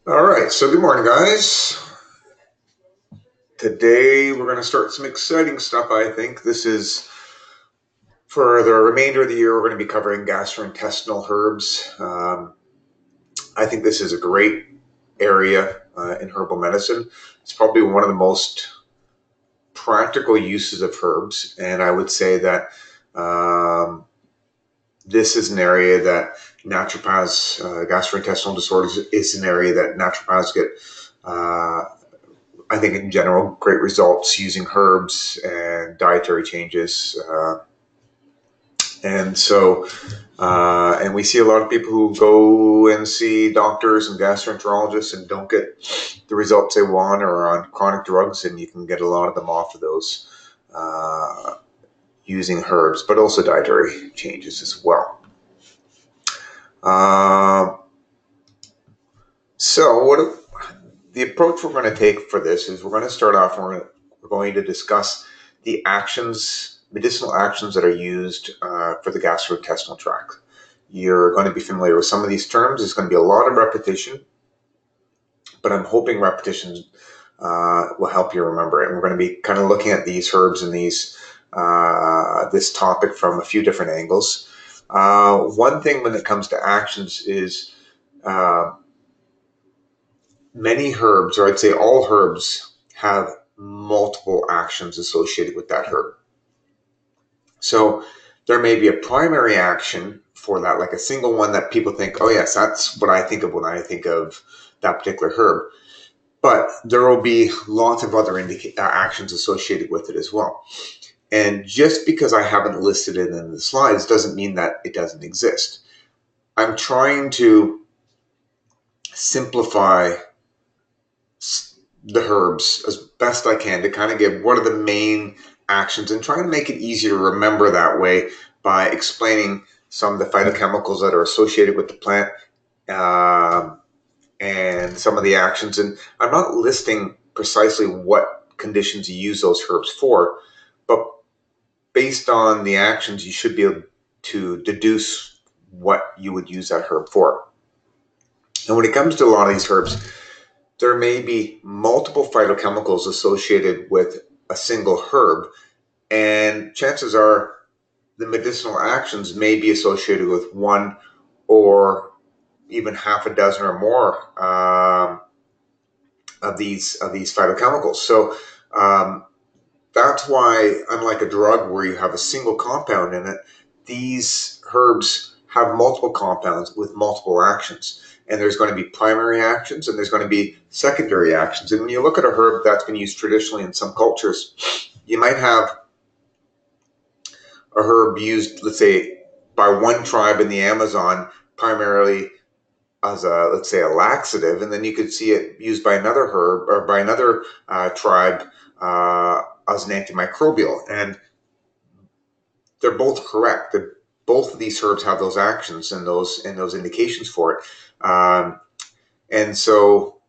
All right, so good morning, guys. Today we're going to start some exciting stuff, I think. This is for the remainder of the year, we're going to be covering gastrointestinal herbs. I think this is a great area in herbal medicine. It's probably one of the most practical uses of herbs, and I would say that this is an area that naturopaths, gastrointestinal disorders, is an area that naturopaths get I think in general, great results using herbs and dietary changes. And we see a lot of people who go and see doctors and gastroenterologists and don't get the results they want, or are on chronic drugs, and you can get a lot of them off of those using herbs, but also dietary changes as well. So the approach we're going to take for this is we're going to start off and we're going to discuss the medicinal actions that are used for the gastrointestinal tract. You're going to be familiar with some of these terms. There's going to be a lot of repetition, but I'm hoping repetition will help you remember it. And we're going to be kind of looking at these herbs and this topic from a few different angles. One thing when it comes to actions is many herbs, or I'd say all herbs, have multiple actions associated with that herb. So there may be a primary action for that, like a single one that people think, oh yes, that's what I think of when I think of that particular herb. But there will be lots of other actions associated with it as well. And just because I haven't listed it in the slides doesn't mean that it doesn't exist. I'm trying to simplify the herbs as best I can to kind of give what are the main actions and trying to make it easier to remember that way by explaining some of the phytochemicals that are associated with the plant and some of the actions. And I'm not listing precisely what conditions you use those herbs for, but based on the actions, you should be able to deduce what you would use that herb for. And when it comes to a lot of these herbs, there may be multiple phytochemicals associated with a single herb, and chances are the medicinal actions may be associated with one or even half a dozen or more of these phytochemicals. So that's why, unlike a drug where you have a single compound in it, these herbs have multiple compounds with multiple actions. And there's going to be primary actions and there's going to be secondary actions. And when you look at a herb that's been used traditionally in some cultures, you might have a herb used, let's say, by one tribe in the Amazon primarily as a, let's say, a laxative, and then you could see it used by another herb or by another tribe as an antimicrobial. And they're both correct. Both of these herbs have those actions and those indications for it. And so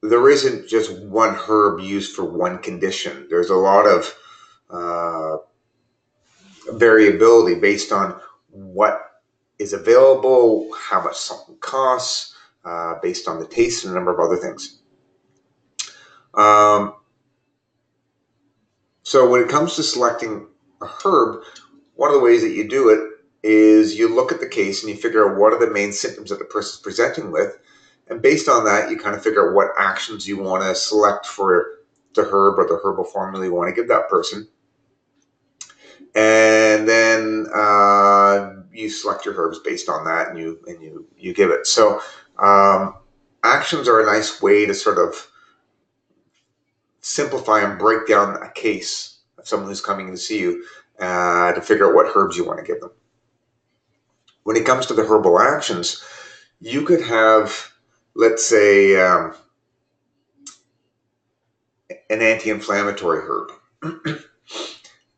there isn't just one herb used for one condition. There's a lot of variability based on what is available, how much something costs, based on the taste and a number of other things. So when it comes to selecting a herb, one of the ways that you do it is you look at the case and you figure out what are the main symptoms that the person's presenting with. And based on that, you kind of figure out what actions you want to select for the herb or the herbal formula you want to give that person. And then you select your herbs based on that, and you give it. So actions are a nice way to sort of simplify and break down a case of someone who's coming to see you to figure out what herbs you want to give them. When it comes to the herbal actions, you could have, let's say, an anti-inflammatory herb.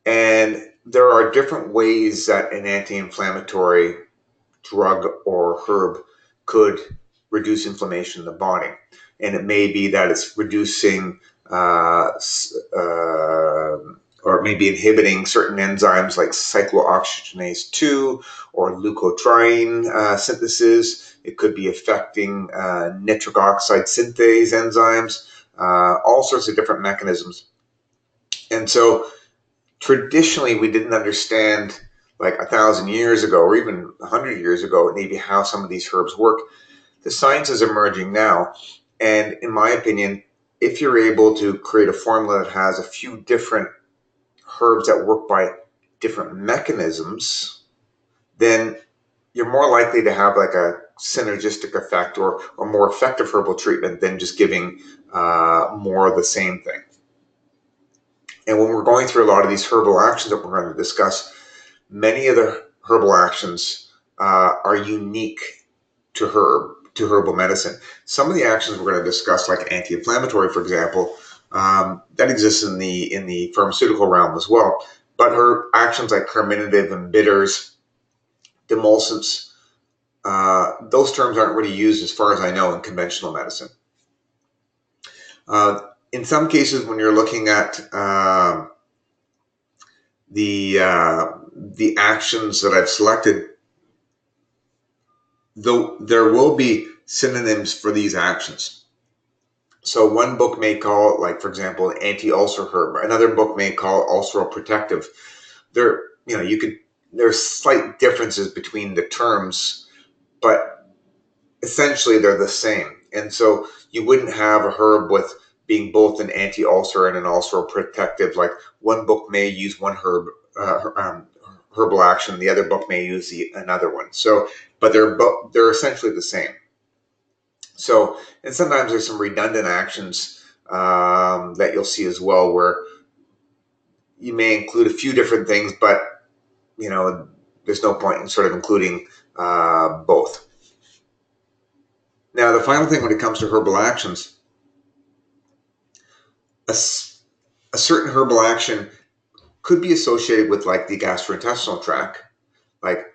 And there are different ways that an anti-inflammatory drug or herb could reduce inflammation in the body. And it may be that it's reducing or or maybe inhibiting certain enzymes like cyclooxygenase 2 or leukotriene synthesis. It could be affecting nitric oxide synthase enzymes, all sorts of different mechanisms. And so traditionally, we didn't understand, like 1,000 years ago or even 100 years ago, maybe how some of these herbs work. The science is emerging now. And in my opinion, if you're able to create a formula that has a few different herbs that work by different mechanisms, then you're more likely to have like a synergistic effect or more effective herbal treatment than just giving more of the same thing. And when we're going through a lot of these herbal actions that we're going to discuss, many of the herbal actions are unique to herbal medicine. Some of the actions we're going to discuss, like anti-inflammatory, for example, that exists in the pharmaceutical realm as well. But herb actions like carminative and bitters, demulcents, those terms aren't really used, as far as I know, in conventional medicine. In some cases, when you're looking at the actions that I've selected, though there will be synonyms for these actions. So one book may call it, like, for example, an anti-ulcer herb. Another book may call it ulceroprotective. There's slight differences between the terms, but essentially they're the same. And so you wouldn't have a herb with being both an anti-ulcer and an ulceroprotective. Like one book may use one herbal action, the other book may use another one. So, but they're essentially the same. So, and sometimes there's some redundant actions that you'll see as well, where you may include a few different things, but there's no point in sort of including both. Now, the final thing when it comes to herbal actions, a certain herbal action could be associated with, like, the gastrointestinal tract. Like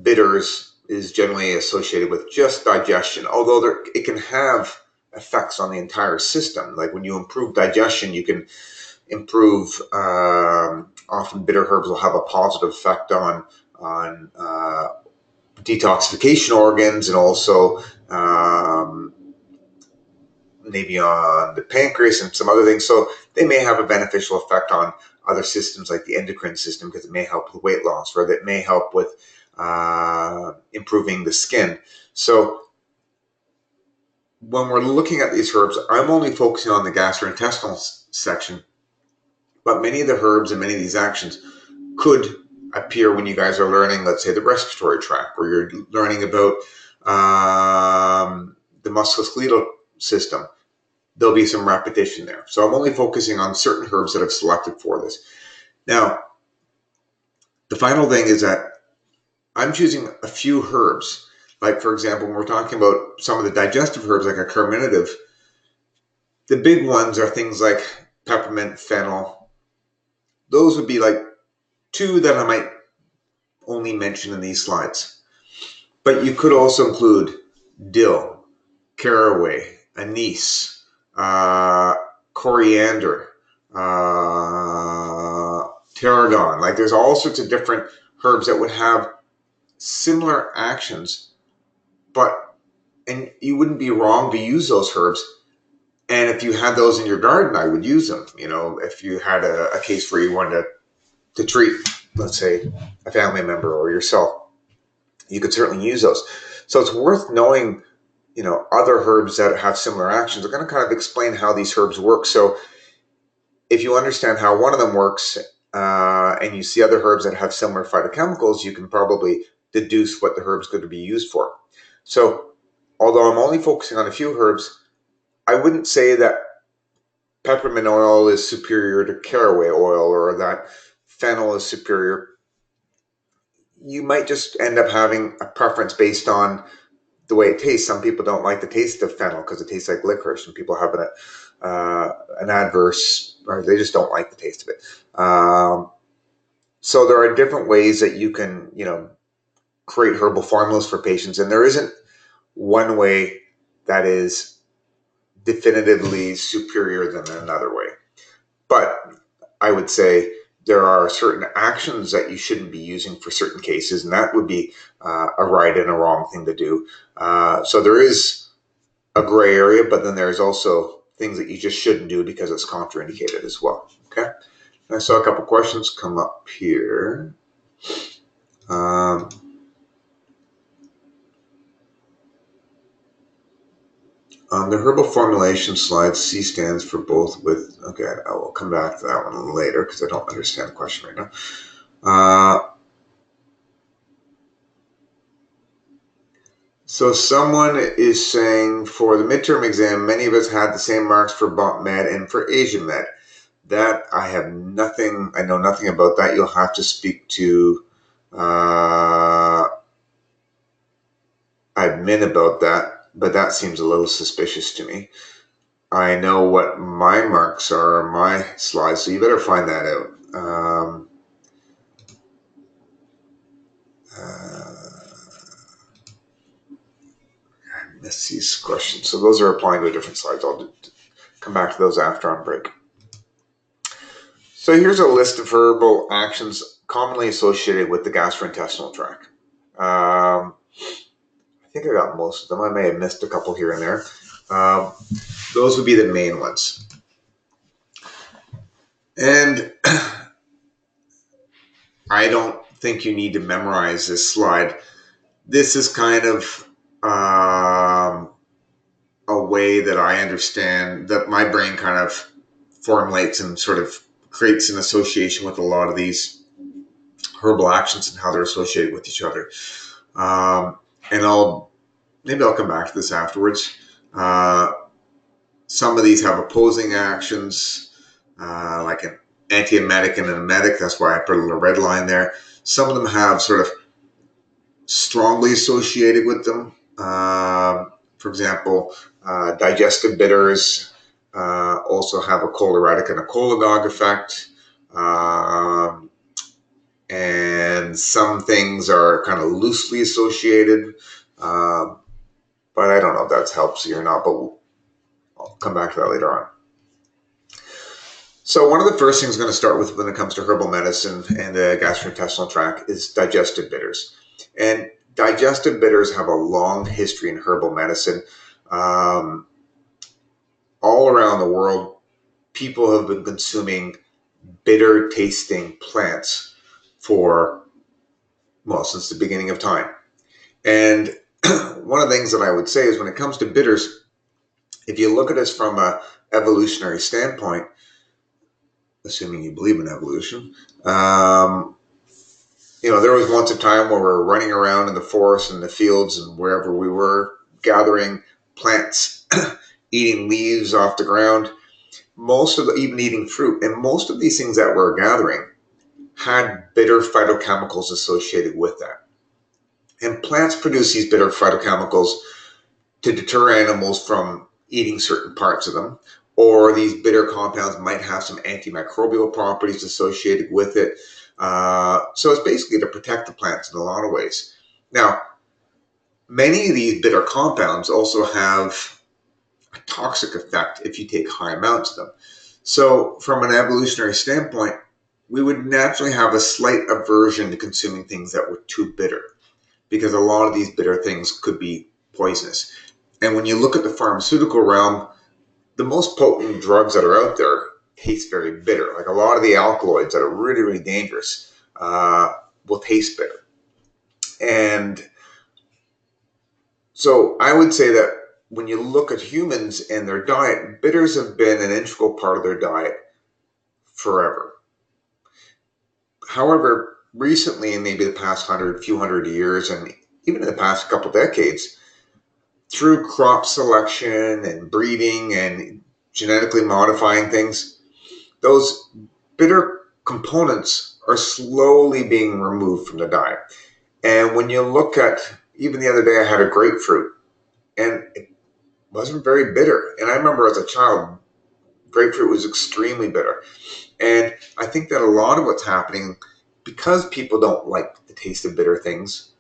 bitters is generally associated with just digestion, although it can have effects on the entire system. Like when you improve digestion, you can improve, often bitter herbs will have a positive effect on detoxification organs, and also maybe on the pancreas and some other things. So they may have a beneficial effect on other systems like the endocrine system, because it may help with weight loss, or that may help with improving the skin. So when we're looking at these herbs, I'm only focusing on the gastrointestinal section, but many of the herbs and many of these actions could appear when you guys are learning, let's say, the respiratory tract, where you're learning about the musculoskeletal system. There'll be some repetition there. So I'm only focusing on certain herbs that I've selected for this. Now, the final thing is that I'm choosing a few herbs. Like, for example, when we're talking about some of the digestive herbs, like a carminative, the big ones are things like peppermint, fennel. Those would be like two that I might only mention in these slides. But you could also include dill, caraway, anise, coriander, tarragon. Like, there's all sorts of different herbs that would have similar actions, and you wouldn't be wrong to use those herbs. And if you had those in your garden, I would use them. If you had a case where you wanted to treat, let's say, a family member or yourself, you could certainly use those. So it's worth knowing, other herbs that have similar actions. I'm going to kind of explain how these herbs work. So if you understand how one of them works, and you see other herbs that have similar phytochemicals, you can probably deduce what the herb's going to be used for. So although I'm only focusing on a few herbs, I wouldn't say that peppermint oil is superior to caraway oil, or that fennel is superior. You might just end up having a preference based on the way it tastes. Some people don't like the taste of fennel because it tastes like licorice, and people have an adverse, or they just don't like the taste of it. So there are different ways that you can, create herbal formulas for patients, and there isn't one way that is definitively superior than another way. But I would say there are certain actions that you shouldn't be using for certain cases, and that would be a right and a wrong thing to do. So there is a gray area, but then there's also things that you just shouldn't do because it's contraindicated as well. Okay. I saw a couple questions come up here. On the herbal formulation slide, C stands for both with, okay, I will come back to that one later because I don't understand the question right now. So someone is saying for the midterm exam, many of us had the same marks for Bot Med and for Asian Med. That I have nothing, I know nothing about that. You'll have to speak to admin about that, but that seems a little suspicious to me. I know what my marks are on my slides, so you better find that out. I missed these questions. So those are applying to different slides. I'll come back to those after on break. So here's a list of herbal actions commonly associated with the gastrointestinal tract. I think I got most of them. I may have missed a couple here and there. Those would be the main ones. And I don't think you need to memorize this slide. This is kind of a way that I understand that my brain kind of formulates and sort of creates an association with a lot of these herbal actions and how they're associated with each other. And maybe I'll come back to this afterwards. Some of these have opposing actions, like an antiemetic and an emetic. That's why I put a little red line there. Some of them have sort of strongly associated with them. For example, digestive bitters also have a choleretic and a cholagogue effect. And some things are kind of loosely associated. But I don't know if that helps you or not, but I'll come back to that later on. So one of the first things I'm going to start with when it comes to herbal medicine and the gastrointestinal tract is digestive bitters. And digestive bitters have a long history in herbal medicine. All around the world, people have been consuming bitter tasting plants since the beginning of time. And one of the things that I would say is when it comes to bitters, if you look at this from an evolutionary standpoint, assuming you believe in evolution, there was once a time where we were running around in the forest and the fields and wherever we were, gathering plants, eating leaves off the ground, even eating fruit. And most of these things that we're gathering had bitter phytochemicals associated with that. And plants produce these bitter phytochemicals to deter animals from eating certain parts of them, or these bitter compounds might have some antimicrobial properties associated with it. So it's basically to protect the plants in a lot of ways. Now, many of these bitter compounds also have a toxic effect if you take high amounts of them. So from an evolutionary standpoint, we would naturally have a slight aversion to consuming things that were too bitter, because a lot of these bitter things could be poisonous. And when you look at the pharmaceutical realm, the most potent drugs that are out there taste very bitter. Like a lot of the alkaloids that are really, really dangerous will taste bitter. And so I would say that when you look at humans and their diet, bitters have been an integral part of their diet forever. However, recently, in maybe the past few hundred years, and even in the past couple decades, through crop selection and breeding and genetically modifying things, those bitter components are slowly being removed from the diet. And when you look at, even the other day I had a grapefruit and it wasn't very bitter. And I remember as a child, grapefruit was extremely bitter. And I think that a lot of what's happening, because people don't like the taste of bitter things,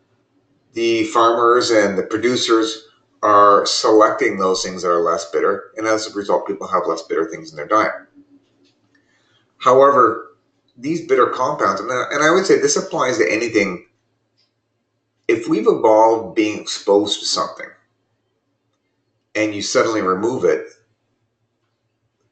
the farmers and the producers are selecting those things that are less bitter. And as a result, people have less bitter things in their diet. However, these bitter compounds, and I would say this applies to anything. If we've evolved being exposed to something and you suddenly remove it,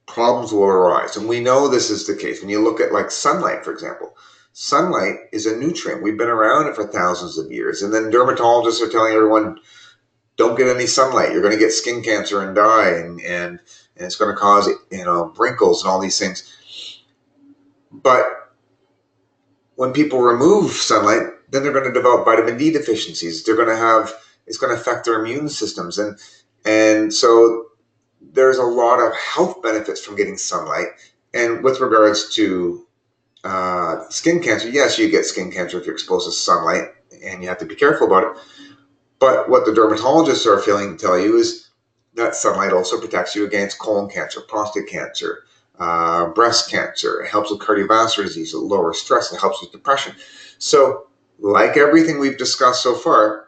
problems will arise. And we know this is the case. When you look at like sunlight, for example, sunlight is a nutrient. We've been around it for thousands of years. And then dermatologists are telling everyone, don't get any sunlight. You're going to get skin cancer and die. And it's going to cause, wrinkles and all these things. But when people remove sunlight, then they're going to develop vitamin D deficiencies. It's going to affect their immune systems. And so there's a lot of health benefits from getting sunlight. And with regards to skin cancer, yes, you get skin cancer if you're exposed to sunlight, and you have to be careful about it. But what the dermatologists are failing to tell you is that sunlight also protects you against colon cancer, prostate cancer, breast cancer. It helps with cardiovascular disease, it lowers stress, it helps with depression. So, like everything we've discussed so far,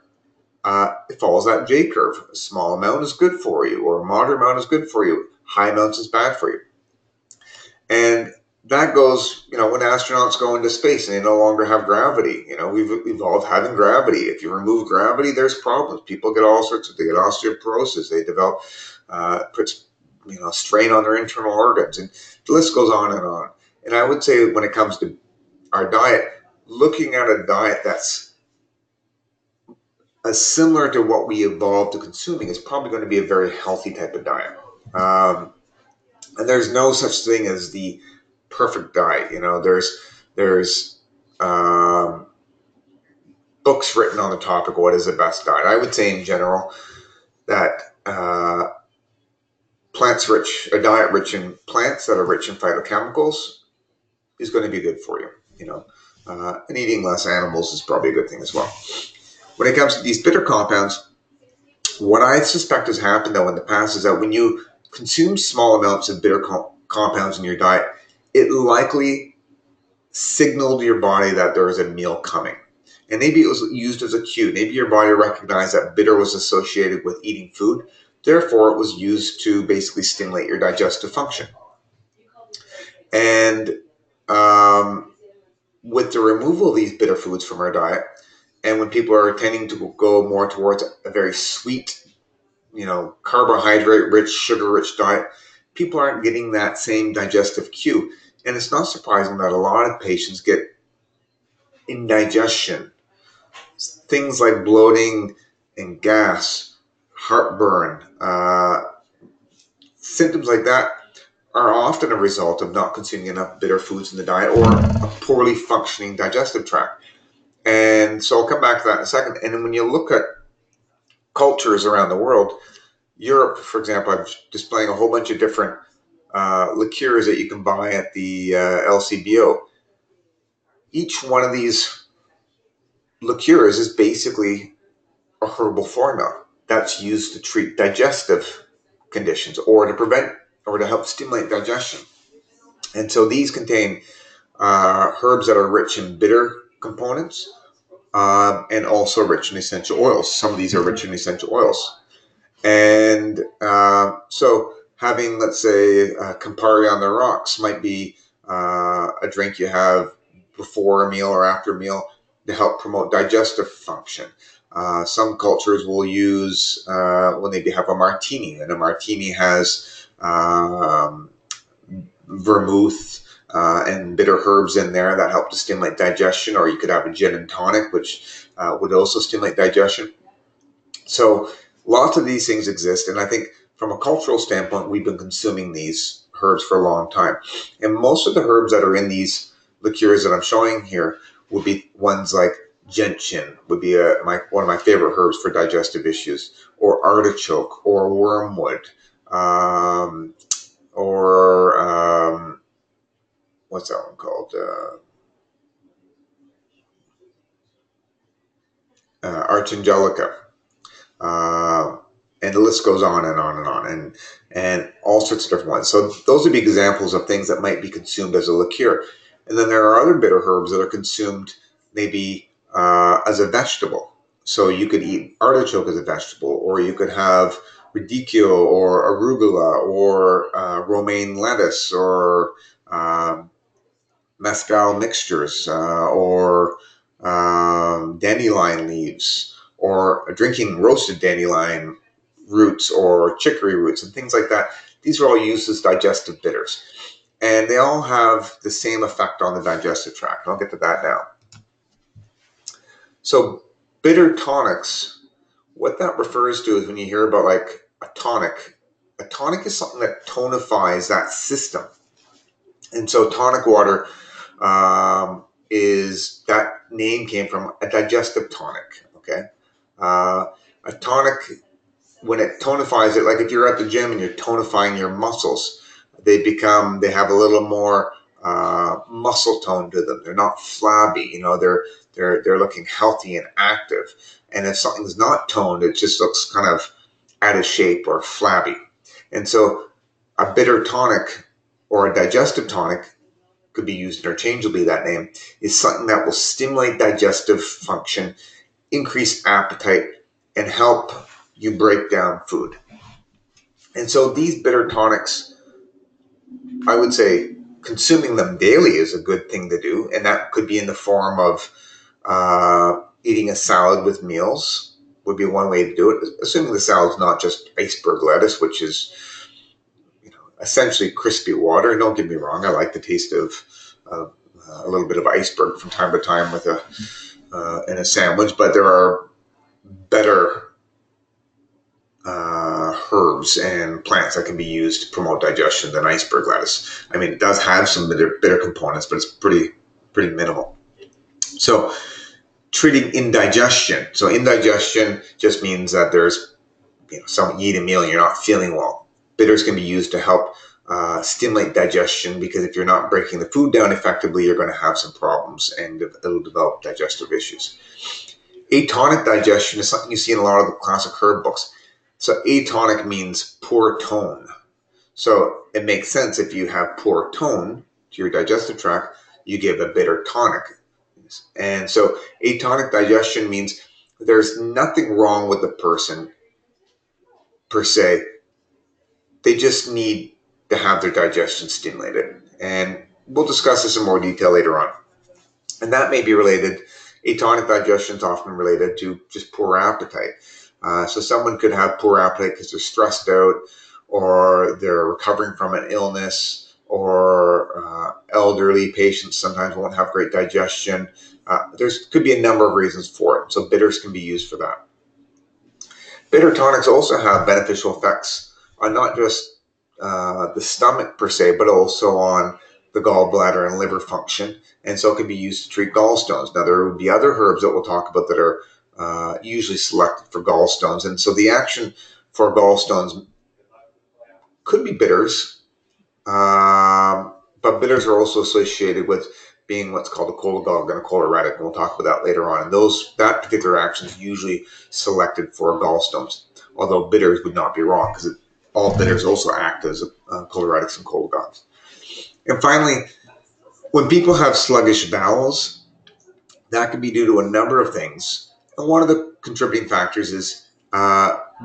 it follows that J curve. A small amount is good for you, or a moderate amount is good for you. High amounts is bad for you. And that goes, when astronauts go into space and they no longer have gravity. We've evolved having gravity. If you remove gravity, there's problems. People get they get osteoporosis. They develop, puts, strain on their internal organs. And the list goes on and on. And I would say when it comes to our diet, looking at a diet that's similar to what we evolved to consuming is probably going to be a very healthy type of diet. And there's no such thing as the perfect diet. There's books written on the topic of what is the best diet. I would say in general that a diet rich in plants that are rich in phytochemicals is going to be good for you. And eating less animals is probably a good thing as well. When it comes to these bitter compounds, what I suspect has happened though in the past is that when you consume small amounts of bitter compounds in your diet, it likely signaled to your body that there was a meal coming. And maybe it was used as a cue. Maybe your body recognized that bitter was associated with eating food. Therefore, it was used to basically stimulate your digestive function. And with the removal of these bitter foods from our diet, and when people are tending to go more towards a very sweet, carbohydrate-rich, sugar-rich diet, people aren't getting that same digestive cue. And it's not surprising that a lot of patients get indigestion, things like bloating and gas, heartburn, symptoms like that are often a result of not consuming enough bitter foods in the diet or a poorly functioning digestive tract. And so I'll come back to that in a second. And then when you look at cultures around the world, Europe, for example, I'm displaying a whole bunch of different liqueurs that you can buy at the LCBO. Each one of these liqueurs is basically a herbal formula that's used to treat digestive conditions or to prevent or to help stimulate digestion. And so these contain herbs that are rich in bitter components and also rich in essential oils. Some of these are rich in essential oils. And so having, let's say, Campari on the rocks might be a drink you have before a meal or after a meal to help promote digestive function. Some cultures will use when they have a martini, and a martini has vermouth and bitter herbs in there that help to stimulate digestion, or you could have a gin and tonic, which would also stimulate digestion. So lots of these things exist, and I think from a cultural standpoint, we've been consuming these herbs for a long time. And most of the herbs that are in these liqueurs that I'm showing here would be ones like gentian, would be one of my favorite herbs for digestive issues, or artichoke, or wormwood, or what's that one called? Archangelica. And the list goes on and on and on, and all sorts of different ones. So those would be examples of things that might be consumed as a liqueur. And then there are other bitter herbs that are consumed maybe as a vegetable. So you could eat artichoke as a vegetable, or you could have radicchio or arugula or romaine lettuce or mescal mixtures or dandelion leaves, or drinking roasted dandelion roots or chicory roots and things like that. These are all used as digestive bitters. And they all have the same effect on the digestive tract. I'll get to that now. So bitter tonics, what that refers to is when you hear about like a tonic is something that tonifies that system. And so tonic water is, that name came from a digestive tonic, okay? A tonic, when it tonifies it, like if you're at the gym and you're tonifying your muscles, they have a little more muscle tone to them. They're not flabby, you know, they're looking healthy and active. And if something's not toned, it just looks kind of out of shape or flabby. And so a bitter tonic or a digestive tonic, could be used interchangeably, that name, is something that will stimulate digestive function, increase appetite, and help you break down food. And so these bitter tonics, I would say consuming them daily is a good thing to do. And that could be in the form of eating a salad with meals would be one way to do it, assuming the salad's not just iceberg lettuce, which is, you know, essentially crispy water. Don't get me wrong, I like the taste of a little bit of iceberg from time to time with in a sandwich, but there are better herbs and plants that can be used to promote digestion than iceberg lettuce. I mean, it does have some bitter components, but it's pretty minimal. So treating indigestion. So indigestion just means that there's, you know, you eat a meal and you're not feeling well. Bitters can be used to help stimulate digestion, because if you're not breaking the food down effectively, you're going to have some problems and it'll develop digestive issues. Atonic digestion is something you see in a lot of the classic herb books. So atonic means poor tone. So it makes sense, if you have poor tone to your digestive tract, you give a bitter tonic. And so atonic digestion means there's nothing wrong with the person per se. They just need to have their digestion stimulated. And we'll discuss this in more detail later on. And that may be related, atonic digestion is often related to just poor appetite. So someone could have poor appetite because they're stressed out, or they're recovering from an illness, or elderly patients sometimes won't have great digestion. Could be a number of reasons for it. So bitters can be used for that. Bitter tonics also have beneficial effects on not just the stomach per se, but also on the gallbladder and liver function. And so it can be used to treat gallstones. Now, there would be other herbs that we'll talk about that are usually selected for gallstones. And so the action for gallstones could be bitters, but bitters are also associated with being what's called a cholagogue and a choleretic, and we'll talk about that later on. And that particular action is usually selected for gallstones, although bitters would not be wrong, because all bitters also act as choleretics and cholagogues. And finally, when people have sluggish bowels, that can be due to a number of things. And one of the contributing factors is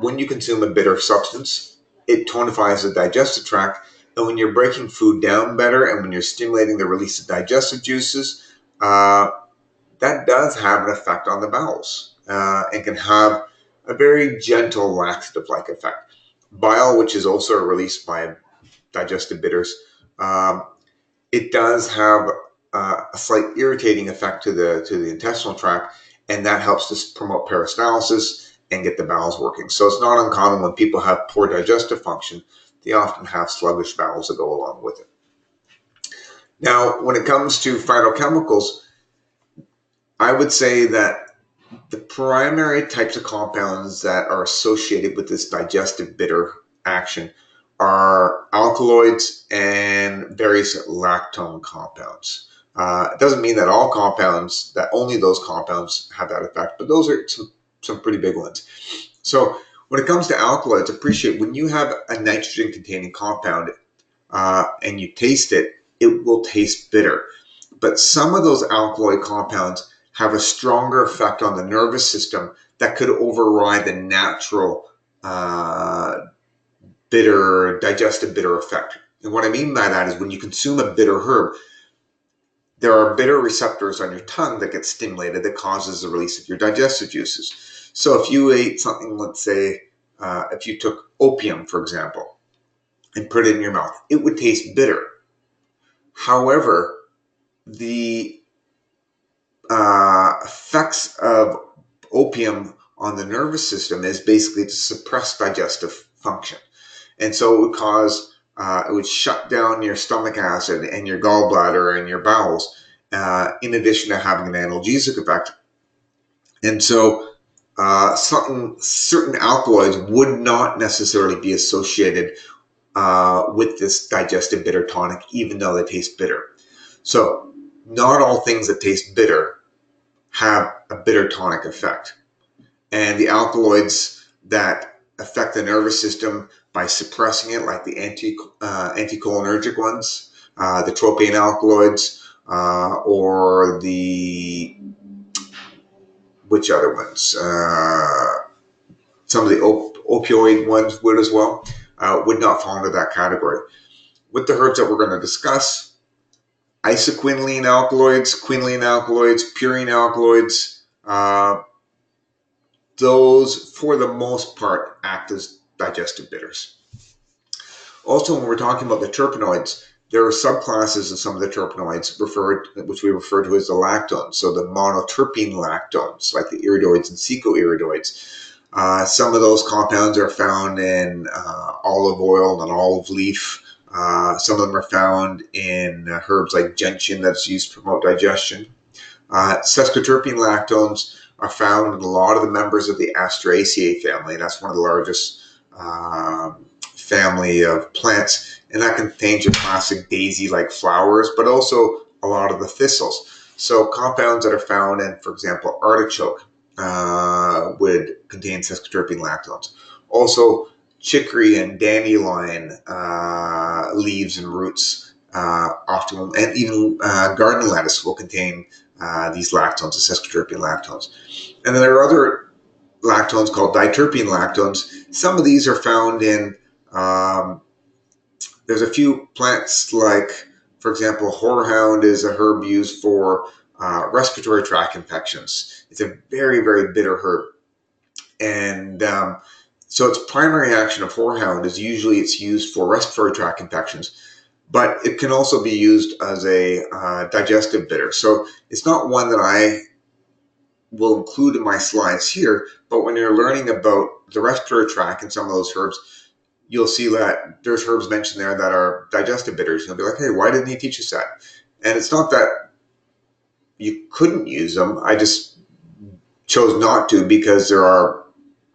when you consume a bitter substance, it tonifies the digestive tract. And when you're breaking food down better, and when you're stimulating the release of digestive juices, that does have an effect on the bowels and can have a very gentle laxative-like effect. Bile, which is also released by digestive bitters, it does have a slight irritating effect to the intestinal tract, and that helps to promote peristalsis and get the bowels working. So it's not uncommon when people have poor digestive function, they often have sluggish bowels that go along with it. Now, when it comes to phytochemicals, I would say that the primary types of compounds that are associated with this digestive bitter action are alkaloids and various lactone compounds. It doesn't mean that all compounds, that only those compounds have that effect, but those are some pretty big ones. So when it comes to alkaloids, appreciate when you have a nitrogen-containing compound and you taste it, it will taste bitter. But some of those alkaloid compounds have a stronger effect on the nervous system that could override the natural digestive bitter effect. And what I mean by that is when you consume a bitter herb, there are bitter receptors on your tongue that get stimulated that causes the release of your digestive juices. So if you ate something, let's say, if you took opium, for example, and put it in your mouth, it would taste bitter. However, the effects of opium on the nervous system is basically to suppress digestive function. And so it would cause, it would shut down your stomach acid and your gallbladder and your bowels, in addition to having an analgesic effect. And so certain alkaloids would not necessarily be associated with this digestive bitter tonic, even though they taste bitter. So not all things that taste bitter have a bitter tonic effect. And the alkaloids that affect the nervous system by suppressing it, like the anticholinergic ones, the tropane alkaloids, or the, which other ones? Some of the opioid ones would as well, would not fall into that category. With the herbs that we're going to discuss, isoquinoline alkaloids, quinoline alkaloids, purine alkaloids, those, for the most part, act as digestive bitters. Also, when we're talking about the terpenoids, there are subclasses of some of the terpenoids which we refer to as the lactones. So the monoterpene lactones, like the iridoids and secoiridoids. Some of those compounds are found in olive oil and olive leaf. Some of them are found in herbs like gentian that's used to promote digestion. Sesquiterpene lactones are found in a lot of the members of the Asteraceae family, and that's one of the largest family of plants, and that contains your classic daisy-like flowers, but also a lot of the thistles. So compounds that are found in, for example, artichoke would contain sesquiterpene lactones. Also, chicory and dandelion leaves and roots often, and even garden lettuce will contain these lactones, the sesquiterpene lactones. And then there are other lactones called diterpene lactones. Some of these are found in, there's a few plants like, for example, horehound is a herb used for respiratory tract infections. It's a very, very bitter herb. And so its primary action of horehound is usually it's used for respiratory tract infections, but it can also be used as a digestive bitter. So it's not one that I will include in my slides here, but when you're learning about the respiratory tract and some of those herbs, you'll see that there's herbs mentioned there that are digestive bitters. You'll be like, hey, why didn't he teach us that? And it's not that you couldn't use them. I just chose not to because there are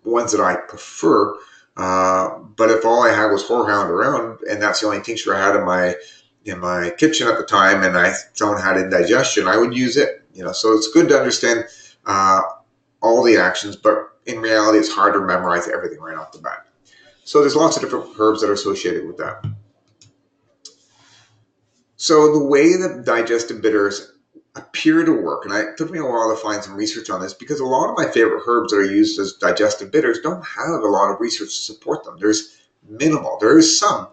ones that I prefer. But if all I had was horehound around and that's the only tincture I had in my kitchen at the time, and someone had indigestion, I would use it. So it's good to understand all the actions, but in reality, it's hard to memorize everything right off the bat. So there's lots of different herbs that are associated with that. So the way that digestive bitters appear to work, and it took me a while to find some research on this because a lot of my favorite herbs that are used as digestive bitters don't have a lot of research to support them. There's minimal. There is some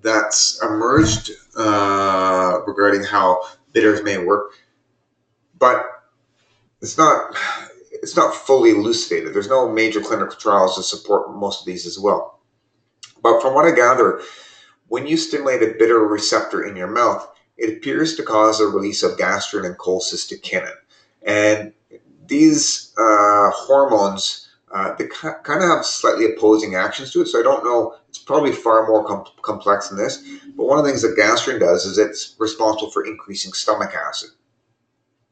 that's emerged regarding how bitters may work, but it's not fully elucidated. There's no major clinical trials to support most of these as well. But from what I gather, when you stimulate a bitter receptor in your mouth, it appears to cause a release of gastrin and cholecystokinin. And these hormones, they kind of have slightly opposing actions to it. So I don't know, it's probably far more complex than this. But one of the things that gastrin does is it's responsible for increasing stomach acid.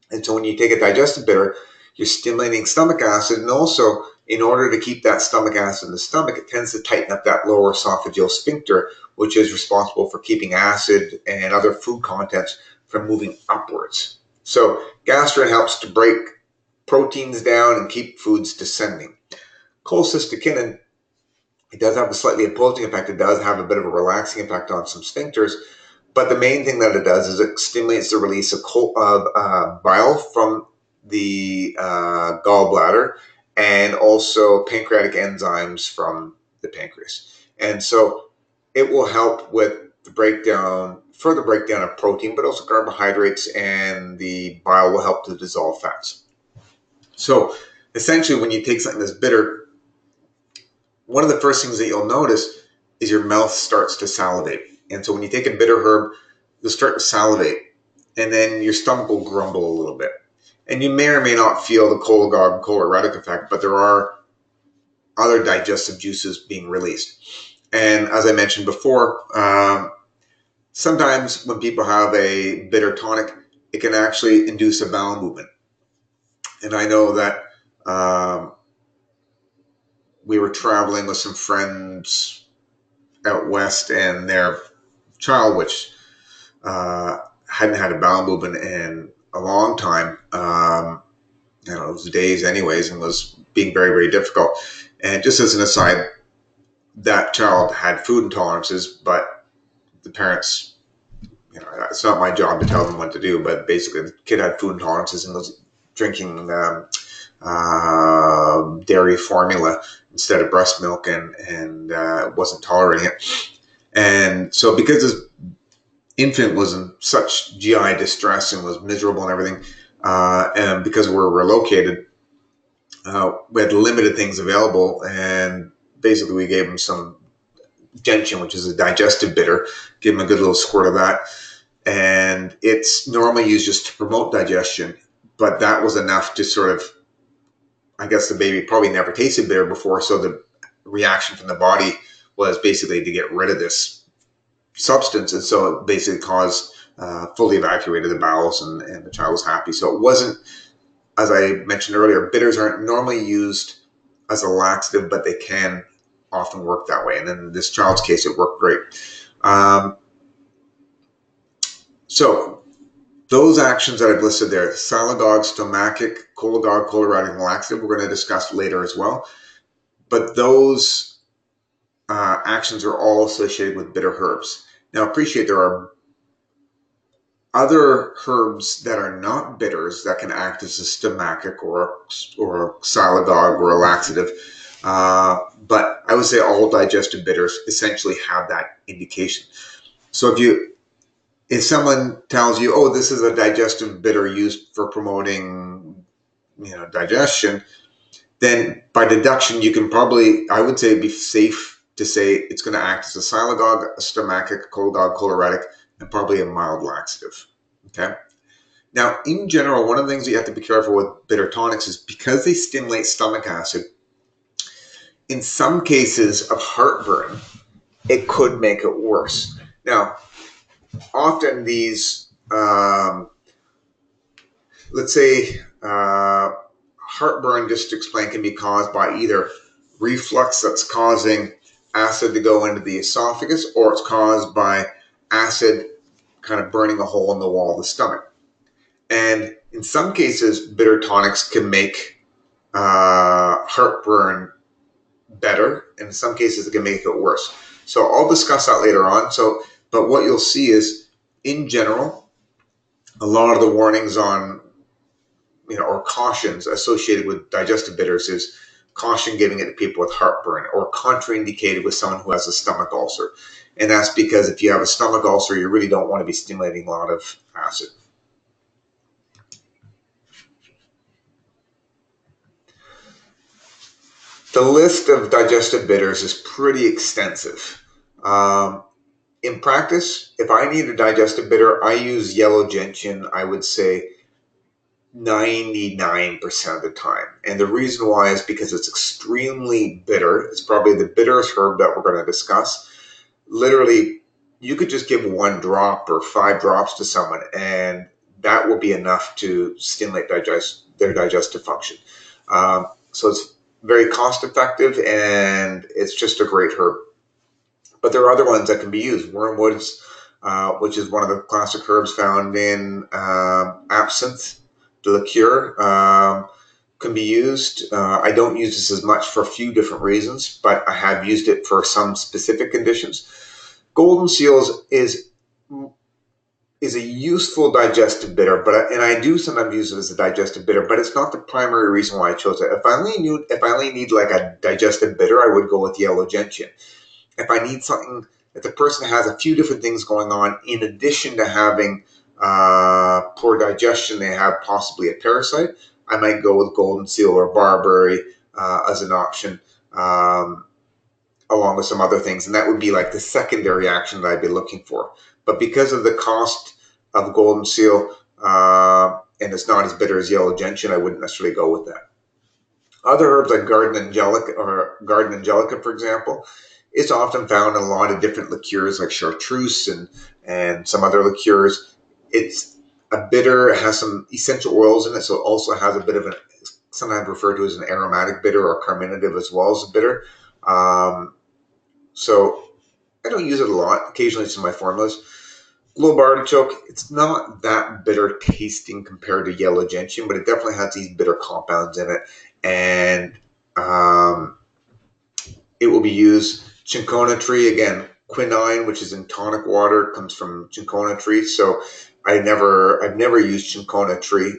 And so when you take a digestive bitter, you're stimulating stomach acid, and also in order to keep that stomach acid in the stomach, it tends to tighten up that lower esophageal sphincter, which is responsible for keeping acid and other food contents from moving upwards. So gastrin helps to break proteins down and keep foods descending. Cholecystokinin, it does have a slightly opposing effect. It does have a bit of a relaxing effect on some sphincters, but the main thing that it does is it stimulates the release of bile from the gallbladder and also pancreatic enzymes from the pancreas. And so it will help with further breakdown of protein, but also carbohydrates, and the bile will help to dissolve fats. So essentially, when you take something that's bitter, one of the first things that you'll notice is your mouth starts to salivate. And so when you take a bitter herb, you'll start to salivate, and then your stomach will grumble a little bit. And you may or may not feel the cholinergic effect, but there are other digestive juices being released. And as I mentioned before, sometimes when people have a bitter tonic, it can actually induce a bowel movement. And I know that we were traveling with some friends out west, and their child, which hadn't had a bowel movement in a long time, it was days anyways, and was being very, very difficult. And just as an aside, that child had food intolerances, but the parents, it's not my job to tell them what to do, but basically the kid had food intolerances and was drinking dairy formula instead of breast milk, and wasn't tolerating it. And so because this infant was in such GI distress and was miserable and everything, and because we're relocated, we had limited things available, and basically we gave him some gentian, which is a digestive bitter, give him a good little squirt of that. And it's normally used just to promote digestion, but that was enough to sort of, I guess the baby probably never tasted bitter before, so the reaction from the body was basically to get rid of this substance, and so it basically caused fully evacuated the bowels, and the child was happy. So it wasn't, as I mentioned earlier, bitters aren't normally used as a laxative, but they can often work that way. And in this child's case, it worked great. So those actions that I've listed there, salagogue, stomachic, cholagogue, cholinergic laxative, we're going to discuss later as well. But those actions are all associated with bitter herbs. Now, appreciate there are other herbs that are not bitters that can act as a stomachic or salagogue or a laxative. But I would say all digestive bitters essentially have that indication. So if someone tells you, oh, this is a digestive bitter used for promoting, digestion, then by deduction, you can probably, I would say it'd be safe to say it's going to act as a salagogue, a stomachic, a cholagogue, cholinergic, and probably a mild laxative. Okay. Now, in general, one of the things that you have to be careful with bitter tonics is because they stimulate stomach acid, in some cases of heartburn, it could make it worse. Now, often these, let's say, heartburn, just to explain, can be caused by either reflux that's causing acid to go into the esophagus, or it's caused by acid kind of burning a hole in the wall of the stomach. And in some cases, bitter tonics can make heartburn better, and in some cases, it can make it worse. So I'll discuss that later on. But what you'll see is, in general, a lot of the warnings on, or cautions associated with digestive bitters is caution giving it to people with heartburn, or contraindicated with someone who has a stomach ulcer. And that's because if you have a stomach ulcer, you really don't want to be stimulating a lot of acid. The list of digestive bitters is pretty extensive. In practice, if I need a digestive bitter, I use yellow gentian, I would say 99% of the time. And the reason why is because it's extremely bitter. It's probably the bitterest herb that we're going to discuss. Literally, you could just give 1 drop or 5 drops to someone, and that will be enough to stimulate their digestive function. So it's very cost effective, and it's just a great herb. But there are other ones that can be used. Wormwoods, which is one of the classic herbs found in absinthe, the liqueur, can be used. I don't use this as much for a few different reasons, but I have used it for some specific conditions. Golden seal is a useful digestive bitter, and I do sometimes use it as a digestive bitter, but it's not the primary reason why I chose it. If I only need like a digestive bitter, I would go with yellow gentian. If I need something if the person has a few different things going on, in addition to having poor digestion, they have possibly a parasite, I might go with golden seal or barberry as an option, along with some other things. And that would be like the secondary action that I'd be looking for. But because of the cost of golden seal, and it's not as bitter as yellow gentian, I wouldn't necessarily go with that. Other herbs like Garden Angelica, for example, it's often found in a lot of different liqueurs like chartreuse and some other liqueurs. It's a bitter, it has some essential oils in it, so it also has a bit of sometimes referred to as an aromatic bitter or carminative as well as a bitter. So I don't use it a lot. Occasionally it's in my formulas. Globe artichoke, it's not that bitter tasting compared to yellow gentian, but it definitely has these bitter compounds in it. And it will be used. Cinchona tree, again, quinine, which is in tonic water, comes from cinchona tree. So I've never used cinchona tree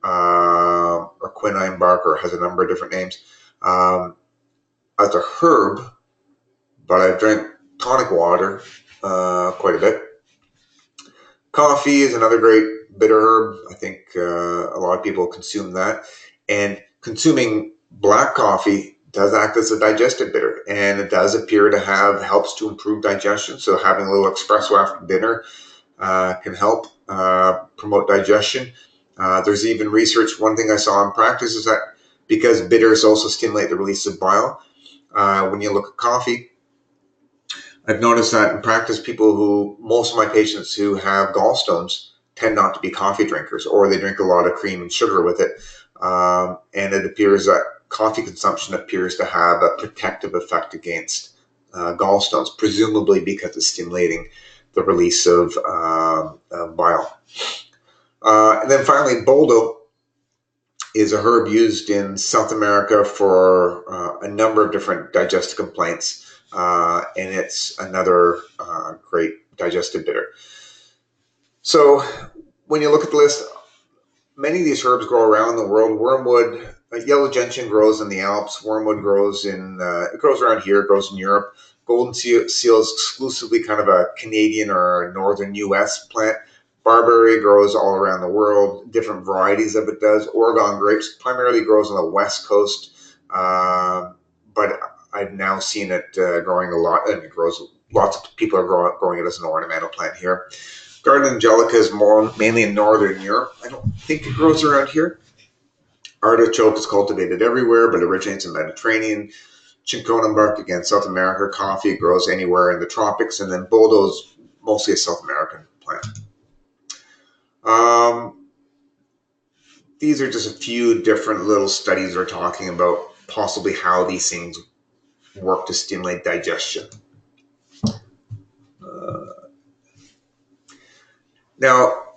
or quinine bark, or has a number of different names, as a herb, but I've drank tonic water quite a bit. Coffee is another great bitter herb. I think a lot of people consume that. And consuming black coffee does act as a digestive bitter, and it does appear to helps to improve digestion. So having a little espresso after dinner can help promote digestion. There's even research, one thing I saw in practice is that because bitters also stimulate the release of bile, when you look at coffee, I've noticed that in practice, most of my patients who have gallstones tend not to be coffee drinkers, or they drink a lot of cream and sugar with it. And it appears that coffee consumption appears to have a protective effect against gallstones, presumably because it's stimulating the release of bile. And then finally, boldo is a herb used in South America for a number of different digestive complaints. And it's another great digestive bitter. So when you look at the list, many of these herbs grow around the world. Wormwood, yellow gentian grows in the Alps. Wormwood grows it grows around here, it grows in Europe. Golden seal is exclusively kind of a Canadian or a northern U.S. plant. Barberry grows all around the world. Different varieties of it does. Oregon grapes primarily grows on the west coast, but I've now seen it growing a lot, and it grows. Lots of people are growing it as an ornamental plant here. Garden Angelica is mainly in northern Europe. I don't think it grows around here. Artichoke is cultivated everywhere, but originates in the Mediterranean. Cinchona bark, again, South America. Coffee grows anywhere in the tropics. And then boldo is mostly a South American plant. These are just a few different little studies we're talking about possibly how these things work to stimulate digestion. Now,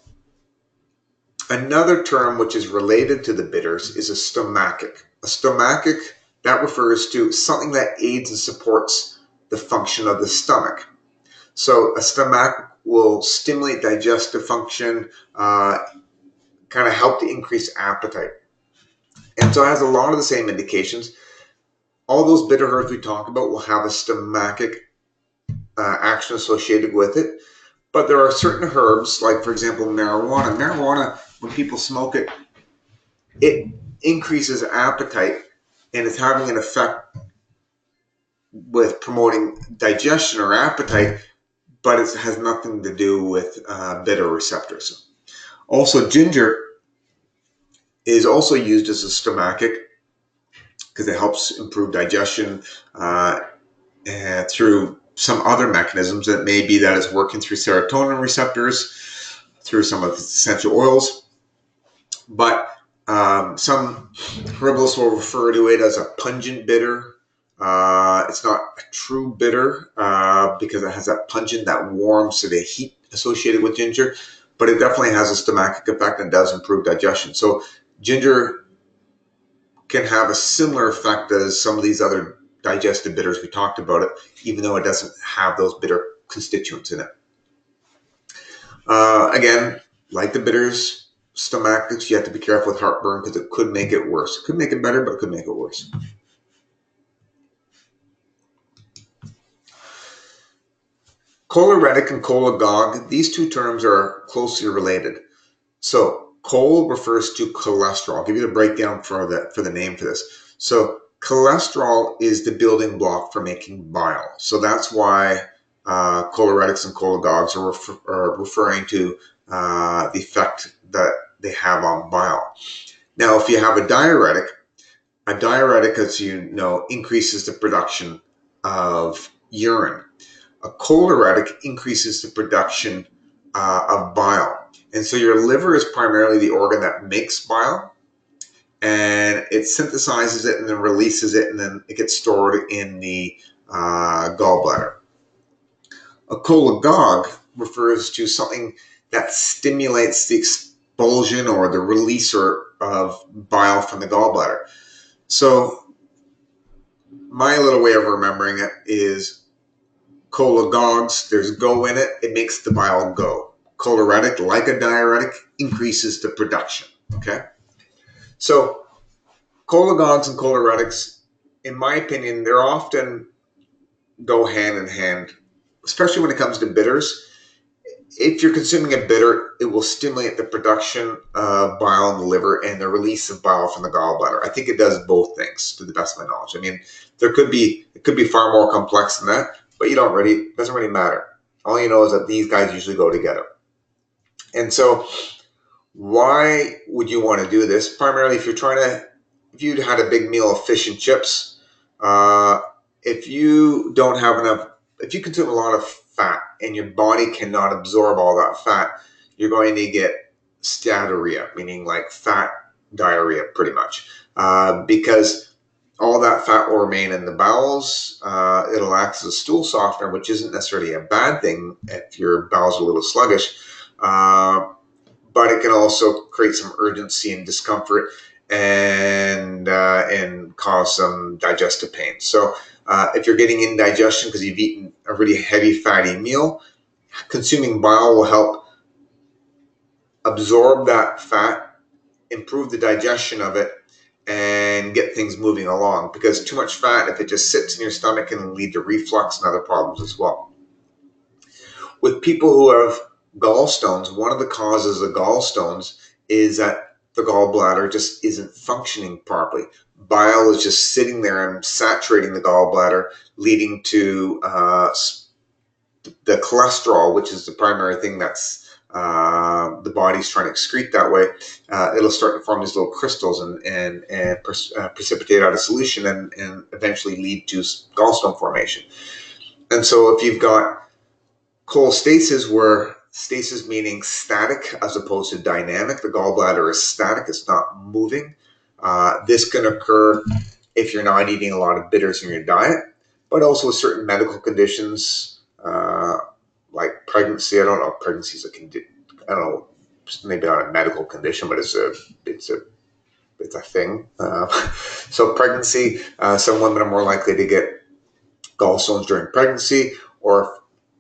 another term which is related to the bitters is a stomachic. A stomachic, that refers to something that aids and supports the function of the stomach. So a stomachic will stimulate digestive function, kind of help to increase appetite. And so it has a lot of the same indications. All those bitter herbs we talk about will have a stomachic action associated with it. But there are certain herbs, like, for example, marijuana. Marijuana, when people smoke it, it increases appetite, and it's having an effect with promoting digestion or appetite, but it has nothing to do with bitter receptors. Also, ginger is also used as a stomachic because it helps improve digestion through some other mechanisms. That may be that it's working through serotonin receptors, through some of the essential oils. But some herbalists will refer to it as a pungent bitter. It's not a true bitter because it has that pungent, that warm, so the heat associated with ginger, but it definitely has a stomachic effect and does improve digestion. So ginger can have a similar effect as some of these other digestive bitters we talked about it, even though it doesn't have those bitter constituents in it. Again, like the bitters, stomachics, you have to be careful with heartburn because it could make it worse. It could make it better, but it could make it worse. Cholinergic and cholagogue, these two terms are closely related. So chol refers to cholesterol. I'll give you the breakdown for the name for this. So cholesterol is the building block for making bile. So that's why choleretics and cholagogues are referring to the effect that they have on bile. Now, if you have a diuretic, as you know, increases the production of urine. A cholinergic increases the production of bile. And so your liver is primarily the organ that makes bile, and it synthesizes it and then releases it, and then it gets stored in the gallbladder. A cholagogue refers to something that stimulates the expulsion or the releaser of bile from the gallbladder. So my little way of remembering it is cholagogues, there's go in it, it makes the bile go. Cholinergic, like a diuretic, increases the production, okay? So cholagogues and choleretics, in my opinion, they're often go hand in hand, especially when it comes to bitters. If you're consuming a bitter, it will stimulate the production of bile in the liver and the release of bile from the gallbladder. I think it does both things, to the best of my knowledge. I mean, it could be far more complex than that, but it doesn't really matter. All you know is that these guys usually go together. And so why would you want to do this? Primarily if you had a big meal of fish and chips, if you consume a lot of fat and your body cannot absorb all that fat, you're going to get steatorrhea, meaning like fat diarrhea pretty much, because all that fat will remain in the bowels. It'll act as a stool softener, which isn't necessarily a bad thing if your bowels are a little sluggish, but it can also create some urgency and discomfort and cause some digestive pain. So if you're getting indigestion because you've eaten a really heavy fatty meal, consuming bile will help absorb that fat, improve the digestion of it, and get things moving along, because too much fat, if it just sits in your stomach, can lead to reflux and other problems as well. With people who have gallstones, one of the causes of gallstones is that the gallbladder just isn't functioning properly. Bile is just sitting there and saturating the gallbladder, leading to the cholesterol, which is the primary thing that's the body's trying to excrete that way. It'll start to form these little crystals and precipitate out of solution and eventually lead to gallstone formation. And so if you've got cholestasis, where stasis meaning static as opposed to dynamic, the gallbladder is static, it's not moving. This can occur if you're not eating a lot of bitters in your diet, but also with certain medical conditions, like pregnancy. I don't know if pregnancy is maybe not a medical condition, but it's a thing. So pregnancy, some women are more likely to get gallstones during pregnancy, or if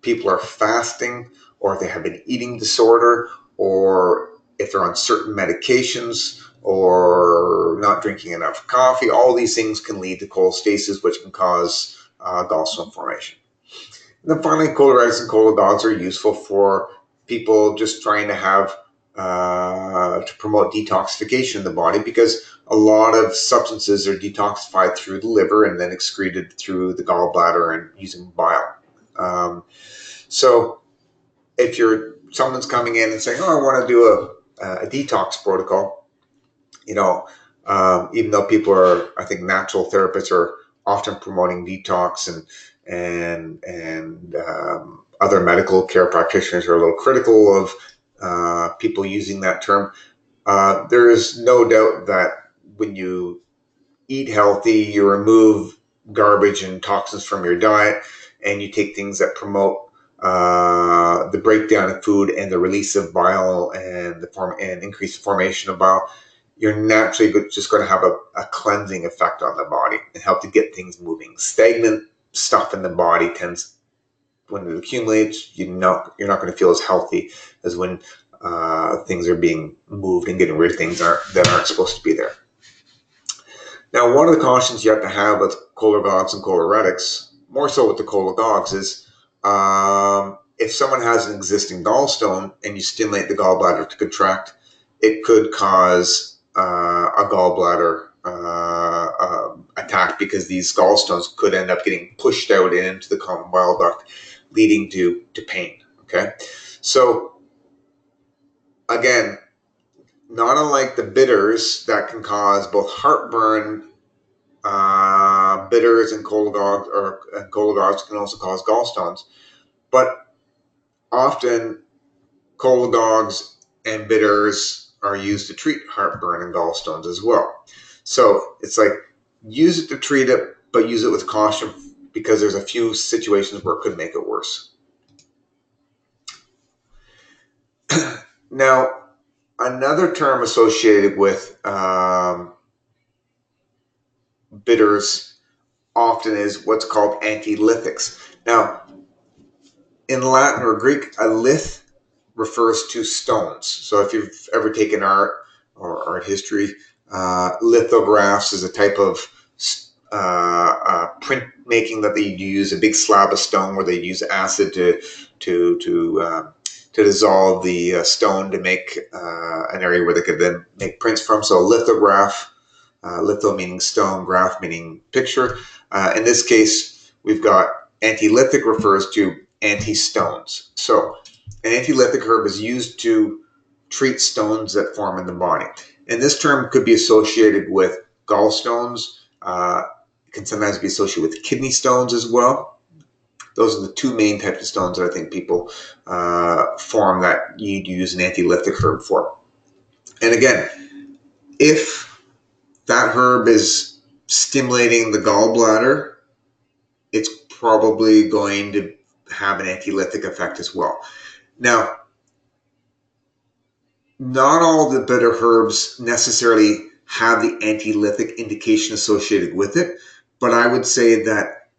people are fasting, or if they have an eating disorder, or if they're on certain medications, or not drinking enough coffee. All these things can lead to cholestasis, which can cause gallstone formation. And then finally, choleretics and cholagogues are useful for people just trying to have to promote detoxification in the body, because a lot of substances are detoxified through the liver and then excreted through the gallbladder and using bile. So if someone's coming in and saying, "Oh, I want to do a detox protocol," even though people are, I think, natural therapists are often promoting detox, and other medical care practitioners are a little critical of people using that term. There is no doubt that when you eat healthy, you remove garbage and toxins from your diet, and you take things that promote the breakdown of food and the release of bile and increase the formation of bile, you're naturally just going to have a cleansing effect on the body and help to get things moving. Stagnant stuff in the body tends, when it accumulates, you're not going to feel as healthy as when things are being moved and getting rid of things that aren't supposed to be there. Now, one of the cautions you have to have with cholagogues and choleretics, more so with the cholagogues, is if someone has an existing gallstone and you stimulate the gallbladder to contract, it could cause a gallbladder attack, because these gallstones could end up getting pushed out into the common bile duct, leading to pain. Okay, so again, not unlike the bitters that can cause both heartburn, bitters and cholagogues can also cause gallstones, but often cholagogues and bitters are used to treat heartburn and gallstones as well. So it's like, use it to treat it, but use it with caution, because there's a few situations where it could make it worse. Now, another term associated with bitters often is what's called antilytics. Now, in Latin or Greek, a lith refers to stones. So if you've ever taken art or art history, lithographs is a type of print making that they use a big slab of stone where they use acid to dissolve the stone to make an area where they could then make prints from. So a lithograph, litho meaning stone, graph meaning picture. In this case, we've got antilytic refers to anti-stones. So an antilytic herb is used to treat stones that form in the body. And this term could be associated with gallstones. It can sometimes be associated with kidney stones as well. Those are the two main types of stones that I think people form that you'd use an antilytic herb for. And again, if that herb is stimulating the gallbladder, it's probably going to have an antilytic effect as well. Now, not all the bitter herbs necessarily have the antilytic indication associated with it, but I would say that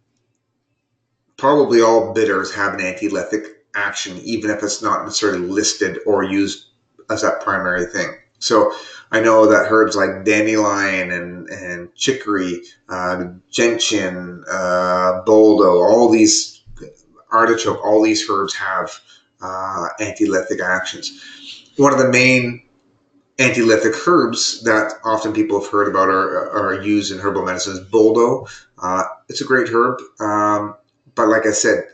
probably all bitters have an antilytic action, even if it's not necessarily listed or used as that primary thing. So I know that herbs like dandelion and chicory, gentian, boldo, all these, artichoke, all these herbs have antilytic actions. One of the main antilytic herbs that often people have heard about are used in herbal medicine is boldo. It's a great herb, but like I said,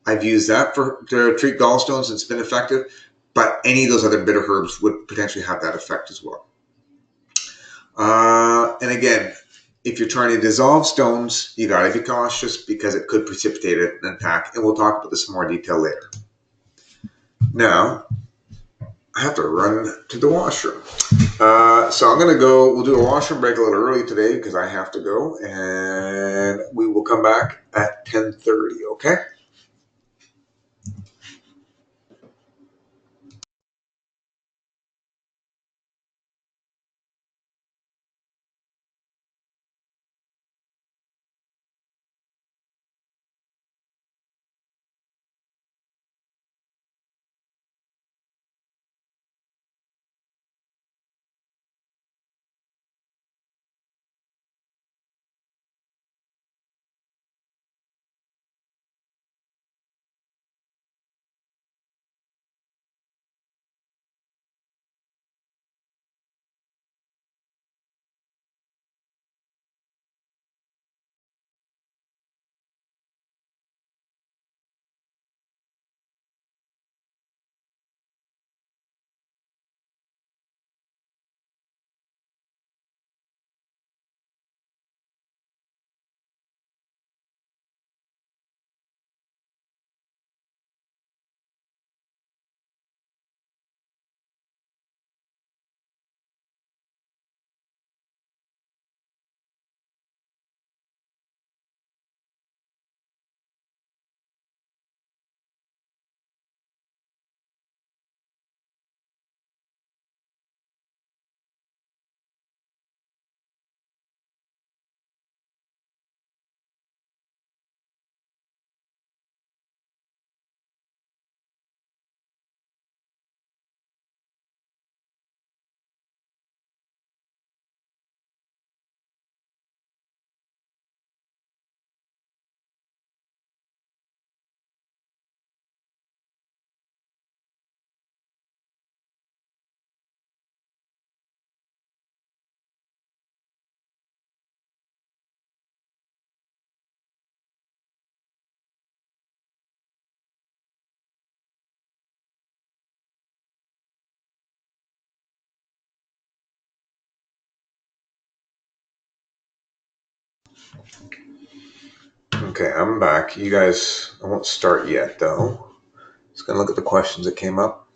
I've used that to treat gallstones and it's been effective, but any of those other bitter herbs would potentially have that effect as well. And again, if you're trying to dissolve stones, you got to be cautious because it could precipitate an attack, and we'll talk about this in more detail later. Now, I have to run to the washroom. So I'm going to go, we'll do a washroom break a little early today because I have to go, and we will come back at 10:30, okay? Okay, I'm back. You guys, I won't start yet though. Just gonna look at the questions that came up.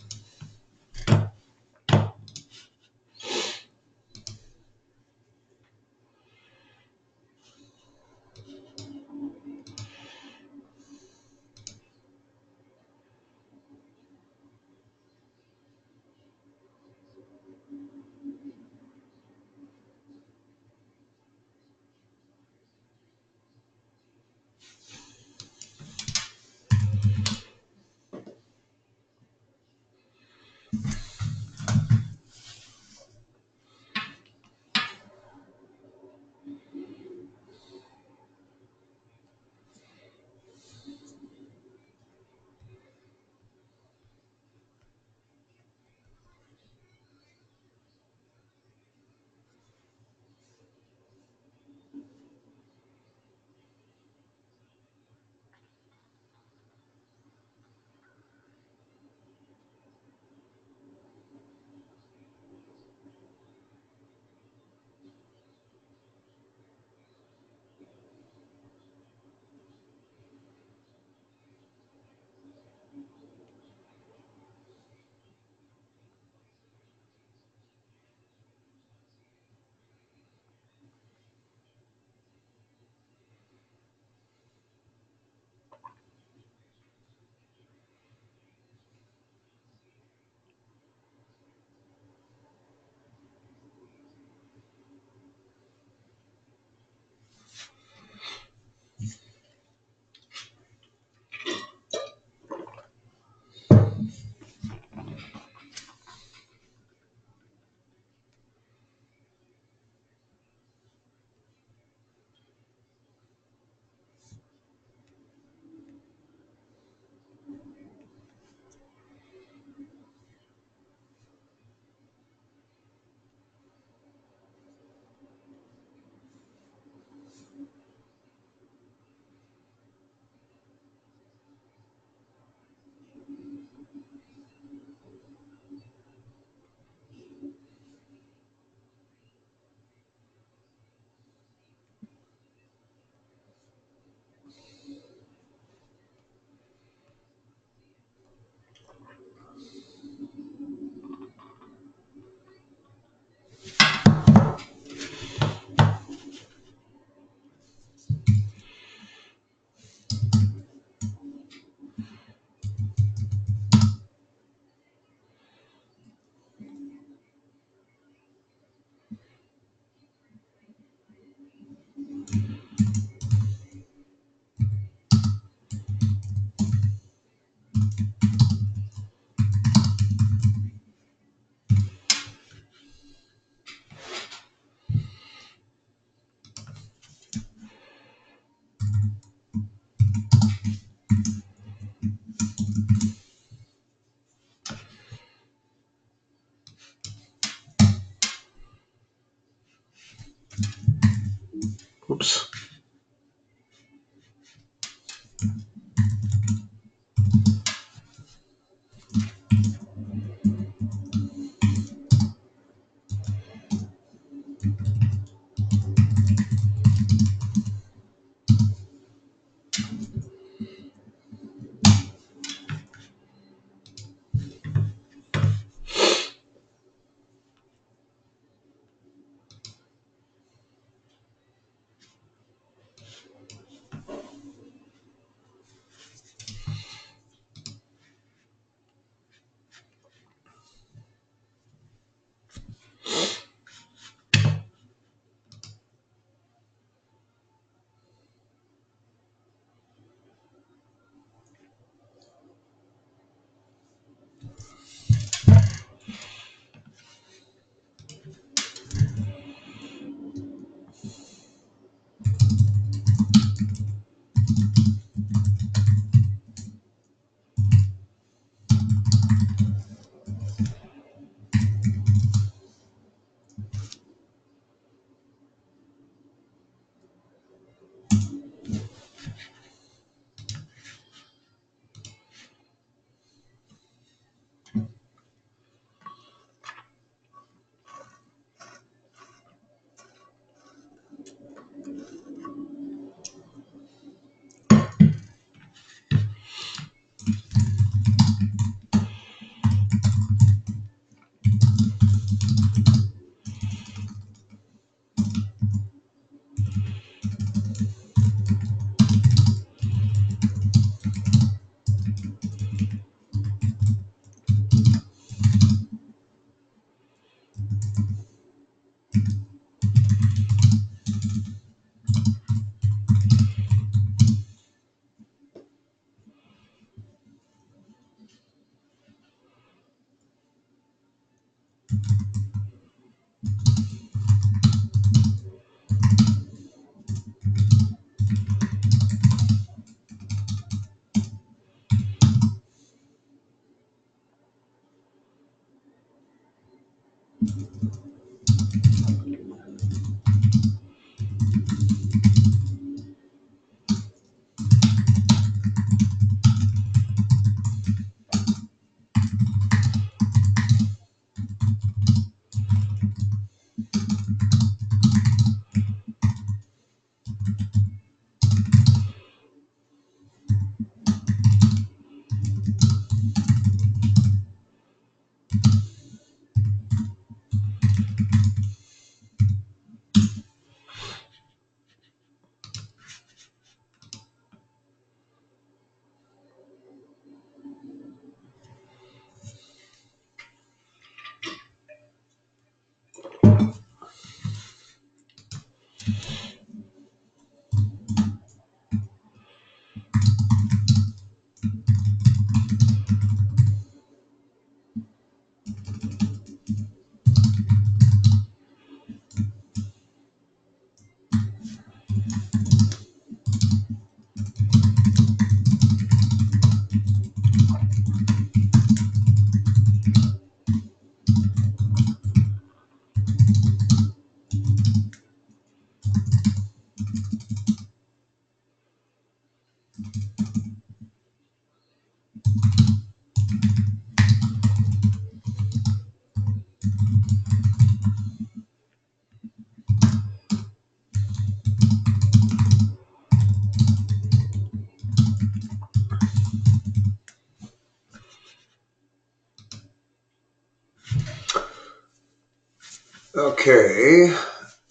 Okay,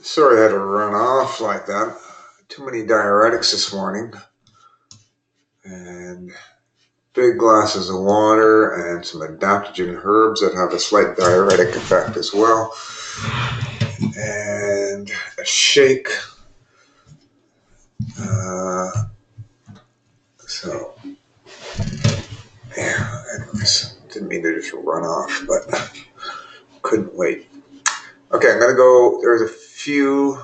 sorry I had to run off like that. Too many diuretics this morning. And big glasses of water and some adaptogen herbs that have a slight diuretic effect as well. And a shake. So, yeah, anyways, didn't mean to just run off, but couldn't wait. Okay, I'm going to go, there's a few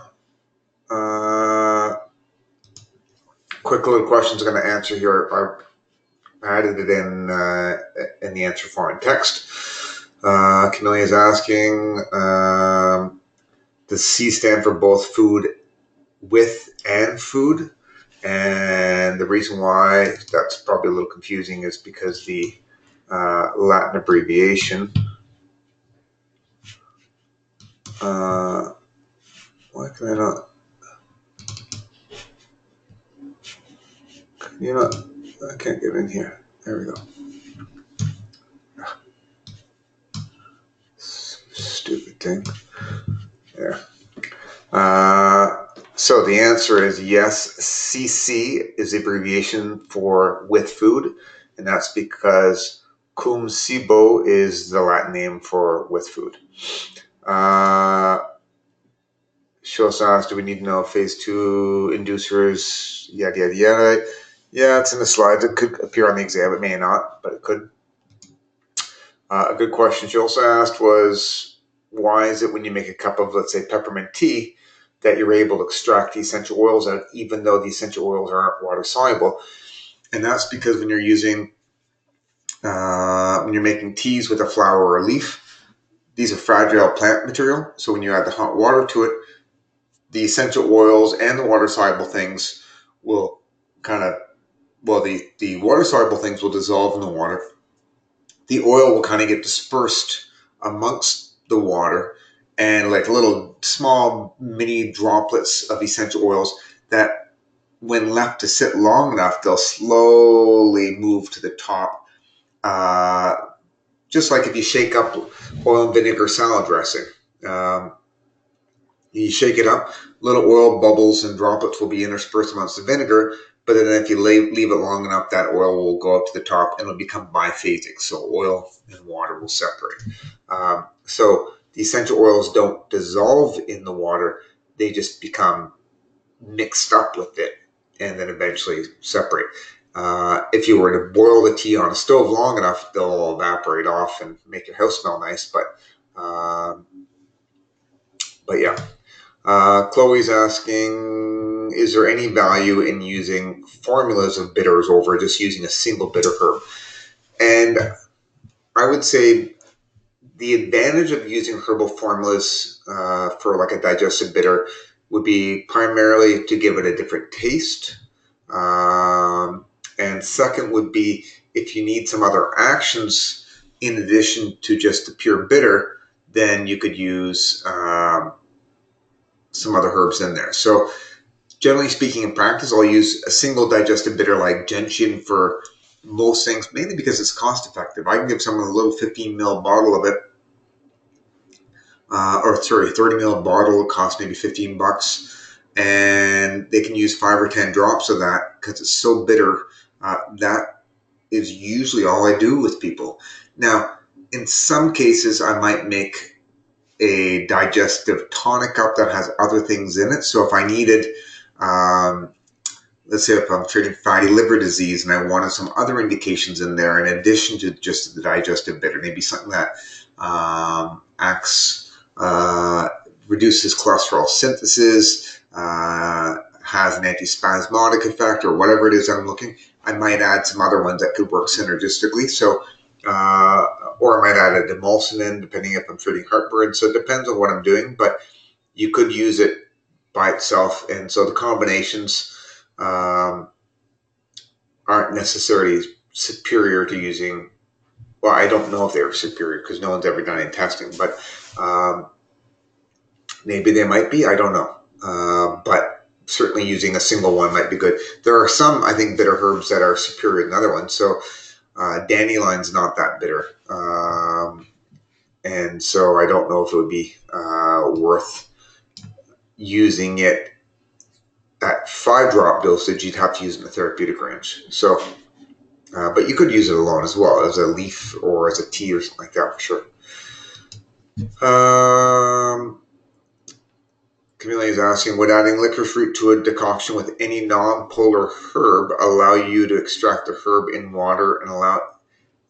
quick little questions I'm going to answer here. I added it in the answer form in text. Camelia is asking, does C stand for both food with and food? And the reason why that's probably a little confusing is because the Latin abbreviation, why can I not? You know, I can't get in here. There we go. Stupid thing. There. So the answer is yes. CC is the abbreviation for with food, and that's because cum sibo is the Latin name for with food. She also asked, do we need to know phase 2 inducers, yada, yada, yada. Yeah, it's in the slides. It could appear on the exam. It may not, but it could. A good question she also asked was, why is it when you make a cup of, let's say, peppermint tea, that you're able to extract the essential oils out, even though the essential oils aren't water soluble? And that's because when you're using, when you're making teas with a flower or a leaf, these are fragile plant material. So when you add the hot water to it, the essential oils and the water soluble things will kind of, well, the water soluble things will dissolve in the water. The oil will kind of get dispersed amongst the water, and like little small mini droplets of essential oils that when left to sit long enough, they'll slowly move to the top. Just like if you shake up oil and vinegar salad dressing. You shake it up, little oil bubbles and droplets will be interspersed amongst the vinegar, but then if you leave it long enough, that oil will go up to the top and it'll become biphasic, so oil and water will separate. So the essential oils don't dissolve in the water, they just become mixed up with it and then eventually separate. If you were to boil the tea on a stove long enough, they'll all evaporate off and make your house smell nice, but But yeah. Chloe's asking, is there any value in using formulas of bitters over just using a single bitter herb? And I would say the advantage of using herbal formulas for like a digestive bitter would be primarily to give it a different taste. And second would be if you need some other actions in addition to just the pure bitter, then you could use some other herbs in there. So generally speaking, in practice, I'll use a single digestive bitter like gentian for most things, mainly because it's cost effective. I can give someone a little 15 ml bottle of it, 30 ml bottle. It costs maybe $15, and they can use 5 or 10 drops of that because it's so bitter. That is usually all I do with people. Now, in some cases, I might make a digestive tonic up that has other things in it. So if I needed, let's say if I'm treating fatty liver disease and I wanted some other indications in there in addition to just the digestive bitter, maybe something that reduces cholesterol synthesis, has an antispasmodic effect, or whatever it is that I'm looking, I might add some other ones that could work synergistically. So, or I might add a demulcinin, depending if I'm treating heartburn. So it depends on what I'm doing, but you could use it by itself. And so the combinations aren't necessarily superior to using, well, I don't know if they're superior because no one's ever done any testing, but maybe they might be, I don't know. But certainly using a single one might be good. There are some, I think, bitter herbs that are superior than other ones. So dandelion's not that bitter. And so I don't know if it would be worth using it at 5-drop dosage. You'd have to use it in the therapeutic range. So, but you could use it alone as well, as a leaf or as a tea or something like that for sure. Camille is asking, would adding licorice root to a decoction with any non-polar herb allow you to extract the herb in water and allow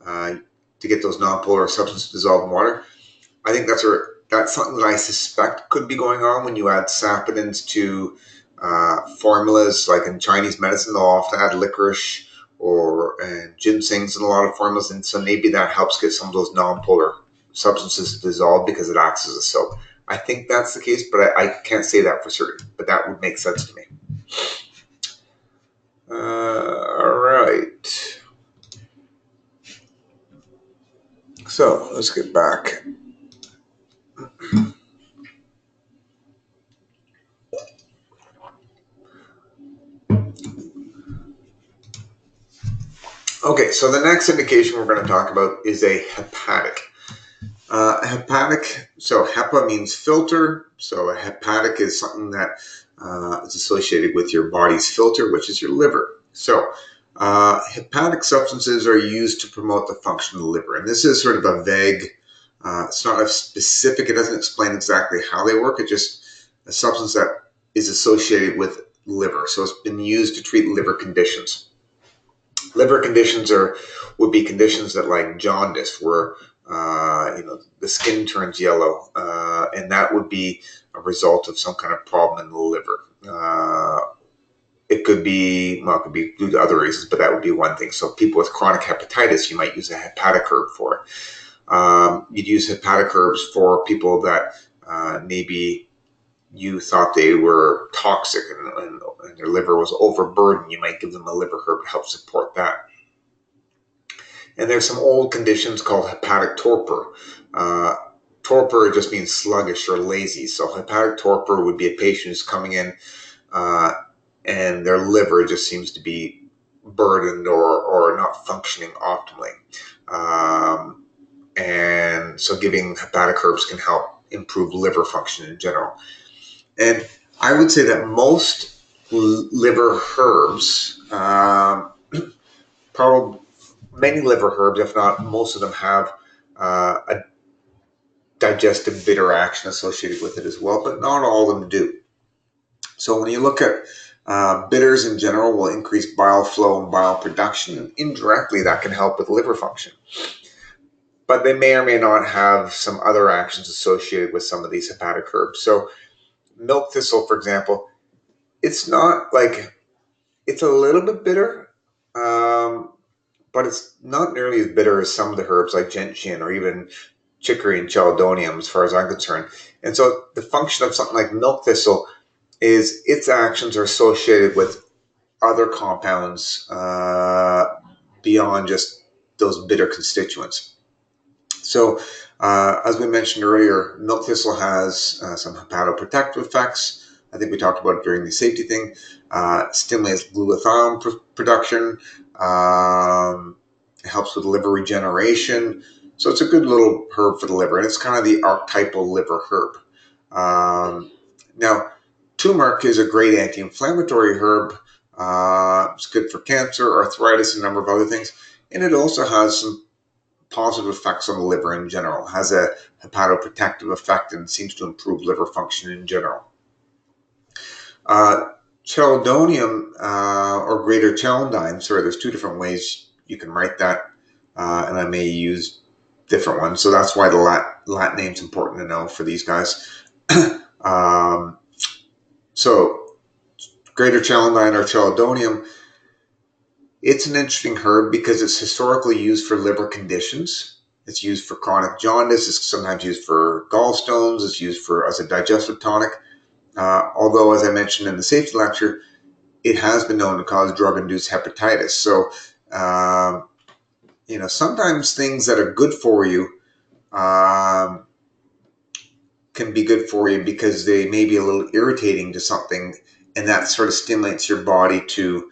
to get those non-polar substances dissolved in water? I think that's something that I suspect could be going on when you add saponins to formulas. Like in Chinese medicine, they'll often add licorice and ginsengs in a lot of formulas, and so maybe that helps get some of those non-polar substances dissolved because it acts as a soap. I think that's the case, but I can't say that for certain, but that would make sense to me. All right. So let's get back. Okay, so the next indication we're going to talk about is a hepatic. Hepatic, so HEPA means filter. So a hepatic is something that is associated with your body's filter, which is your liver. So hepatic substances are used to promote the function of the liver. And this is sort of a vague, it's not a specific, it doesn't explain exactly how they work. It's just a substance that is associated with liver. So it's been used to treat liver conditions. Liver conditions would be conditions that like jaundice, where the skin turns yellow, and that would be a result of some kind of problem in the liver. It could be due to other reasons, but that would be one thing. So people with chronic hepatitis, you might use a hepatic herb for it. You'd use hepatic herbs for people that maybe you thought they were toxic and their liver was overburdened. You might give them a liver herb to help support that. And there's some old conditions called hepatic torpor. Torpor just means sluggish or lazy. So hepatic torpor would be a patient who's coming in and their liver just seems to be burdened or not functioning optimally. And so giving hepatic herbs can help improve liver function in general. And I would say that most liver herbs, probably many liver herbs, if not most of them, have a digestive bitter action associated with it as well, but not all of them do. So when you look at bitters in general, will increase bile flow and bile production, and indirectly that can help with liver function. but they may or may not have some other actions associated with some of these hepatic herbs. So milk thistle, for example, it's not like, it's a little bit bitter, but it's not nearly as bitter as some of the herbs like gentian or even chicory and chelidonium, as far as I'm concerned. And so the function of something like milk thistle is its actions are associated with other compounds beyond just those bitter constituents. So, as we mentioned earlier, milk thistle has some hepatoprotective effects. I think we talked about it during the safety thing. Stimulates glutathione production. It helps with liver regeneration. So it's a good little herb for the liver, and it's kind of the archetypal liver herb. Now, turmeric is a great anti-inflammatory herb. It's good for cancer, arthritis, and a number of other things. And it also has some positive effects on the liver in general. It has a hepatoprotective effect and seems to improve liver function in general. Chelidonium or greater celandine, sorry, there's two different ways you can write that, and I may use different ones, so that's why the Latin name's important to know for these guys. So greater celandine or chelidonium, it's an interesting herb because it's historically used for liver conditions. It's used for chronic jaundice. It's sometimes used for gall stones. It's used as a digestive tonic. Although, as I mentioned in the safety lecture, it has been known to cause drug-induced hepatitis. So, sometimes things that are good for you can be good for you because they may be a little irritating to something, and that sort of stimulates your body to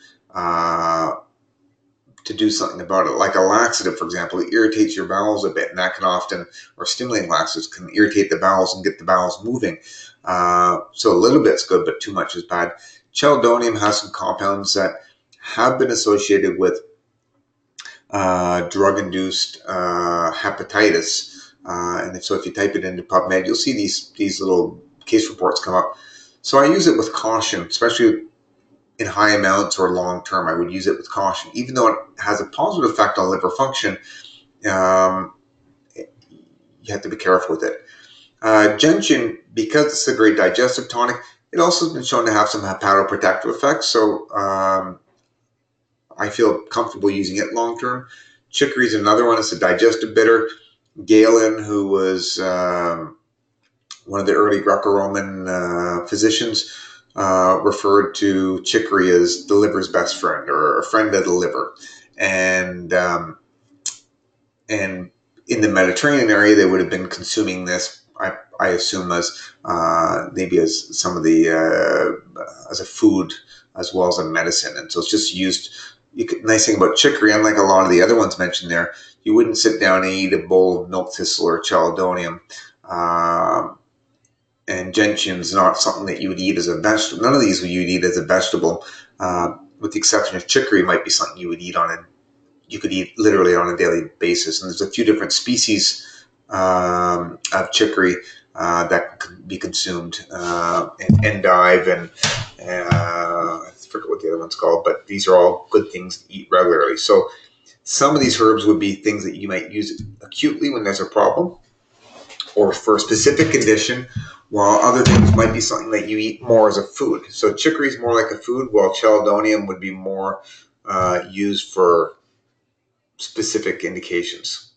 do something about it. Like a laxative, for example, it irritates your bowels a bit, and that can often, or stimulating laxatives can irritate the bowels and get the bowels moving. So a little bit's good, but too much is bad. Chelidonium has some compounds that have been associated with drug-induced hepatitis. And so if you type it into PubMed, you'll see these little case reports come up. So I use it with caution, especially in high amounts or long term. I would use it with caution. Even though it has a positive effect on liver function, you have to be careful with it. Gentian, because it's a great digestive tonic, it also has been shown to have some hepatoprotective effects. So I feel comfortable using it long term. Chicory is another one. It's a digestive bitter. Galen, who was one of the early Greco-Roman physicians, referred to chicory as the liver's best friend, or a friend of the liver. And in the Mediterranean area, they would have been consuming this, I assume, as maybe as some of the as a food as well as a medicine. And so it's just used. Nice thing about chicory, unlike a lot of the other ones mentioned there, you wouldn't sit down and eat a bowl of milk thistle or chelidonium. And gentian's not something that you would eat as a vegetable. None of these would you eat as a vegetable, with the exception of chicory. Might be something you would eat you could eat literally on a daily basis. And there's a few different species of chicory that can be consumed, and endive, and I forget what the other one's called, but these are all good things to eat regularly. So some of these herbs would be things that you might use acutely when there's a problem or for a specific condition, while other things might be something that you eat more as a food. So chicory is more like a food, while chelidonium would be more used for specific indications.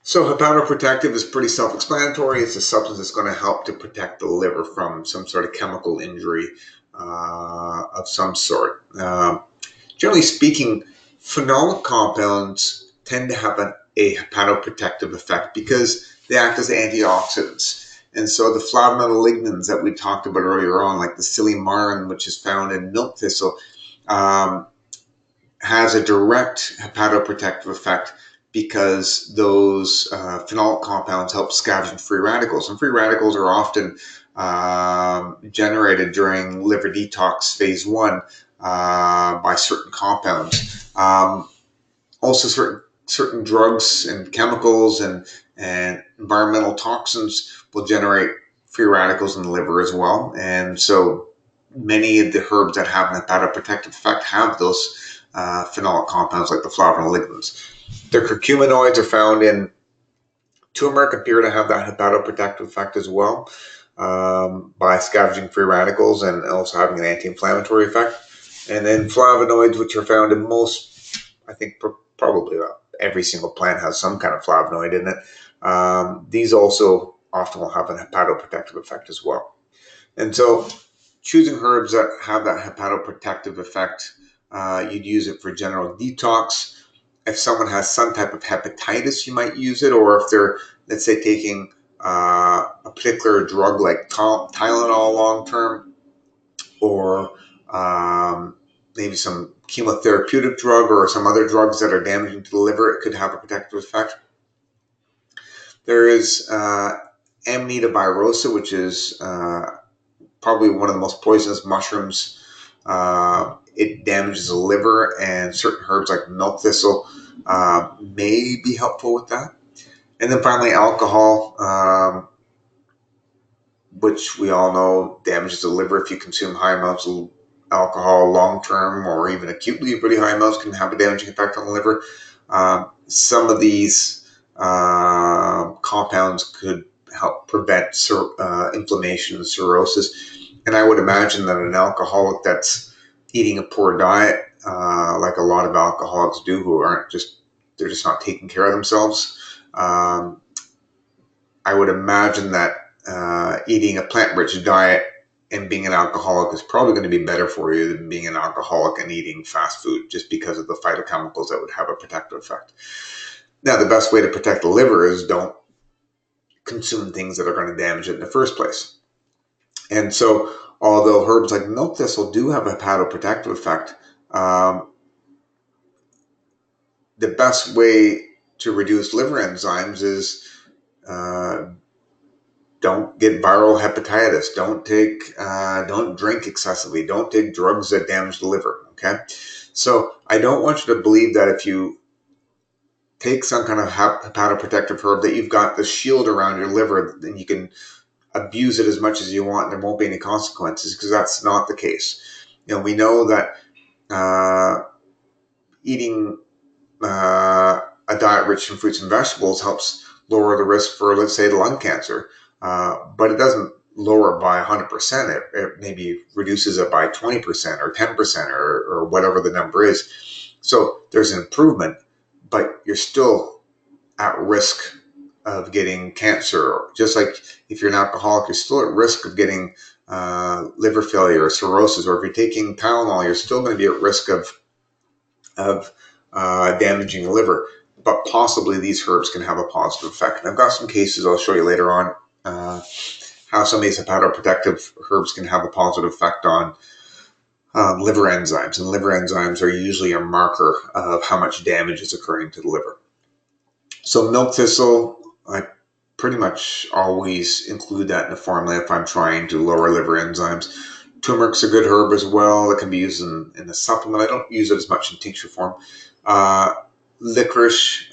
So hepatoprotective is pretty self-explanatory. It's a substance that's going to help to protect the liver from some sort of chemical injury of some sort. Generally speaking, phenolic compounds tend to have a hepatoprotective effect because they act as antioxidants. And so the flavonoyl-lignans that we talked about earlier on, like the silymarin, which is found in milk thistle, has a direct hepatoprotective effect because those phenolic compounds help scavenge free radicals. And free radicals are often generated during liver detox phase 1 by certain compounds. Also, certain drugs and chemicals and environmental toxins will generate free radicals in the liver as well. And so many of the herbs that have an hepatoprotective effect have those phenolic compounds like the flavonolignin. The curcuminoids are found in turmeric, appear to have that hepatoprotective effect as well, by scavenging free radicals and also having an anti-inflammatory effect. And then flavonoids, which are found in most, I think probably every single plant has some kind of flavonoid in it. These also often will have an hepatoprotective effect as well. And so choosing herbs that have that hepatoprotective effect, you'd use it for general detox. If someone has some type of hepatitis, you might use it, or if they're, let's say, taking a particular drug like Tylenol long-term, or maybe some chemotherapeutic drug or some other drugs that are damaging to the liver, it could have a protective effect. There is Amanita birosa, which is probably one of the most poisonous mushrooms. It damages the liver, and certain herbs like milk thistle may be helpful with that. And then finally, alcohol, which we all know damages the liver. If you consume high amounts of alcohol long-term or even acutely, really high amounts can have a damaging effect on the liver. Some of these compounds could help prevent inflammation and cirrhosis. And I would imagine that an alcoholic that's eating a poor diet, like a lot of alcoholics do, who they're just not taking care of themselves. I would imagine that eating a plant-rich diet and being an alcoholic is probably going to be better for you than being an alcoholic and eating fast food, just because of the phytochemicals that would have a protective effect. Now, the best way to protect the liver is don't consume things that are going to damage it in the first place. And so, although herbs like milk thistle do have a hepatoprotective effect, the best way to reduce liver enzymes is don't get viral hepatitis. Don't drink excessively. Don't take drugs that damage the liver. Okay, so I don't want you to believe that if you take some kind of hepatoprotective herb that you've got the shield around your liver, then you can abuse it as much as you want and there won't be any consequences, because that's not the case. We know that eating a diet rich in fruits and vegetables helps lower the risk for, let's say, lung cancer, but it doesn't lower it by 100%. It maybe reduces it by 20% or 10% or whatever the number is. So there's an improvement, but you're still at risk of getting cancer. Just like if you're an alcoholic, you're still at risk of getting liver failure or cirrhosis, or if you're taking Tylenol, you're still going to be at risk of damaging the liver. But possibly these herbs can have a positive effect. And I've got some cases I'll show you later on how some of these hepatoprotective herbs can have a positive effect on liver enzymes. And liver enzymes are usually a marker of how much damage is occurring to the liver. So milk thistle, I pretty much always include that in the formula if I'm trying to lower liver enzymes. Turmeric's a good herb as well. It can be used in a supplement. I don't use it as much in tincture form. Licorice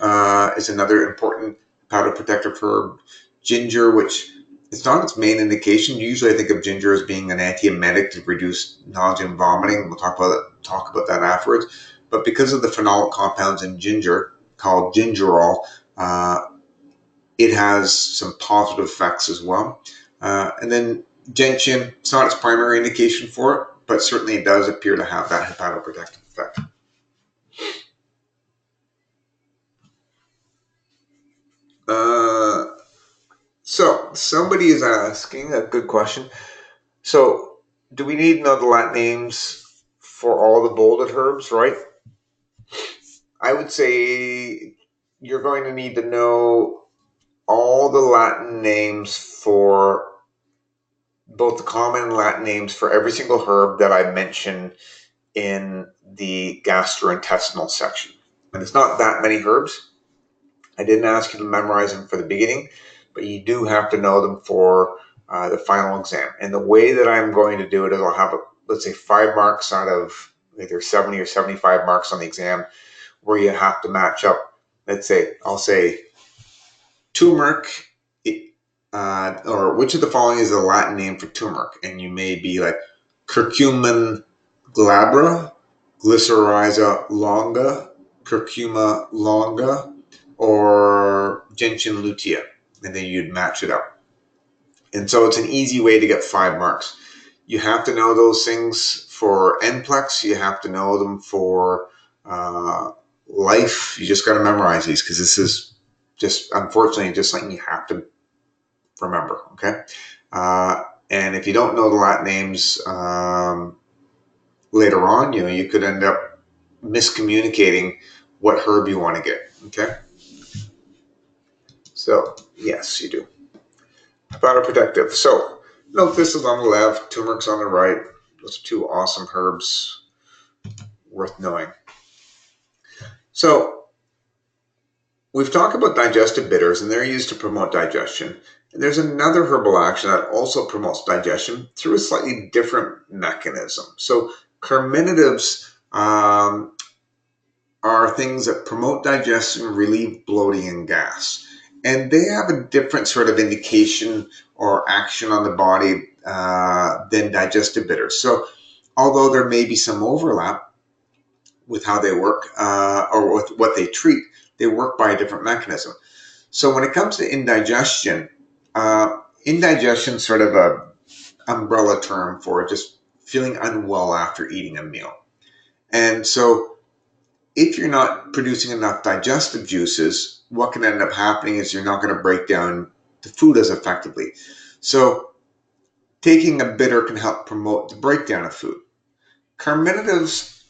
is another important hepatoprotective herb. Ginger, which is not its main indication. Usually I think of ginger as being an antiemetic to reduce nausea and vomiting. We'll talk about that afterwards. But because of the phenolic compounds in ginger, called gingerol, it has some positive effects as well. And then gentian, it's not its primary indication for it, but certainly it does appear to have that hepatoprotective effect. So somebody is asking a good question. So do we need to know the Latin names for all the bolded herbs, right? I would say you're going to need to know all the Latin names for both the common and Latin names for every single herb that I mentioned in the gastrointestinal section. And it's not that many herbs. I didn't ask you to memorize them for the beginning, but you do have to know them for the final exam. And the way that I'm going to do it is I'll have, let's say, 5 marks out of either 70 or 75 marks on the exam, where you have to match up. Let's say, I'll say turmeric, or which of the following is the Latin name for turmeric? And you may be like curcumin glabra, Glycyrrhiza longa, Curcuma longa, or Gentian lutea, and then you'd match it up. And so it's an easy way to get 5 marks. You have to know those things for NPLEX. You have to know them for life. You just got to memorize these because this is just, unfortunately, just something you have to remember, okay? And if you don't know the Latin names later on, you could end up miscommunicating what herb you want to get, okay? So, yes, you do. Hepatoprotective. So, thistles on the left, turmeric's on the right. Those are 2 awesome herbs worth knowing. So, we've talked about digestive bitters, and they're used to promote digestion. And there's another herbal action that also promotes digestion through a slightly different mechanism. So, carminatives are things that promote digestion, relieve bloating and gas. And they have a different sort of indication or action on the body than digestive bitters. So although there may be some overlap with how they work or with what they treat, they work by a different mechanism. So when it comes to indigestion, indigestion is sort of an umbrella term for just feeling unwell after eating a meal. And so if you're not producing enough digestive juices, what can end up happening is you're not going to break down the food as effectively. So taking a bitter can help promote the breakdown of food. Carminatives,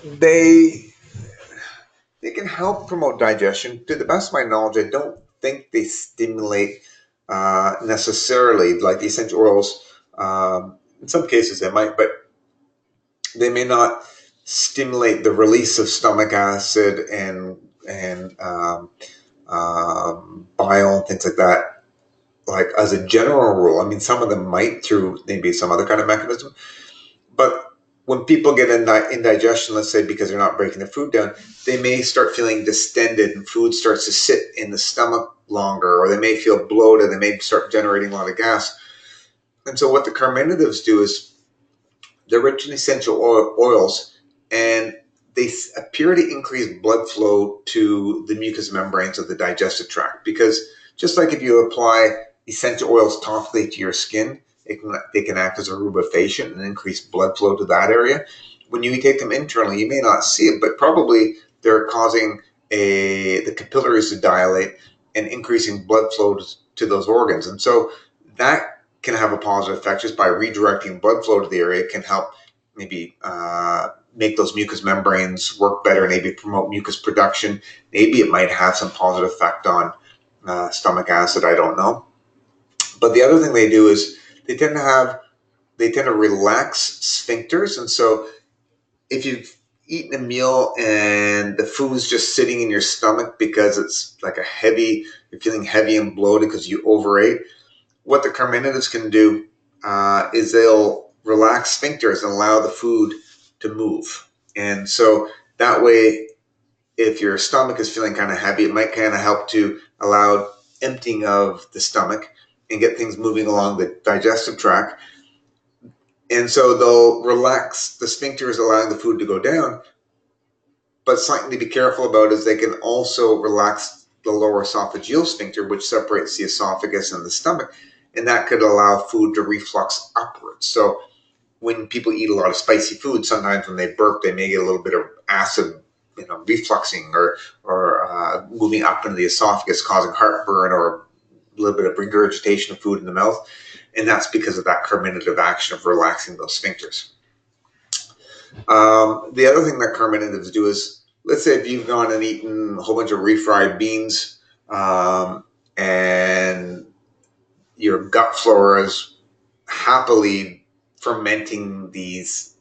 they can help promote digestion. To the best of my knowledge, I don't think they stimulate necessarily, like the essential oils. In some cases they might, but they may not stimulate the release of stomach acid and bile and things like that. Like as a general rule, I mean, some of them might through maybe some other kind of mechanism. But when people get indigestion, let's say because they're not breaking the food down, they may start feeling distended and food starts to sit in the stomach longer, or they may feel bloated, they may start generating a lot of gas. And so what the carminatives do is they're rich in essential oils, and they appear to increase blood flow to the mucous membranes of the digestive tract. Because just like if you apply essential oils topically to your skin, they can act as a rubefacient and increase blood flow to that area. When you take them internally, you may not see it, but probably they're causing the capillaries to dilate and increasing blood flow to those organs. And so that can have a positive effect just by redirecting blood flow to the area. It can help maybe make those mucous membranes work better, maybe promote mucus production. Maybe it might have some positive effect on stomach acid, I don't know. But the other thing they do is they tend to relax sphincters. And so if you've eaten a meal and the food's just sitting in your stomach because it's like you're feeling heavy and bloated because you overate, what the carminatives can do is they'll relax sphincters and allow the food to move. And so that way, if your stomach is feeling kind of heavy, it might kind of help to allow emptying of the stomach and get things moving along the digestive tract. And so they'll relax the sphincters, allowing the food to go down. But something to be careful about is they can also relax the lower esophageal sphincter, which separates the esophagus and the stomach. And that could allow food to reflux upwards. So when people eat a lot of spicy food, sometimes when they burp, they may get a little bit of acid, refluxing or moving up into the esophagus, causing heartburn or a little bit of regurgitation of food in the mouth. And that's because of that carminative action of relaxing those sphincters. The other thing that carminatives do is, let's say if you've gone and eaten a whole bunch of refried beans and your gut flora is happily fermenting these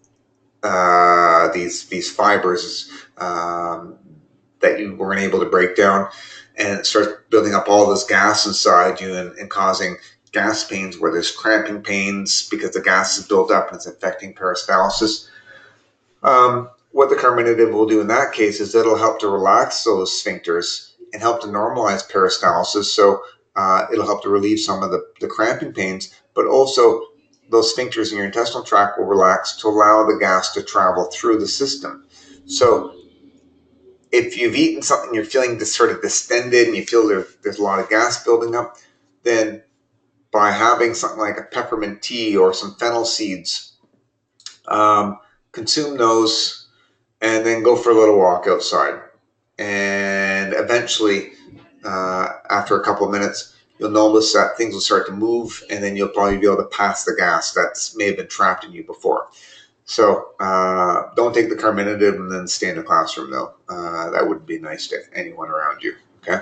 fibers that you weren't able to break down, and it starts building up all this gas inside you and causing gas pains where there's cramping pains because the gas is built up and it's affecting peristalsis. What the carminative will do in that case is it'll help to relax those sphincters and help to normalize peristalsis. So it'll help to relieve some of the cramping pains, but also those sphincters in your intestinal tract will relax to allow the gas to travel through the system. So if you've eaten something, you're feeling this sort of distended and you feel there's a lot of gas building up, then by having something like a peppermint tea or some fennel seeds, consume those and then go for a little walk outside. And eventually, after a couple of minutes, you'll notice that things will start to move, and then you'll probably be able to pass the gas that may have been trapped in you before. So don't take the Carminative and then stay in the classroom, though. That wouldn't be nice to anyone around you. Okay.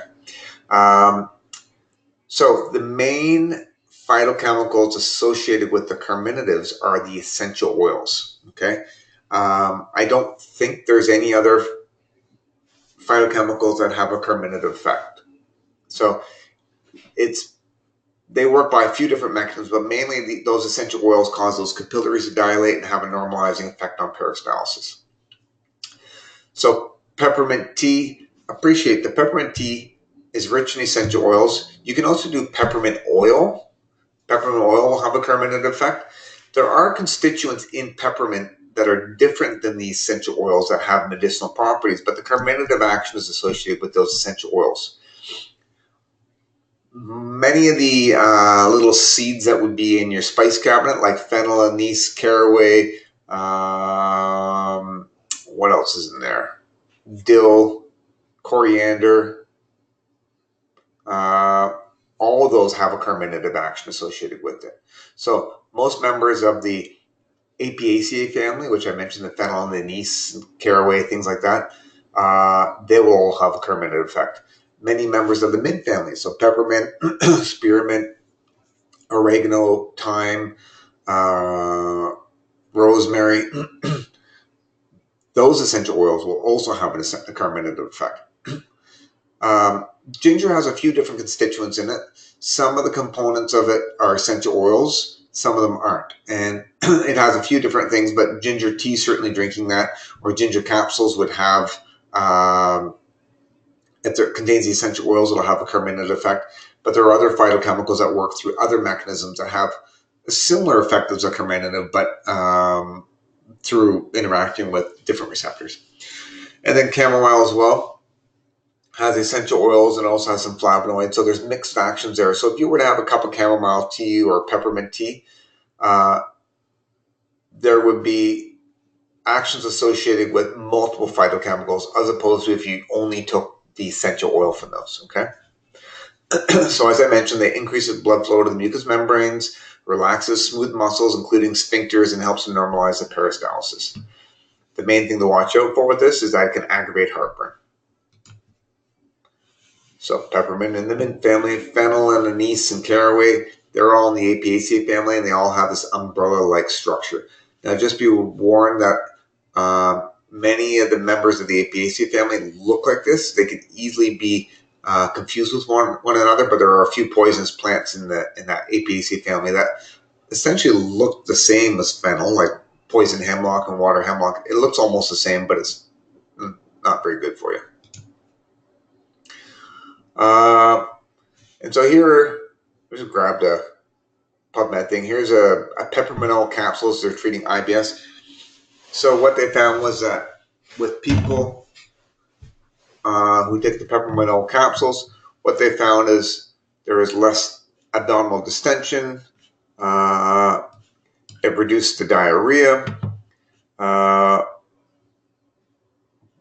So the main phytochemicals associated with the carminatives are the essential oils. Okay. I don't think there's any other phytochemicals that have a carminative effect. So they work by a few different mechanisms, but mainly those essential oils cause those capillaries to dilate and have a normalizing effect on peristalsis. So peppermint tea, appreciate the peppermint tea is rich in essential oils. You can also do peppermint oil. Peppermint oil will have a carminative effect. There are constituents in peppermint that are different than the essential oils that have medicinal properties, but the carminative action is associated with those essential oils. Many of the little seeds that would be in your spice cabinet, like fennel, anise, caraway, what else is in there? Dill, coriander, all of those have a carminative action associated with it. So most members of the Apiaceae family, which I mentioned, the fennel, the anise, caraway, things like that, they will all have a carminative effect. Many members of the mint family, so peppermint, spearmint, oregano, thyme, rosemary, those essential oils will also have a carminative effect. Ginger has a few different constituents in it. Some of the components of it are essential oils, some of them aren't. And it has a few different things, but ginger tea, certainly drinking that, or ginger capsules would have, if it contains the essential oils, it'll have a carminative effect. But there are other phytochemicals that work through other mechanisms that have a similar effect as a carminative, but through interacting with different receptors. And then chamomile as well has essential oils and also has some flavonoids. So there's mixed actions there. So if you were to have a cup of chamomile tea or peppermint tea, there would be actions associated with multiple phytochemicals as opposed to if you only took the essential oil from those, okay? So as I mentioned, they increase the blood flow to the mucous membranes, relaxes smooth muscles, including sphincters, and helps to normalize the peristalsis. The main thing to watch out for with this is that it can aggravate heartburn. So peppermint in the mint family, fennel and anise and caraway, they're all in the Apiaceae family, and they all have this umbrella-like structure. Now just be warned that many of the members of the Apiaceae family look like this. They can easily be confused with one another, but there are a few poisonous plants in that Apiaceae family that essentially look the same as fennel, like poison hemlock and water hemlock. It looks almost the same, but it's not very good for you. And so here, I just grabbed a PubMed thing. Here's a peppermint oil capsules. They're treating IBS. So what they found was that with people who take the peppermint oil capsules, what they found is there is less abdominal distension. It reduced the diarrhea.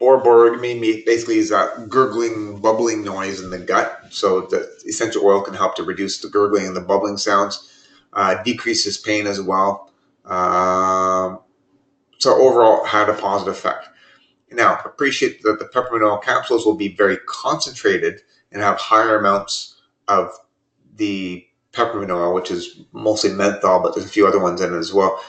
Borborygmi basically is that gurgling, bubbling noise in the gut. So the essential oil can help to reduce the gurgling and the bubbling sounds. Decreases pain as well. So overall, it had a positive effect. Now, appreciate that the peppermint oil capsules will be very concentrated and have higher amounts of the peppermint oil, which is mostly menthol, but there's a few other ones in it as well,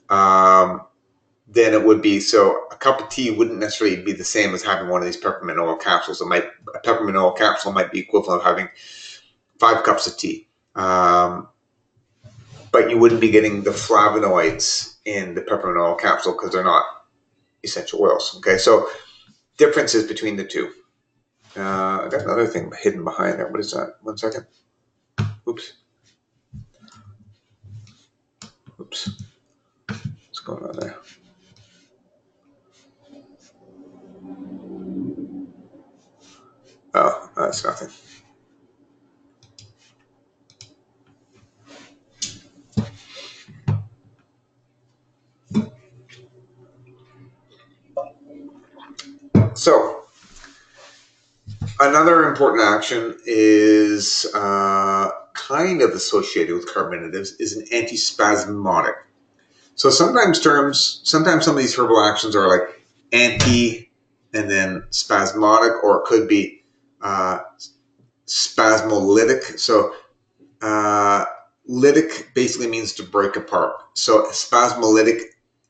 than it would be. So a cup of tea wouldn't necessarily be the same as having one of these peppermint oil capsules. A peppermint oil capsule might be equivalent of having 5 cups of tea. But you wouldn't be getting the flavonoids in the peppermint oil capsule because they're not essential oils. Okay, so differences between the two. I got another thing hidden behind there. What is that? 1 second. Oops. Oops. What's going on there? Oh, that's nothing. So, another important action is kind of associated with carminatives is an antispasmodic. So sometimes some of these herbal actions are like anti and then spasmodic, or it could be spasmolytic. So lytic basically means to break apart. So spasmolytic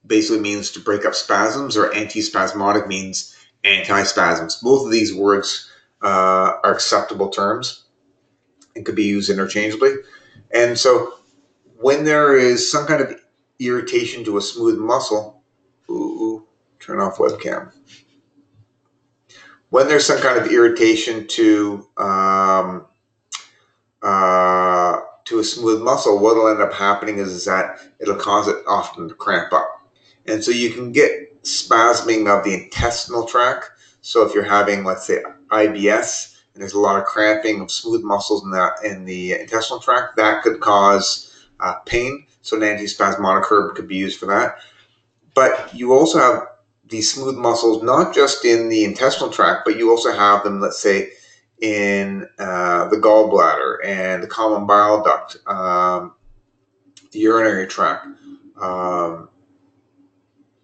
basically means to break up spasms, or antispasmodic means anti-spasms. Both of these words are acceptable terms and could be used interchangeably. And so when there is some kind of irritation to a smooth muscle, turn off webcam. When there's some kind of irritation to a smooth muscle, what will end up happening is that it'll cause it often to cramp up. And so you can get spasming of the intestinal tract. So if you're having, let's say, IBS, and there's a lot of cramping of smooth muscles in the intestinal tract, that could cause pain. So an antispasmodic herb could be used for that. But you also have these smooth muscles, not just in the intestinal tract, but you also have them, let's say, in the gallbladder and the common bile duct, the urinary tract.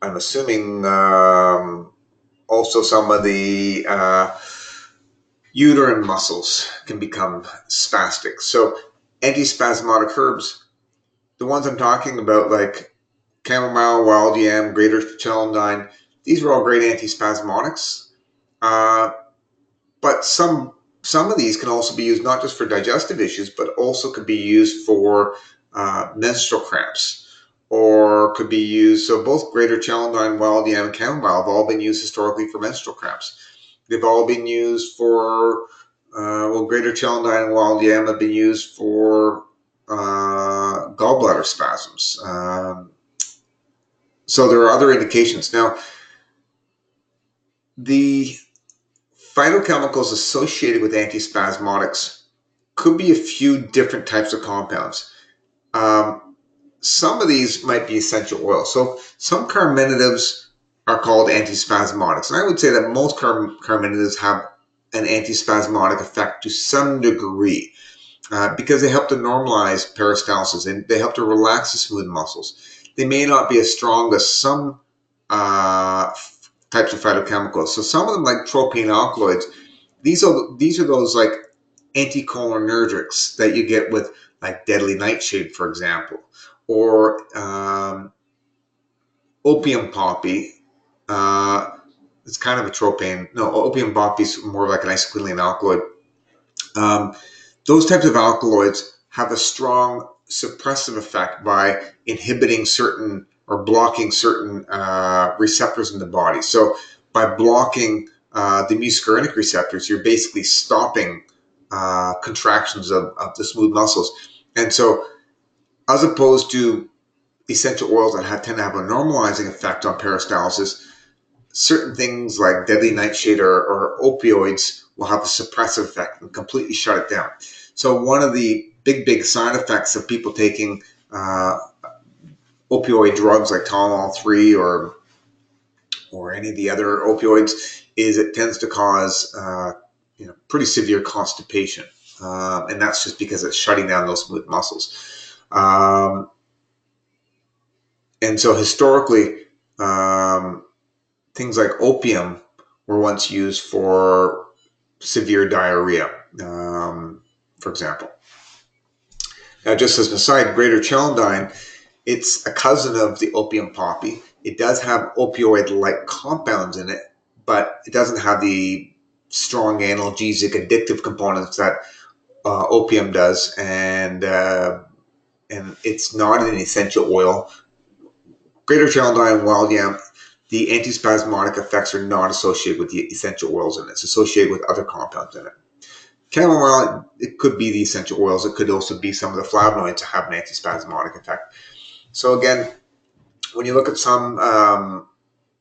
I'm assuming also some of the uterine muscles can become spastic. So antispasmodic herbs, the ones I'm talking about, like chamomile, wild yam, greater celandine, these are all great antispasmodics. But some of these can also be used not just for digestive issues, but also could be used for menstrual cramps, or could be used. So both greater celandine, wild yam, and chamomile have all been used historically for menstrual cramps. They've all been used for greater celandine and wild yam have been used for gallbladder spasms. So there are other indications. Now, the phytochemicals associated with antispasmodics could be a few different types of compounds. Some of these might be essential oils. So some carminatives are called antispasmodics. And I would say that most carminatives have an antispasmodic effect to some degree because they help to normalize peristalsis and they help to relax the smooth muscles. They may not be as strong as some types of phytochemicals. So some of them, like tropane alkaloids, these are those like anticholinergics that you get with like deadly nightshade, for example, or opium poppy. It's kind of a tropane. No, opium poppy is more like an isoquinoline alkaloid. Those types of alkaloids have a strong suppressive effect by inhibiting certain or blocking certain receptors in the body. So by blocking the muscarinic receptors, you're basically stopping contractions of the smooth muscles. And so as opposed to essential oils that tend to have a normalizing effect on peristalsis, certain things like deadly nightshade or opioids will have a suppressive effect and completely shut it down. So one of the big side effects of people taking opioid drugs like Tylenol 3 or any of the other opioids is it tends to cause pretty severe constipation, and that's just because it's shutting down those smooth muscles. And so historically, things like opium were once used for severe diarrhea, for example. Now, just as an aside, greater celandine, it's a cousin of the opium poppy. It does have opioid-like compounds in it, but it doesn't have the strong analgesic addictive components that opium does, and it's not an essential oil. Greater celandine and wild yam, the antispasmodic effects are not associated with the essential oils in it. It's associated with other compounds in it. Chamomile, it could be the essential oils. It could also be some of the flavonoids that have an antispasmodic effect. So again, when you look at some of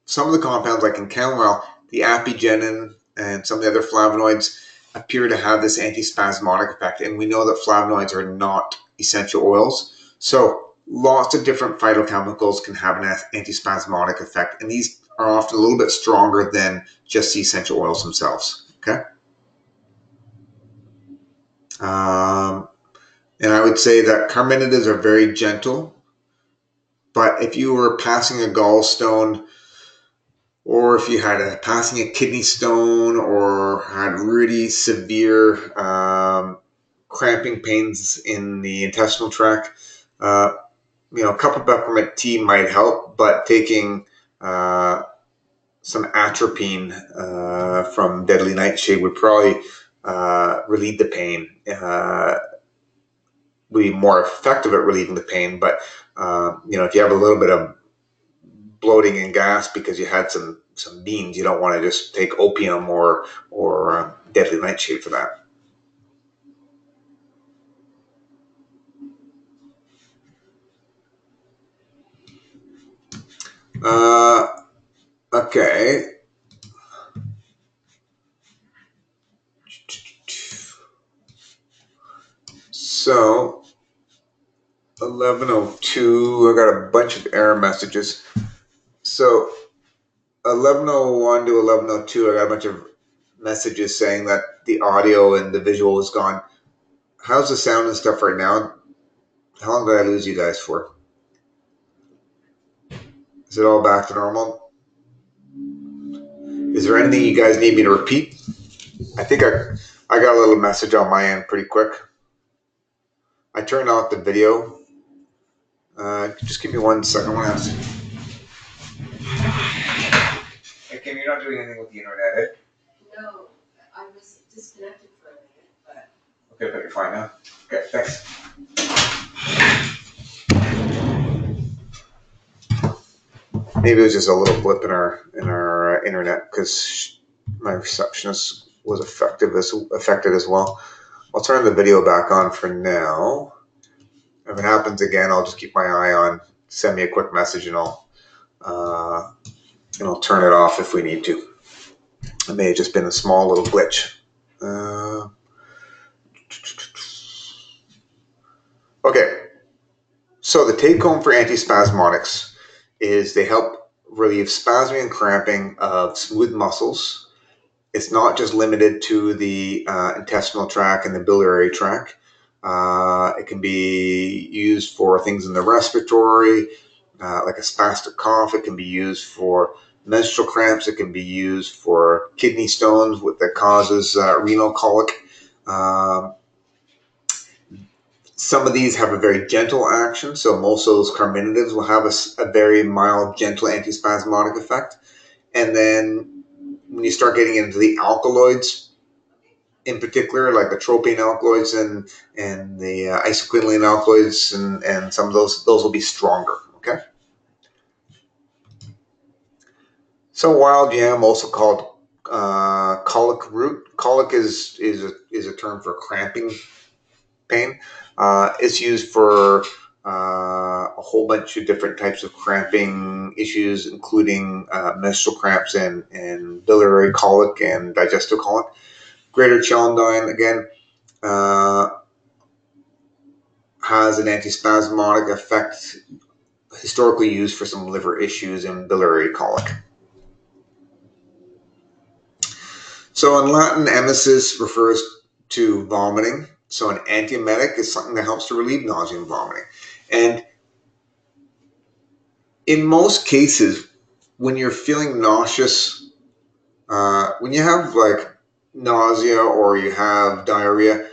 the compounds, like in chamomile, the apigenin and some of the other flavonoids appear to have this antispasmodic effect, and we know that flavonoids are not essential oils. So lots of different phytochemicals can have an antispasmodic effect, and these are often a little bit stronger than just the essential oils themselves. Okay. And I would say that carminatives are very gentle, but if you were passing a gallstone, or if you had passing a kidney stone, or had really severe cramping pains in the intestinal tract, a cup of peppermint tea might help, but taking some atropine from deadly nightshade would probably relieve the pain. Be more effective at relieving the pain, but if you have a little bit of bloating and gas because you had some beans, you don't want to just take opium or deadly nightshade for that. Okay. So 11:02, I got a bunch of error messages. So 11:01 to 11:02, I got a bunch of messages saying that the audio and the visual is gone. How's the sound and stuff right now? How long did I lose you guys for? Is it all back to normal? Is there anything you guys need me to repeat? I think I got a little message on my end pretty quick. I turned off the video. Just give me 1 second. I want to ask. Hey, Kim, you're not doing anything with the internet, eh? No, I was disconnected for a minute, but... Okay, but you're fine now. Okay, thanks. Maybe it was just a little blip in our internet because my receptionist was affected as well. I'll turn the video back on for now. If it happens again, I'll just keep my eye on. Send me a quick message, and I'll turn it off if we need to. It may have just been a small little glitch. Okay, so the take home for antispasmodics is they help relieve spasming and cramping of smooth muscles. It's not just limited to the intestinal tract and the biliary tract. It can be used for things in the respiratory, like a spastic cough. It can be used for menstrual cramps. It can be used for kidney stones that causes renal colic. Some of these have a very gentle action, so most of those carminatives will have a very mild, gentle antispasmodic effect. And then when you start getting into the alkaloids, in particular, like the tropane alkaloids and the isoquinoline alkaloids, and some of those will be stronger. Okay. So wild yam, also called colic root. Colic is a term for cramping pain. It's used for a whole bunch of different types of cramping issues, including menstrual cramps and biliary colic and digestive colic. Greater celandine, again, has an antispasmodic effect, historically used for some liver issues and biliary colic. So in Latin, emesis refers to vomiting. So an antiemetic is something that helps to relieve nausea and vomiting. And in most cases, when you're feeling nauseous, when you have like nausea or you have diarrhea,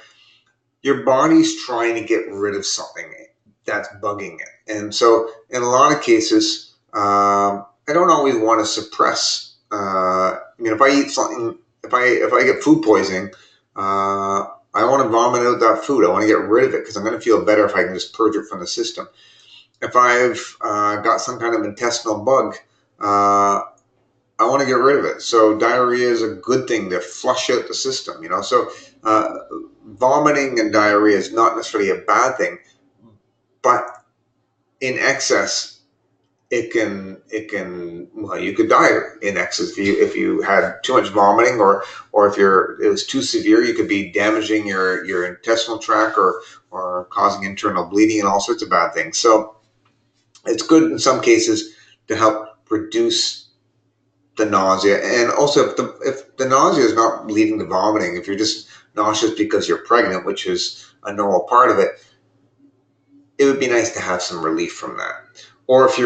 your body's trying to get rid of something that's bugging it. And so in a lot of cases, I don't always want to suppress. If I eat something, if I get food poisoning, I want to vomit out that food. I want to get rid of it because I'm going to feel better if I can just purge it from the system. If I've got some kind of intestinal bug, I want to get rid of it. So diarrhea is a good thing to flush out the system, So vomiting and diarrhea is not necessarily a bad thing, but in excess, well, you could die in excess if you had too much vomiting, or if it was too severe, you could be damaging your intestinal tract, or causing internal bleeding and all sorts of bad things. So it's good in some cases to help reduce the nausea, and also if the nausea is not leading to vomiting, if you're just nauseous because you're pregnant, which is a normal part of it, it would be nice to have some relief from that. Or if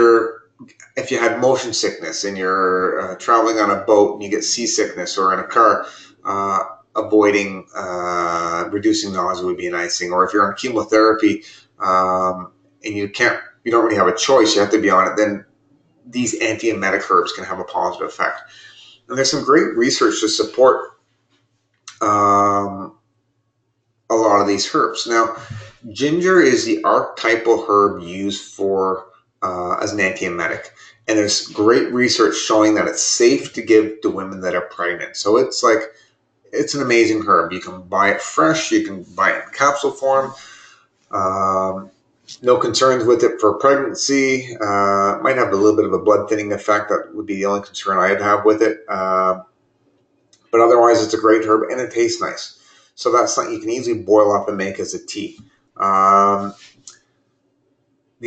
you had motion sickness and you're traveling on a boat and you get seasickness, or in a car, avoiding reducing nausea would be a nice thing. Or if you're on chemotherapy, and you don't really have a choice, you have to be on it, then these antiemetic herbs can have a positive effect. And there's some great research to support a lot of these herbs. Now, ginger is the archetypal herb used as an antiemetic, and there's great research showing that it's safe to give to women that are pregnant. So it's an amazing herb. You can buy it fresh, you can buy it in capsule form. No concerns with it for pregnancy. It might have a little bit of a blood thinning effect. That would be the only concern I'd have with it. But otherwise, it's a great herb, and it tastes nice. So that's something you can easily boil up and make as a tea. The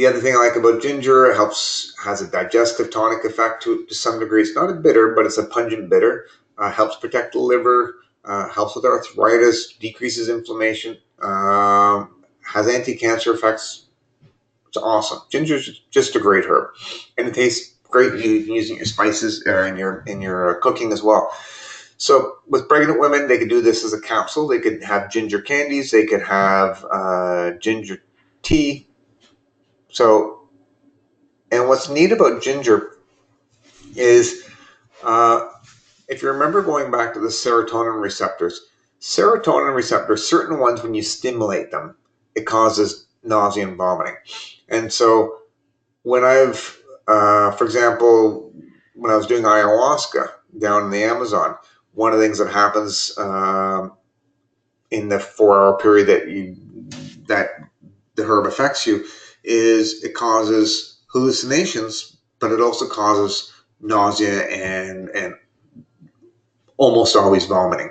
other thing I like about ginger, it has a digestive tonic effect to some degree. It's not a bitter, but it's a pungent bitter. Helps protect the liver, helps with arthritis, decreases inflammation, has anti-cancer effects. It's awesome. Ginger is just a great herb, and it tastes great using your spices or in your cooking as well. So with pregnant women, they could do this as a capsule. They could have ginger candies. They could have ginger tea. So, and what's neat about ginger is, if you remember going back to the serotonin receptors, certain ones, when you stimulate them, it causes nausea and vomiting. And so for example, when I was doing ayahuasca down in the Amazon, one of the things that happens in the 4-hour period that the herb affects you is it causes hallucinations, but it also causes nausea and almost always vomiting.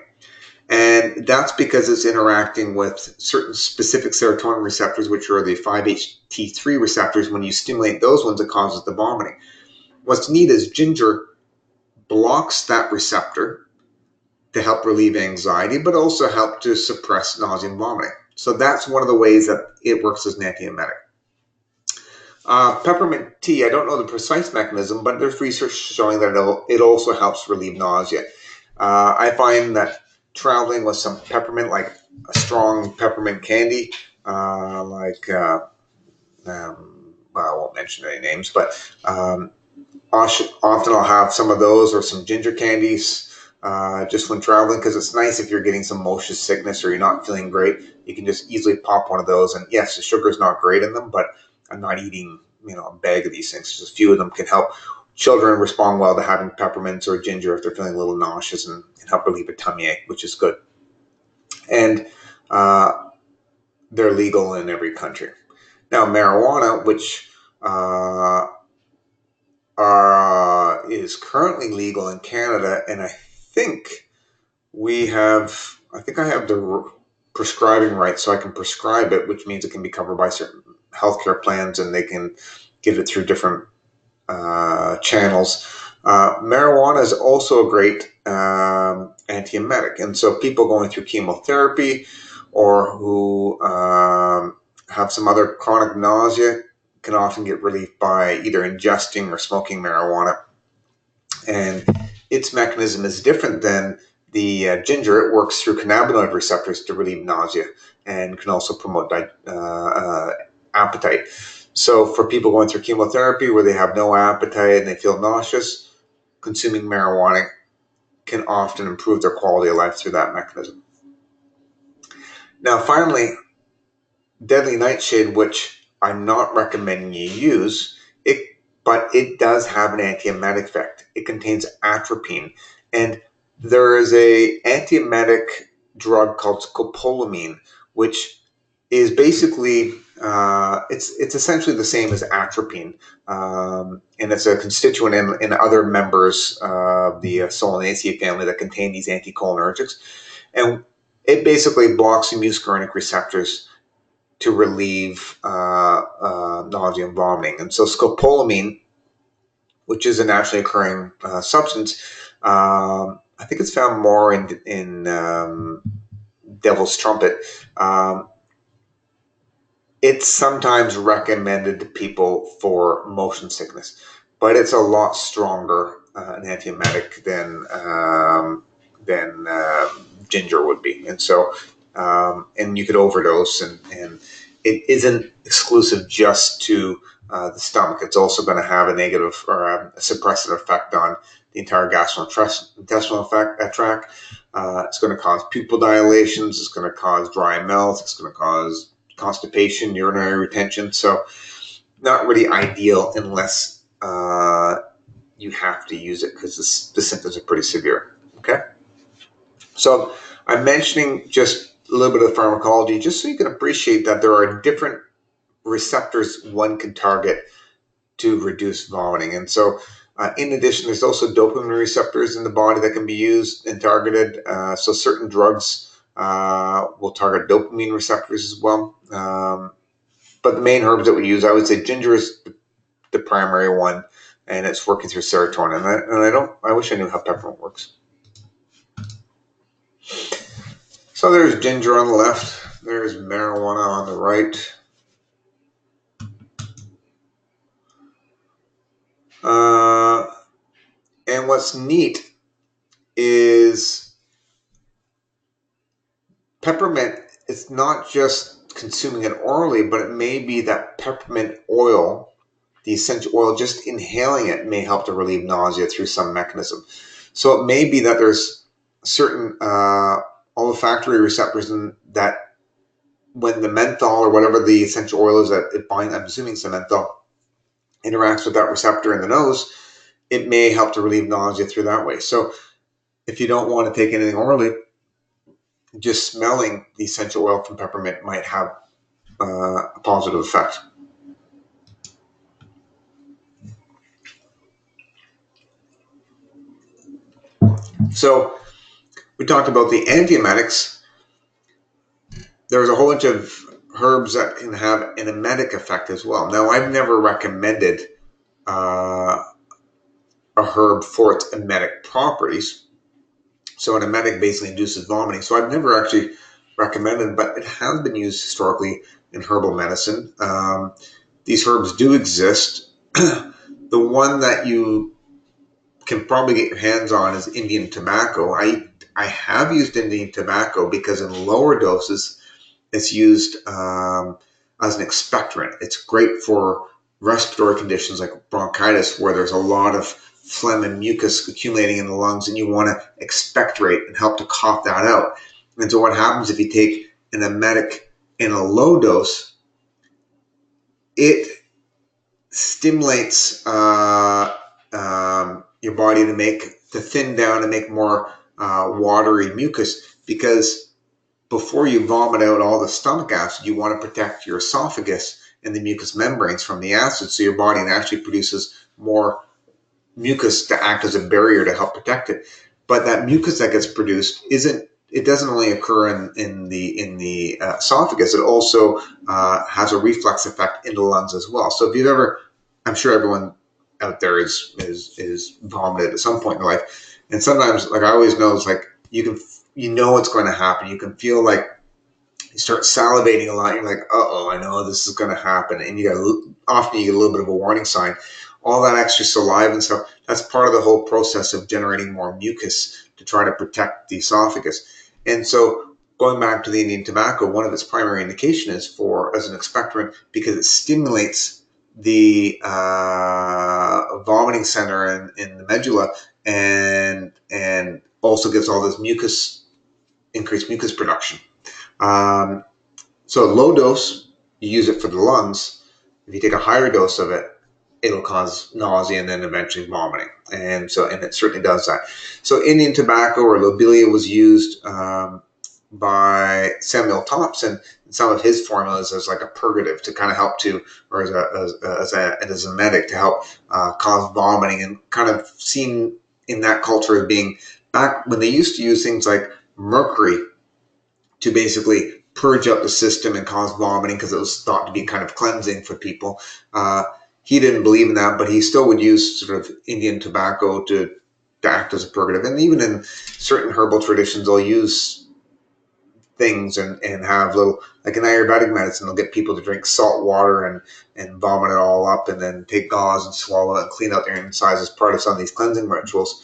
And that's because it's interacting with certain specific serotonin receptors, which are the 5-HT3 receptors. When you stimulate those ones, it causes the vomiting. What's neat is ginger blocks that receptor to help relieve anxiety, but also help to suppress nausea and vomiting. So that's one of the ways that it works as an antiemetic. Peppermint tea, I don't know the precise mechanism, but there's research showing that it also helps relieve nausea. I find that traveling with some peppermint, like a strong peppermint candy, well, I won't mention any names, but often I'll have some of those or some ginger candies just when traveling, because it's nice if you're getting some motion sickness or you're not feeling great. You can just easily pop one of those. And yes, the sugar's not great in them, but I'm not eating a bag of these things. Just a few of them can help. Children respond well to having peppermints or ginger if they're feeling a little nauseous, and help relieve a tummy ache, which is good. And they're legal in every country. Now, marijuana, which is currently legal in Canada, and I think I have the prescribing rights, so I can prescribe it, which means it can be covered by certain healthcare plans, and they can get it through different channels. Marijuana is also a great antiemetic, and so people going through chemotherapy or who have some other chronic nausea can often get relief by either ingesting or smoking marijuana. And its mechanism is different than the ginger. It works through cannabinoid receptors to relieve nausea and can also promote appetite. So for people going through chemotherapy where they have no appetite and they feel nauseous, consuming marijuana can often improve their quality of life through that mechanism. Now, finally, deadly nightshade, which I'm not recommending you use, but it does have an antiemetic effect. It contains atropine, and there is a antiemetic drug called scopolamine, which is basically It's essentially the same as atropine, and it's a constituent in other members of the Solanaceae family that contain these anticholinergics, and it basically blocks the muscarinic receptors to relieve nausea and vomiting. And so scopolamine, which is a naturally occurring substance, I think it's found more in devil's trumpet. It's sometimes recommended to people for motion sickness, but it's a lot stronger an antiemetic than ginger would be, and so and you could overdose, and it isn't exclusive just to the stomach. It's also going to have a negative or a suppressive effect on the entire gastrointestinal tract. It's going to cause pupil dilations. It's going to cause dry mouth. It's going to cause constipation, urinary retention. So not really ideal unless you have to use it because the symptoms are pretty severe. Okay. So I'm mentioning just a little bit of pharmacology just so you can appreciate that there are different receptors one can target to reduce vomiting. And so in addition, there's also dopamine receptors in the body that can be used and targeted. So certain drugs will target dopamine receptors as well. But the main herbs that we use, I would say ginger is the primary one, and it's working through serotonin. I wish I knew how peppermint works. So there's ginger on the left. There's marijuana on the right. And what's neat is peppermint, it's not just consuming it orally, but it may be that peppermint oil, the essential oil, just inhaling it may help to relieve nausea through some mechanism. So it may be that there's certain olfactory receptors in that when the menthol or whatever the essential oil is that it binds, I'm assuming it's the menthol, interacts with that receptor in the nose, it may help to relieve nausea through that way. So if you don't want to take anything orally, just smelling the essential oil from peppermint might have a positive effect. So we talked about the antiemetics. There's a whole bunch of herbs that can have an emetic effect as well. Now, I've never recommended a herb for its emetic properties. So an emetic basically induces vomiting. So I've never actually recommended, but it has been used historically in herbal medicine. These herbs do exist. The one that you can probably get your hands on is Indian tobacco. I have used Indian tobacco because in lower doses, it's used as an expectorant. It's great for respiratory conditions like bronchitis, where there's a lot of phlegm and mucus accumulating in the lungs, and you want to expectorate and help to cough that out. And so what happens if you take an emetic in a low dose, it stimulates your body to thin down and make more watery mucus, because before you vomit out all the stomach acid, you want to protect your esophagus and the mucous membranes from the acid, so your body actually produces more mucus to act as a barrier to help protect it. But that mucus that gets produced doesn't only occur in the esophagus, it also has a reflex effect in the lungs as well. So if you've ever, I'm sure everyone out there is vomited at some point in life, and sometimes, like I always know, it's like you know what's going to happen. You can feel like you start salivating a lot. You're like, uh-oh, I know this is going to happen. And often you get a little bit of a warning sign. All that extra saliva and stuff, that's part of the whole process of generating more mucus to try to protect the esophagus. And so going back to the Indian tobacco, one of its primary indication is as an expectorant, because it stimulates the vomiting center in the medulla, and also gets all this increased mucus production. So low dose, you use it for the lungs. If you take a higher dose of it, it'll cause nausea and then eventually vomiting. And it certainly does that. So Indian tobacco or lobelia was used by Samuel Thompson in some of his formulas as like a purgative to kind of help to, or as a emetic to help cause vomiting, and kind of seen in that culture as being back when they used to use things like mercury to basically purge out the system and cause vomiting because it was thought to be kind of cleansing for people. He didn't believe in that, but he still would use sort of Indian tobacco to act as a purgative. And even in certain herbal traditions, they'll use things and have little, like in Ayurvedic medicine, they'll get people to drink salt water and vomit it all up and then take gauze and swallow it and clean out their insides as part of some of these cleansing rituals.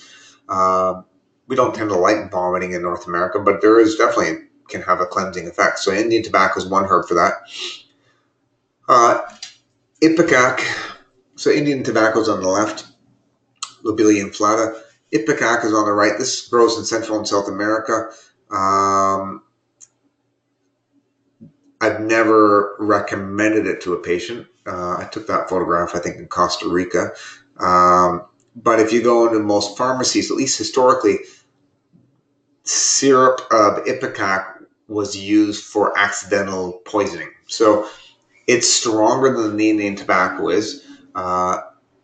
We don't tend to like vomiting in North America, but there is definitely can have a cleansing effect. So Indian tobacco is one herb for that. Ipecac, so Indian tobacco is on the left, Lobelia inflata. Ipecac is on the right. This grows in Central and South America. I've never recommended it to a patient. I took that photograph, I think, in Costa Rica. But if you go into most pharmacies, at least historically, syrup of Ipecac was used for accidental poisoning. So it's stronger than the Indian tobacco is.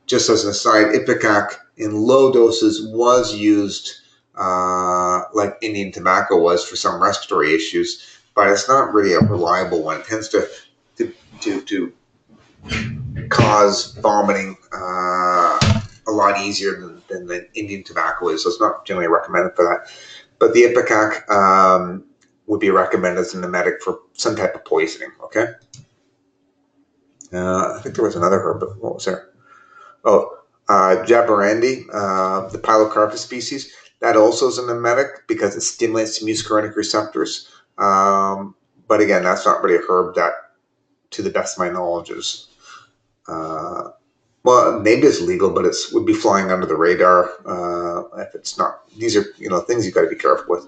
Just as an aside, Ipecac in low doses was used like Indian tobacco was for some respiratory issues, but it's not really a reliable one. It tends to cause vomiting a lot easier than the Indian tobacco is, so it's not generally recommended for that. But the Ipecac would be recommended as an emetic for some type of poisoning, okay? I think there was another herb, but what was there? Oh, Jabarandi, the Pilocarpus species. That also is an emetic because it stimulates muscarinic receptors. But again, that's not really a herb that, to the best of my knowledge, is well, maybe it's legal, but it would be flying under the radar if it's not. These are things you've got to be careful with.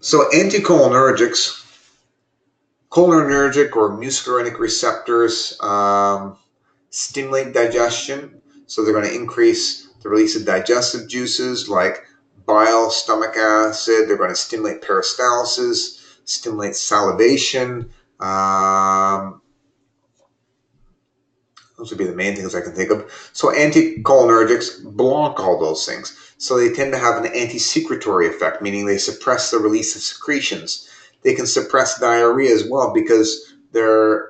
So anticholinergics, cholinergic or muscarinic receptors stimulate digestion. So they're going to increase the release of digestive juices like bile, stomach acid. They're going to stimulate peristalsis, stimulate salivation. Those would be the main things I can think of. So anticholinergics block all those things. So they tend to have an anti-secretory effect, meaning they suppress the release of secretions. They can suppress diarrhea as well because they're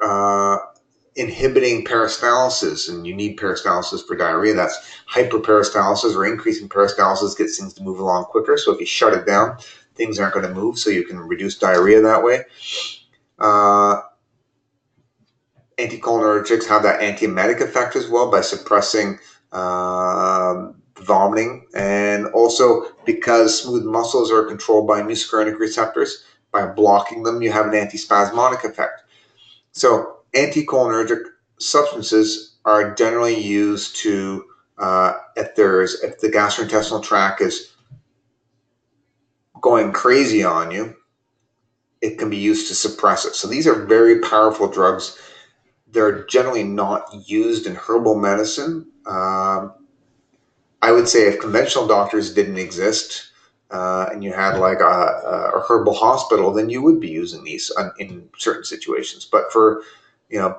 inhibiting peristalsis, and you need peristalsis for diarrhea. That's hyperperistalsis, or increasing peristalsis gets things to move along quicker. So if you shut it down, things aren't going to move, so you can reduce diarrhea that way. Anticholinergics have that antiemetic effect as well by suppressing vomiting, and also because smooth muscles are controlled by muscarinic receptors, by blocking them, you have an antispasmodic effect. So anticholinergic substances are generally used to, if the gastrointestinal tract is going crazy on you, it can be used to suppress it. So these are very powerful drugs. They're generally not used in herbal medicine. I would say if conventional doctors didn't exist and you had like a herbal hospital, then you would be using these in certain situations. But for,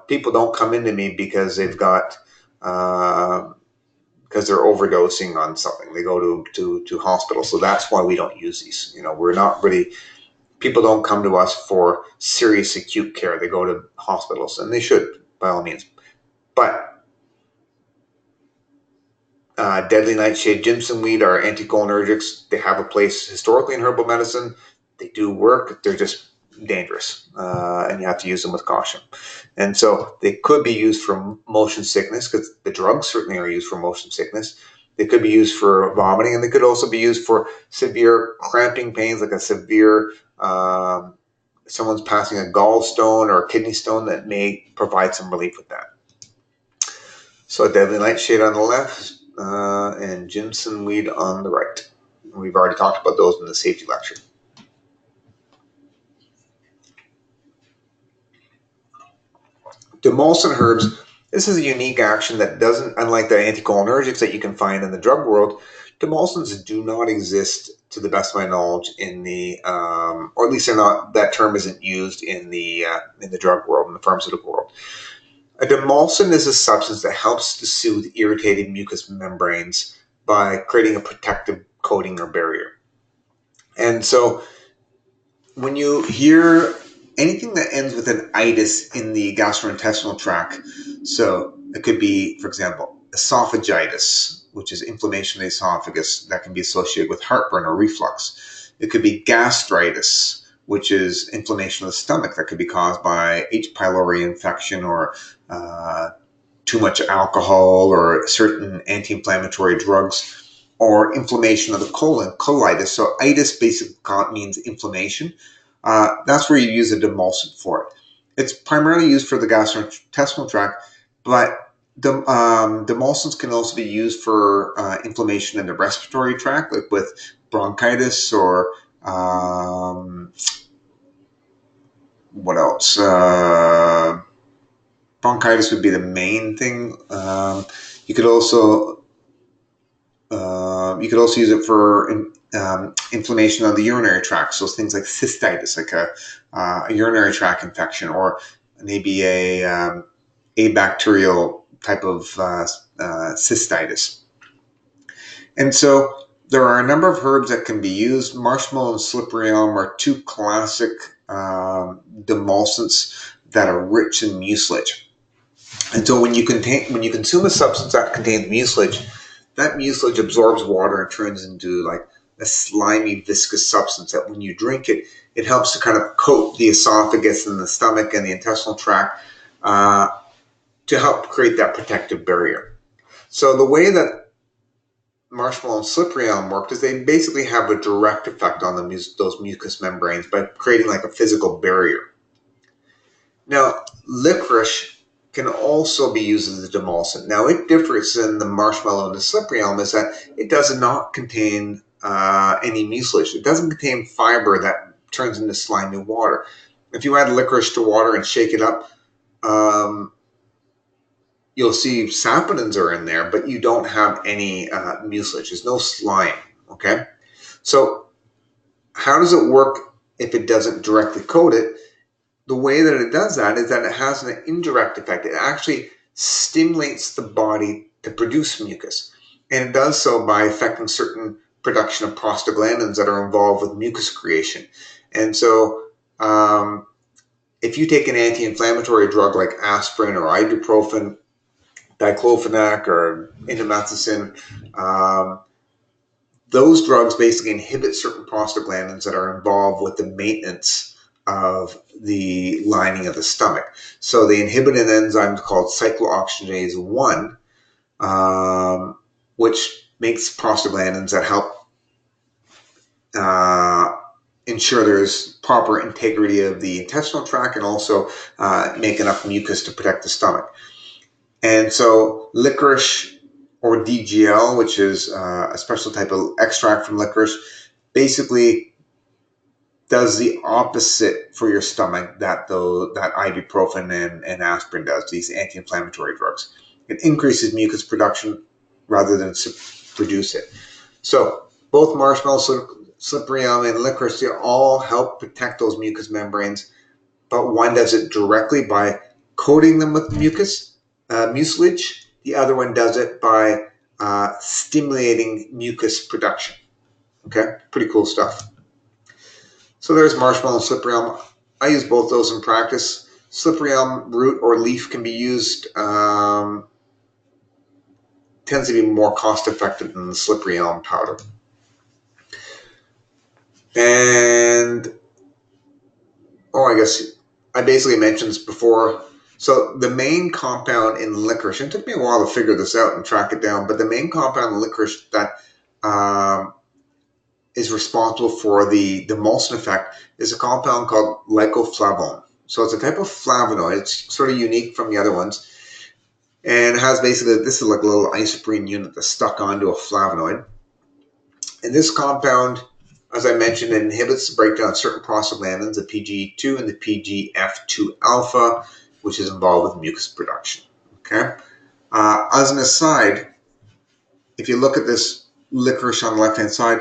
people don't come into me because they've got, because they're overdosing on something. They go to hospitals. So that's why we don't use these. We're not really, people don't come to us for serious acute care. They go to hospitals, and they should, by all means. But deadly nightshade, Jimson weed are anticholinergics. They have a place historically in herbal medicine. They do work. They're just dangerous, and you have to use them with caution. And so they could be used for motion sickness, because the drugs certainly are used for motion sickness. They could be used for vomiting, and they could also be used for severe cramping pains, like a severe, someone's passing a gall stone or a kidney stone, that may provide some relief with that. So deadly nightshade on the left, and Jimson weed on the right. We've already talked about those in the safety lecture. Demulcent herbs, this is a unique action that doesn't, unlike the anticholinergics that you can find in the drug world, Demulcents do not exist, to the best of my knowledge, in the, or at least they're not. That term isn't used in the drug world, in the pharmaceutical world. A demulcent is a substance that helps to soothe irritated mucous membranes by creating a protective coating or barrier. And so, when you hear anything that ends with an itis in the gastrointestinal tract, so it could be, for example, esophagitis, which is inflammation of the esophagus that can be associated with heartburn or reflux. It could be gastritis, which is inflammation of the stomach that could be caused by H. pylori infection or too much alcohol or certain anti-inflammatory drugs, or inflammation of the colon, colitis. So itis basically means inflammation. That's where you use a demulcent for it. It's primarily used for the gastrointestinal tract, but demulcents can also be used for inflammation in the respiratory tract, like with bronchitis or what else? Bronchitis would be the main thing. You could also use it for inflammation of the urinary tract, so things like cystitis, like a urinary tract infection, or maybe a bacterial type of cystitis. And so there are a number of herbs that can be used. Marshmallow and slippery elm are two classic demulcents that are rich in mucilage. And so when you consume a substance that contains mucilage, that mucilage absorbs water and turns into like a slimy, viscous substance that when you drink it, it helps to kind of coat the esophagus and the stomach and the intestinal tract to help create that protective barrier. So the way that marshmallow and slippery elm work is they basically have a direct effect on those mucous membranes by creating like a physical barrier. Now, licorice can also be used as a demulcent. Now, it differs in the marshmallow and the slippery elm is that it does not contain any mucilage. It doesn't contain fiber that turns into slimy water. If you add licorice to water and shake it up, you'll see saponins are in there, but you don't have any mucilage. There's no slime, okay? So how does it work if it doesn't directly coat it? The way that it does that is that it has an indirect effect. It actually stimulates the body to produce mucus. And it does so by affecting certain production of prostaglandins that are involved with mucus creation. And so if you take an anti-inflammatory drug like aspirin or ibuprofen, diclofenac or indomethacin, those drugs basically inhibit certain prostaglandins that are involved with the maintenance of the lining of the stomach. So they inhibit an enzyme called cyclooxygenase 1, which makes prostaglandins that help ensure there's proper integrity of the intestinal tract and also make enough mucus to protect the stomach. And so licorice or DGL, which is a special type of extract from licorice, basically does the opposite for your stomach that ibuprofen and aspirin does, these anti-inflammatory drugs. It increases mucus production rather than produce it. So both marshmallow, slippery elm, and licorice, they all help protect those mucous membranes, but one does it directly by coating them with mucilage. The other one does it by stimulating mucus production. Okay, pretty cool stuff. So there's marshmallow and slippery elm. I use both those in practice. Slippery elm root or leaf can be used, tends to be more cost effective than the slippery elm powder. And, I guess I basically mentioned this before. So the main compound in licorice, and it took me a while to figure this out and track it down, but the main compound in licorice that is responsible for the demulcent effect is a compound called lycoflavone. So it's a type of flavonoid. It's sort of unique from the other ones. And it has basically, this is like a little isoprene unit that's stuck onto a flavonoid. And this compound, as I mentioned, it inhibits the breakdown of certain prostaglandins, the PGE2 and the PGF2 alpha, which is involved with mucus production. Okay. As an aside, if you look at this licorice on the left-hand side,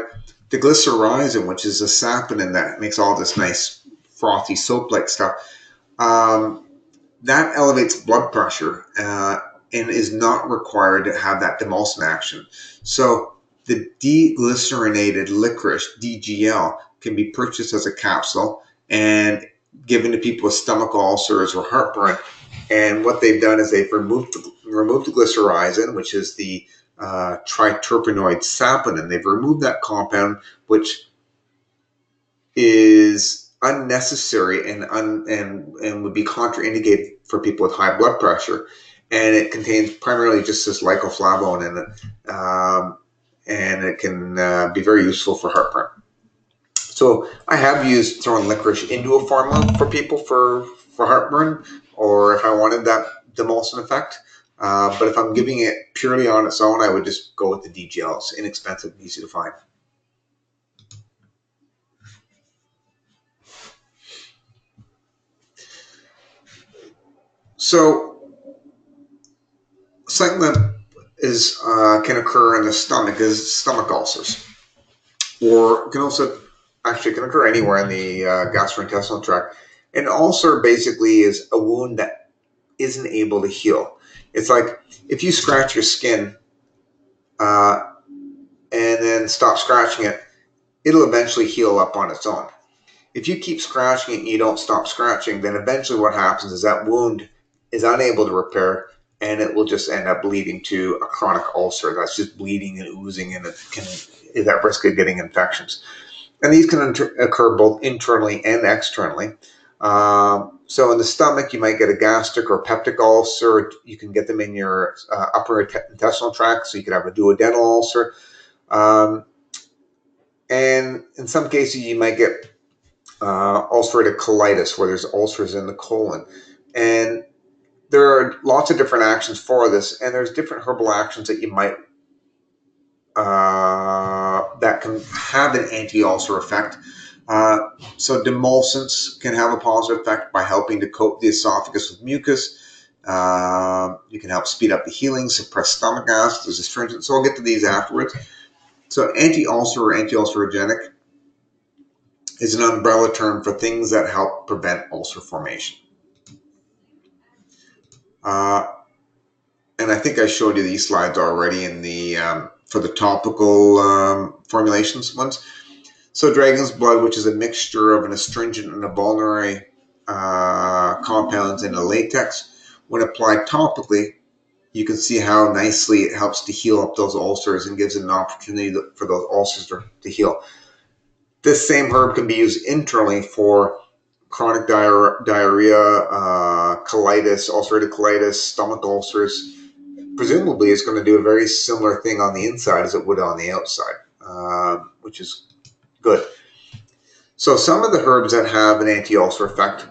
the glycyrrhizin, which is a saponin that makes all this nice frothy soap-like stuff, that elevates blood pressure and is not required to have that demulcent action. So the deglycerinated licorice, DGL, can be purchased as a capsule and given to people with stomach ulcers or heartburn. And what they've done is they've removed the glycyrrhizin, which is the triterpenoid saponin. They've removed that compound, which is unnecessary and would be contraindicated for people with high blood pressure. And it contains primarily just this lycoflavone in it, and it can be very useful for heartburn. So I have used throwing licorice into a formula for people for heartburn, or if I wanted that demulcent effect. But if I'm giving it purely on its own, I would just go with the DGL. It's inexpensive and easy to find. So something that is can occur in the stomach is stomach ulcers, or can also actually can occur anywhere in the gastrointestinal tract. An ulcer basically is a wound that isn't able to heal. It's like if you scratch your skin uh, and then stop scratching it, it'll eventually heal up on its own. If you keep scratching it and you don't stop scratching, then eventually what happens is that wound is unable to repair and it will just end up leading to a chronic ulcer that's just bleeding and oozing and it is at risk of getting infections. And these can occur both internally and externally. So in the stomach, you might get a gastric or peptic ulcer. You can get them in your upper intestinal tract, so you could have a duodenal ulcer. And in some cases, you might get ulcerative colitis, where there's ulcers in the colon. And there are lots of different actions for this, and there's different herbal actions that you might that can have an anti-ulcer effect. So demulcents can have a positive effect by helping to coat the esophagus with mucus. You can help speed up the healing, suppress stomach acid, there's astringent. So I'll get to these afterwards. So anti-ulcer or anti-ulcerogenic is an umbrella term for things that help prevent ulcer formation. And I think I showed you these slides already in the for the topical formulations ones. So dragon's blood, which is a mixture of an astringent and a vulnerary compounds in a latex, when applied topically, you can see how nicely it helps to heal up those ulcers and gives it an opportunity for those ulcers to heal. This same herb can be used internally for chronic diarrhea, colitis, ulcerative colitis, stomach ulcers. Presumably, it's going to do a very similar thing on the inside as it would on the outside, which is good. So some of the herbs that have an anti-ulcer effect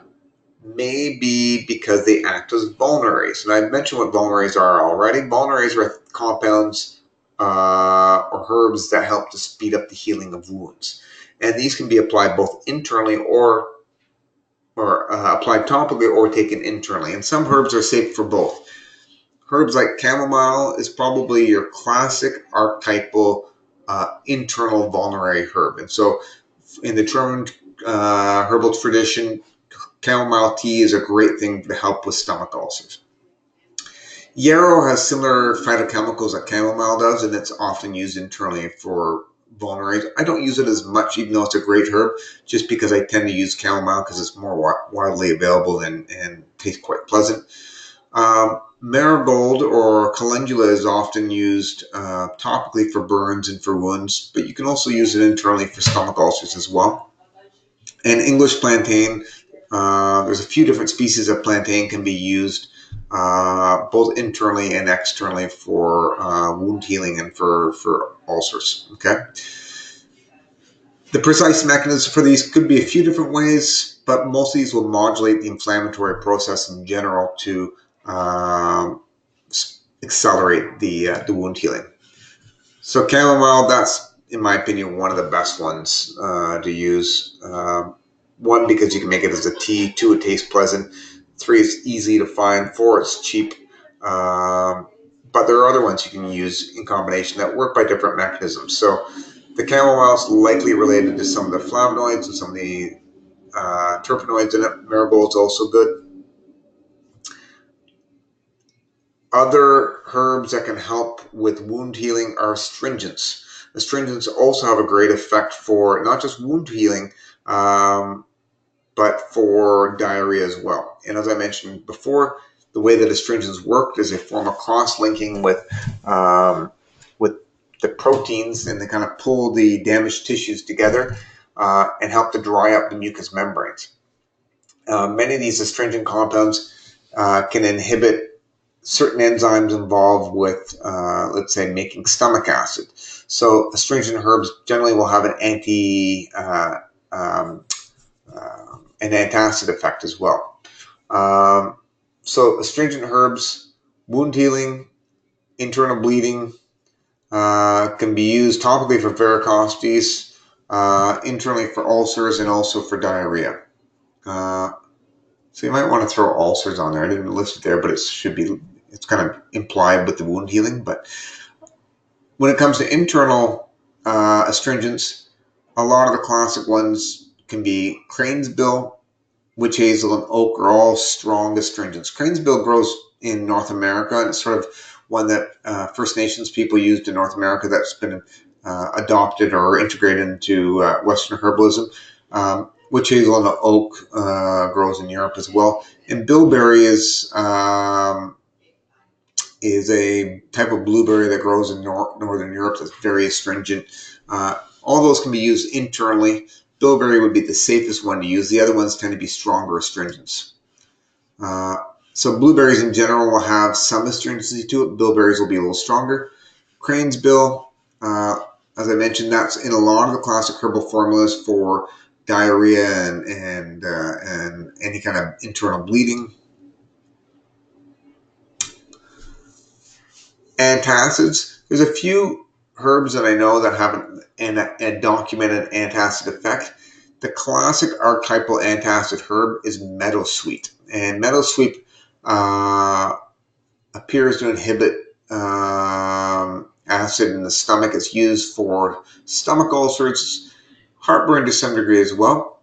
may be because they act as vulneraries. And I've mentioned what vulneraries are already. Vulneraries are compounds or herbs that help to speed up the healing of wounds. And these can be applied both internally or applied topically or taken internally. And some herbs are safe for both. Herbs like chamomile is probably your classic archetypal internal vulnerary herb. And so in the German herbal tradition, chamomile tea is a great thing to help with stomach ulcers. Yarrow has similar phytochemicals that chamomile does, and it's often used internally for vulneraries. I don't use it as much, even though it's a great herb, just because I tend to use chamomile because it's more widely available and tastes quite pleasant. Marigold or calendula is often used topically for burns and for wounds, but you can also use it internally for stomach ulcers as well. And English plantain, there's a few different species of plantain can be used both internally and externally for wound healing and for ulcers. Okay. The precise mechanism for these could be a few different ways, but most of these will modulate the inflammatory process in general to accelerate the wound healing. So chamomile, that's, in my opinion, one of the best ones to use. One, because you can make it as a tea. Two, it tastes pleasant. Three, it's easy to find. Four, it's cheap. but there are other ones you can use in combination that work by different mechanisms. So the chamomile is likely related to some of the flavonoids and some of the terpenoids in it. Marigold is also good. Other herbs that can help with wound healing are astringents. Astringents also have a great effect for not just wound healing, but for diarrhea as well. And as I mentioned before, the way that astringents work is they form a cross-linking with the proteins, and they kind of pull the damaged tissues together and help to dry up the mucous membranes. Many of these astringent compounds can inhibit certain enzymes involved with, let's say, making stomach acid. So astringent herbs generally will have an antacid effect as well. So astringent herbs, wound healing, internal bleeding, can be used topically for varicosities, internally for ulcers, and also for diarrhea. So you might want to throw ulcers on there. I didn't list it there, but it's kind of implied with the wound healing. But when it comes to internal astringents, a lot of the classic ones can be cranesbill, witch hazel, and oak are all strong astringents. Cranesbill grows in North America, and it's sort of one that First Nations people used in North America that's been adopted or integrated into Western herbalism. Witch hazel and oak grows in Europe as well. And bilberry is a type of blueberry that grows in Northern Europe that's very astringent. All those can be used internally. Bilberry would be the safest one to use. The other ones tend to be stronger astringents. So blueberries in general will have some astringency to it. Bilberries will be a little stronger. Cranesbill, as I mentioned, that's in a lot of the classic herbal formulas for diarrhea and any kind of internal bleeding. Antacids. There's a few herbs that I know that have a documented antacid effect. The classic archetypal antacid herb is meadowsweet, and meadowsweet appears to inhibit acid in the stomach. It's used for stomach ulcers, heartburn to some degree as well.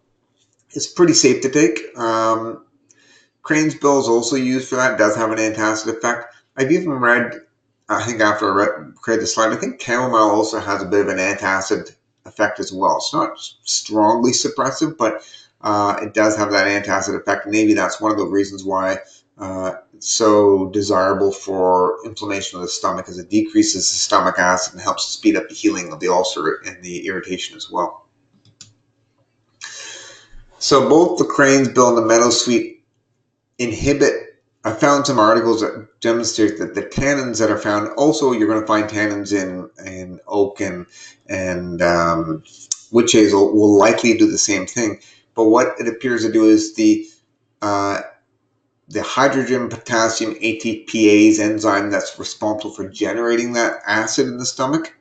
It's pretty safe to take. Cranesbill is also used for that. It does have an antacid effect. I've even read, I think after I created the slide, I think chamomile also has a bit of an antacid effect as well. It's not strongly suppressive, but it does have that antacid effect. Maybe that's one of the reasons why it's so desirable for inflammation of the stomach, as it decreases the stomach acid and helps speed up the healing of the ulcer and the irritation as well. So both the cranesbill and the meadowsweet inhibit. I found some articles that demonstrate that the tannins that are found, also you're going to find tannins in oak and witch hazel, will likely do the same thing. But what it appears to do is the hydrogen potassium ATPase enzyme that's responsible for generating that acid in the stomach,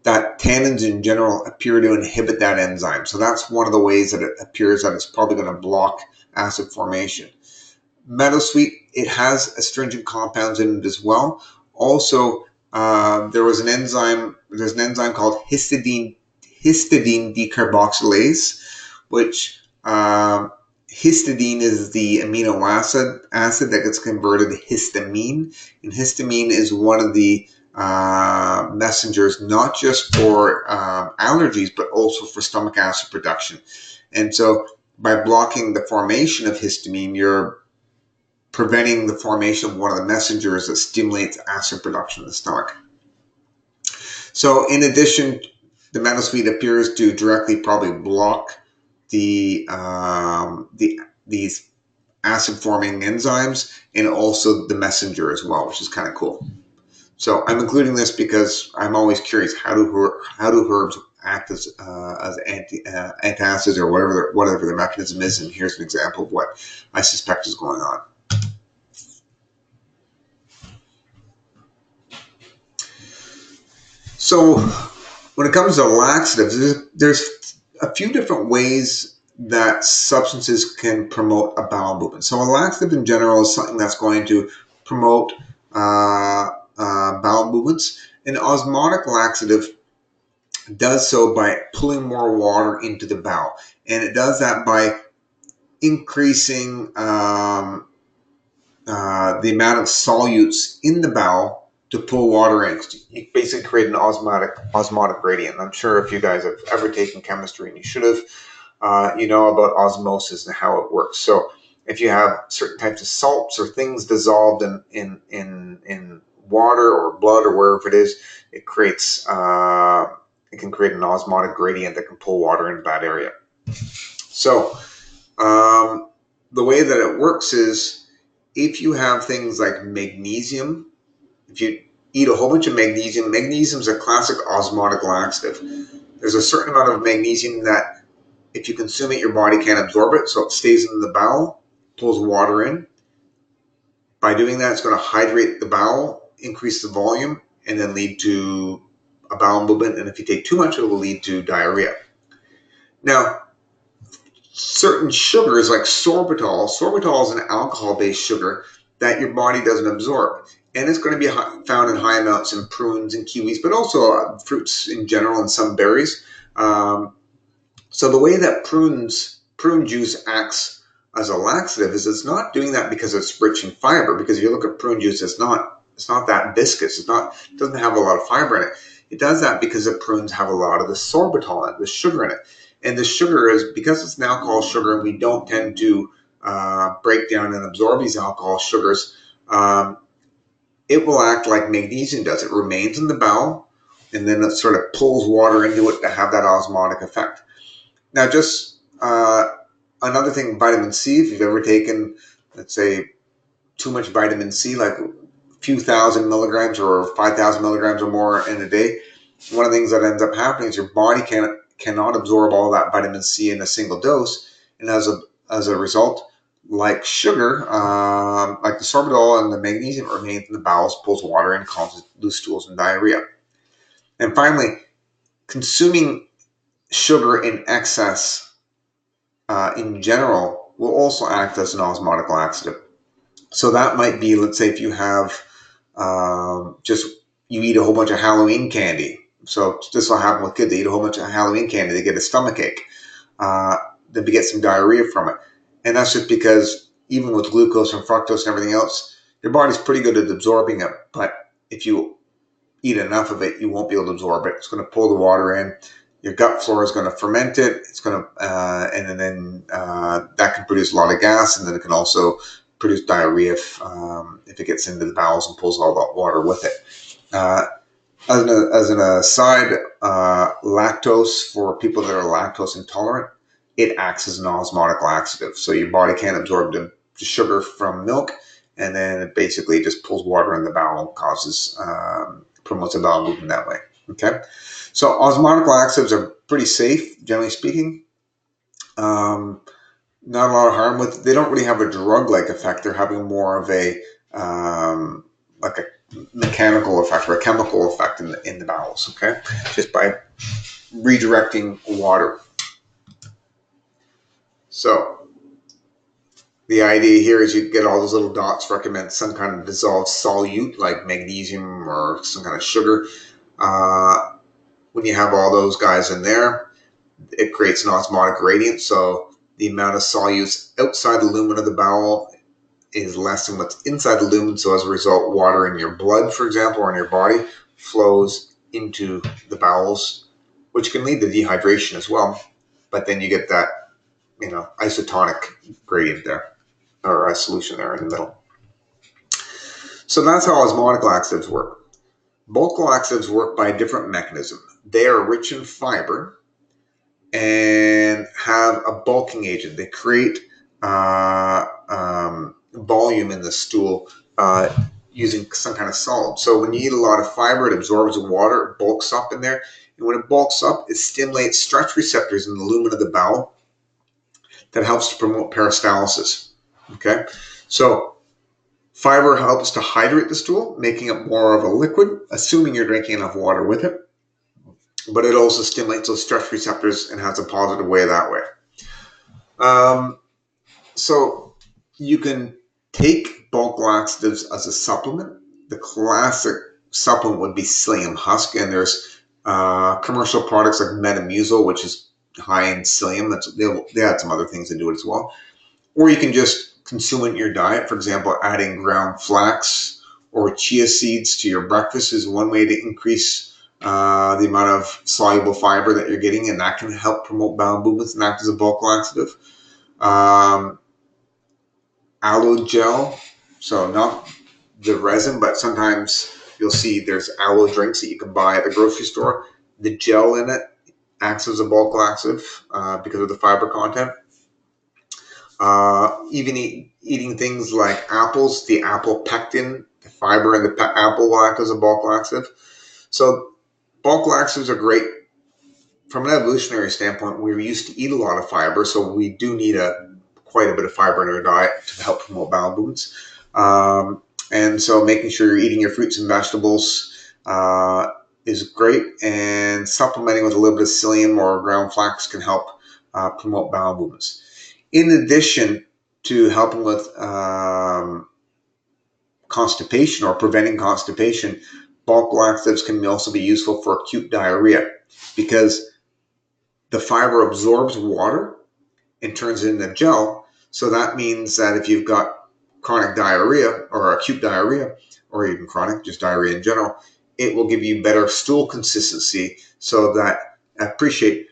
that tannins in general appear to inhibit that enzyme. So that's one of the ways that it appears that it's probably going to block acid formation. Meadowsweet, it has astringent compounds in it as well. Also, there's an enzyme called histidine decarboxylase, which histidine is the amino acid that gets converted to histamine, and histamine is one of the messengers not just for allergies but also for stomach acid production. And so by blocking the formation of histamine, you're preventing the formation of one of the messengers that stimulates acid production in the stomach. So in addition, the meadowsweet appears to directly probably block these acid forming enzymes, and also the messenger as well, which is kind of cool. So I'm including this because I'm always curious, how do herbs act as antacids, or whatever the mechanism is, and here's an example of what I suspect is going on. So when it comes to laxatives, there's a few different ways that substances can promote a bowel movement. So a laxative in general is something that's going to promote bowel movements. An osmotic laxative does so by pulling more water into the bowel, and it does that by increasing the amount of solutes in the bowel to pull water in. You basically create an osmotic gradient. I'm sure if you guys have ever taken chemistry, and you should have, you know about osmosis and how it works. So if you have certain types of salts or things dissolved in water or blood or wherever it is, it creates it can create an osmotic gradient that can pull water into that area. So the way that it works is if you have things like magnesium, if you eat a whole bunch of magnesium, magnesium is a classic osmotic laxative. There's a certain amount of magnesium that if you consume it, your body can't absorb it, so it stays in the bowel, pulls water in. By doing that, it's going to hydrate the bowel, increase the volume, and then lead to a bowel movement. And if you take too much, it will lead to diarrhea. Now, certain sugars like sorbitol is an alcohol-based sugar that your body doesn't absorb. And it's going to be found in high amounts in prunes and kiwis, but also fruits in general and some berries. So the way that prune juice acts as a laxative is it's not doing that because it's rich in fiber. Because if you look at prune juice, it's not that viscous. It doesn't have a lot of fiber in it. It does that because the prunes have a lot of the sorbitol in it, the sugar in it. And the sugar is, because it's an alcohol sugar and we don't tend to break down and absorb these alcohol sugars, it will act like magnesium does. It remains in the bowel and then it sort of pulls water into it to have that osmotic effect. Now, just another thing, vitamin C, if you've ever taken, let's say, too much vitamin C, like a few thousand milligrams or 5,000 milligrams or more in a day, one of the things that ends up happening is your body cannot absorb all that vitamin C in a single dose. And as a result, like sugar, like the sorbitol and the magnesium remains in the bowels, pulls water in, causes loose stools and diarrhea. And finally, consuming sugar in excess in general will also act as an osmotic laxative. So that might be, let's say, if you have you eat a whole bunch of Halloween candy. So this will happen with kids. They eat a whole bunch of Halloween candy. They get a stomachache. Then they get some diarrhea from it. And that's just because even with glucose and fructose and everything else, your body's pretty good at absorbing it. But if you eat enough of it, you won't be able to absorb it. It's going to pull the water in. Your gut flora is going to ferment it. It's going to, and then that can produce a lot of gas, and then it can also produce diarrhea if it gets into the bowels and pulls all that water with it. As an aside, lactose, for people that are lactose intolerant, it acts as an osmotic laxative. So your body can't absorb the sugar from milk, and then it basically just pulls water in the bowel and promotes a bowel movement that way. Okay, so osmotic laxatives are pretty safe, generally speaking. Not a lot of harm with. They don't really have a drug-like effect. They're having more of a like a mechanical effect or a chemical effect in the bowels. Okay, just by redirecting water. So the idea here is you get all those little dots recommend some kind of dissolved solute like magnesium or some kind of sugar. When you have all those guys in there, it creates an osmotic gradient. So the amount of solutes outside the lumen of the bowel is less than what's inside the lumen. So as a result, water in your blood, for example, or in your body flows into the bowels, which can lead to dehydration as well. But then you get that, isotonic gradient there, or a solution there in the middle. So that's how osmotic laxatives work. Bulk laxatives work by a different mechanism. They are rich in fiber and have a bulking agent. They create volume in the stool using some kind of solid. So when you eat a lot of fiber, it absorbs water, it bulks up in there. And when it bulks up, it stimulates stretch receptors in the lumen of the bowel that helps to promote peristalsis. Okay, so fiber helps to hydrate the stool, making it more of a liquid, assuming you're drinking enough water with it. But it also stimulates those stretch receptors and has a positive way that way. So you can take bulk laxatives as a supplement. the classic supplement would be psyllium husk, and there's commercial products like Metamucil, which is high in psyllium. They add some other things to do it as well. Or you can just consume it in your diet. For example, adding ground flax or chia seeds to your breakfast is one way to increase the amount of soluble fiber that you're getting, and that can help promote bowel movements and act as a bulk laxative. Aloe gel, so not the resin, but sometimes you'll see there's aloe drinks that you can buy at the grocery store. The gel in it acts as a bulk laxative because of the fiber content. Even eating things like apples, the apple pectin, the fiber in the apple will act as a bulk laxative. So bulk laxatives are great from an evolutionary standpoint. We used to eat a lot of fiber, so we do need quite a bit of fiber in our diet to help promote bowel movements. And so making sure you're eating your fruits and vegetables is great, and supplementing with a little bit of psyllium or ground flax can help promote bowel movements. In addition to helping with constipation or preventing constipation, bulk laxatives can also be useful for acute diarrhea because the fiber absorbs water and turns it into gel. So that means that if you've got chronic diarrhea or acute diarrhea, or even chronic, just diarrhea in general, it will give you better stool consistency. So that, I appreciate,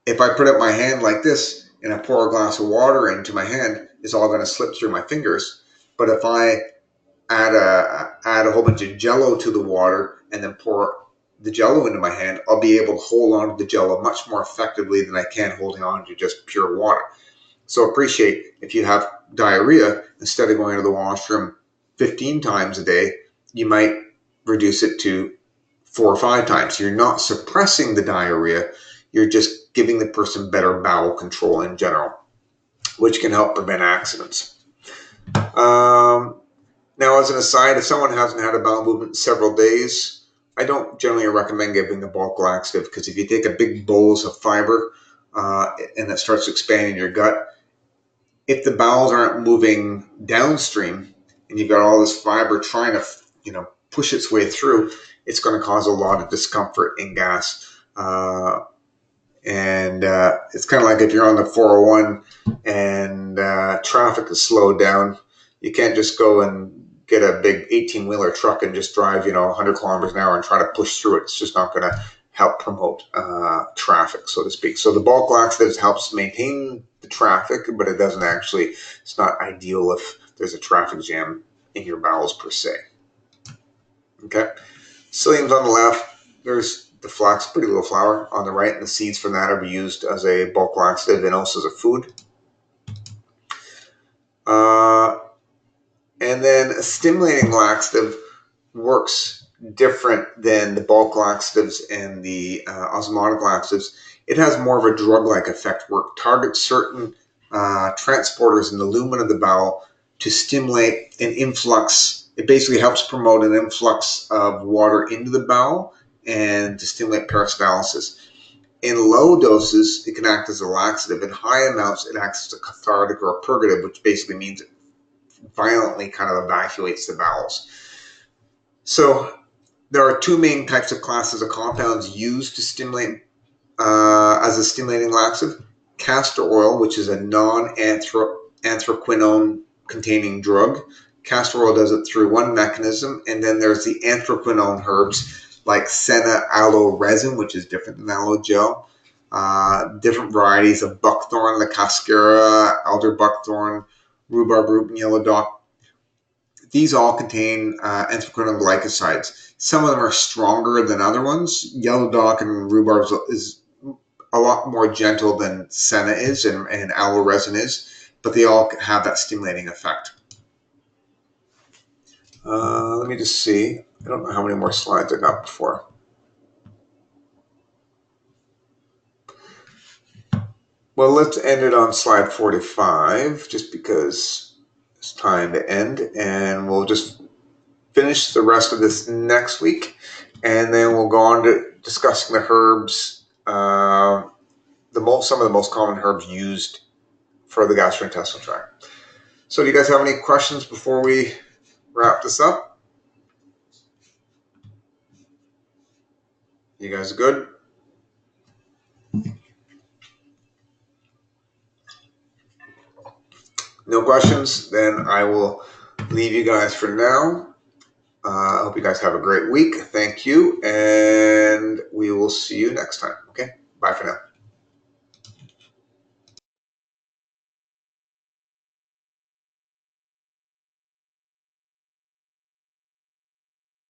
if I put up my hand like this and I pour a glass of water into my hand, it's all going to slip through my fingers. But if I add a whole bunch of Jello to the water and then pour the Jello into my hand, I'll be able to hold on to the Jello much more effectively than I can holding on to just pure water. So appreciate, if you have diarrhea, instead of going to the washroom 15 times a day, you might reduce it to 4 or 5 times. You're not suppressing the diarrhea, you're just giving the person better bowel control in general, which can help prevent accidents. Now, as an aside, if someone hasn't had a bowel movement in several days, I don't generally recommend giving a bulk laxative, because if you take a big bolus of fiber and it starts expanding your gut, if the bowels aren't moving downstream and you've got all this fiber trying to, push its way through, it's going to cause a lot of discomfort and gas. And it's kind of like if you're on the 401 and traffic is slowed down, you can't just go and get a big 18-wheeler truck and just drive, 100 kilometers an hour and try to push through it. It's just not going to help promote traffic, so to speak. So the bulk laxatives helps maintain the traffic, but it doesn't actually, it's not ideal if there's a traffic jam in your bowels per se. Okay, psyllium's on the left. There's the flax, pretty little flower, on the right, and the seeds from that are used as a bulk laxative and also as a food. And then a stimulating laxative works different than the bulk laxatives and the osmotic laxatives. It has more of a drug-like effect where it targets certain transporters in the lumen of the bowel to stimulate an influx. It basically helps promote an influx of water into the bowel and to stimulate peristalsis. In low doses, it can act as a laxative. In high amounts, it acts as a cathartic or a purgative, which basically means it violently kind of evacuates the bowels. So there are 2 main types of classes of compounds used to stimulate as a stimulating laxative. Castor oil, which is a non-anthraquinone containing drug. Castor oil does it through one mechanism, and then there's the anthraquinone herbs like senna aloe resin, which is different than aloe gel. Different varieties of buckthorn, the cascara, elder buckthorn, rhubarb root, and yellow dock. These all contain anthraquinone glycosides. Some of them are stronger than other ones. Yellow dock and rhubarb is a lot more gentle than senna is and aloe resin is, but they all have that stimulating effect. Let me just see. I don't know how many more slides I got before. Well, let's end it on slide 45, just because it's time to end, and we'll just finish the rest of this next week, and then we'll go on to discussing the herbs, some of the most common herbs used for the gastrointestinal tract. So do you guys have any questions before we wrap this up? You guys good? No questions? Then I will leave you guys for now. I hope you guys have a great week. Thank you. And we will see you next time. Okay? Bye for now.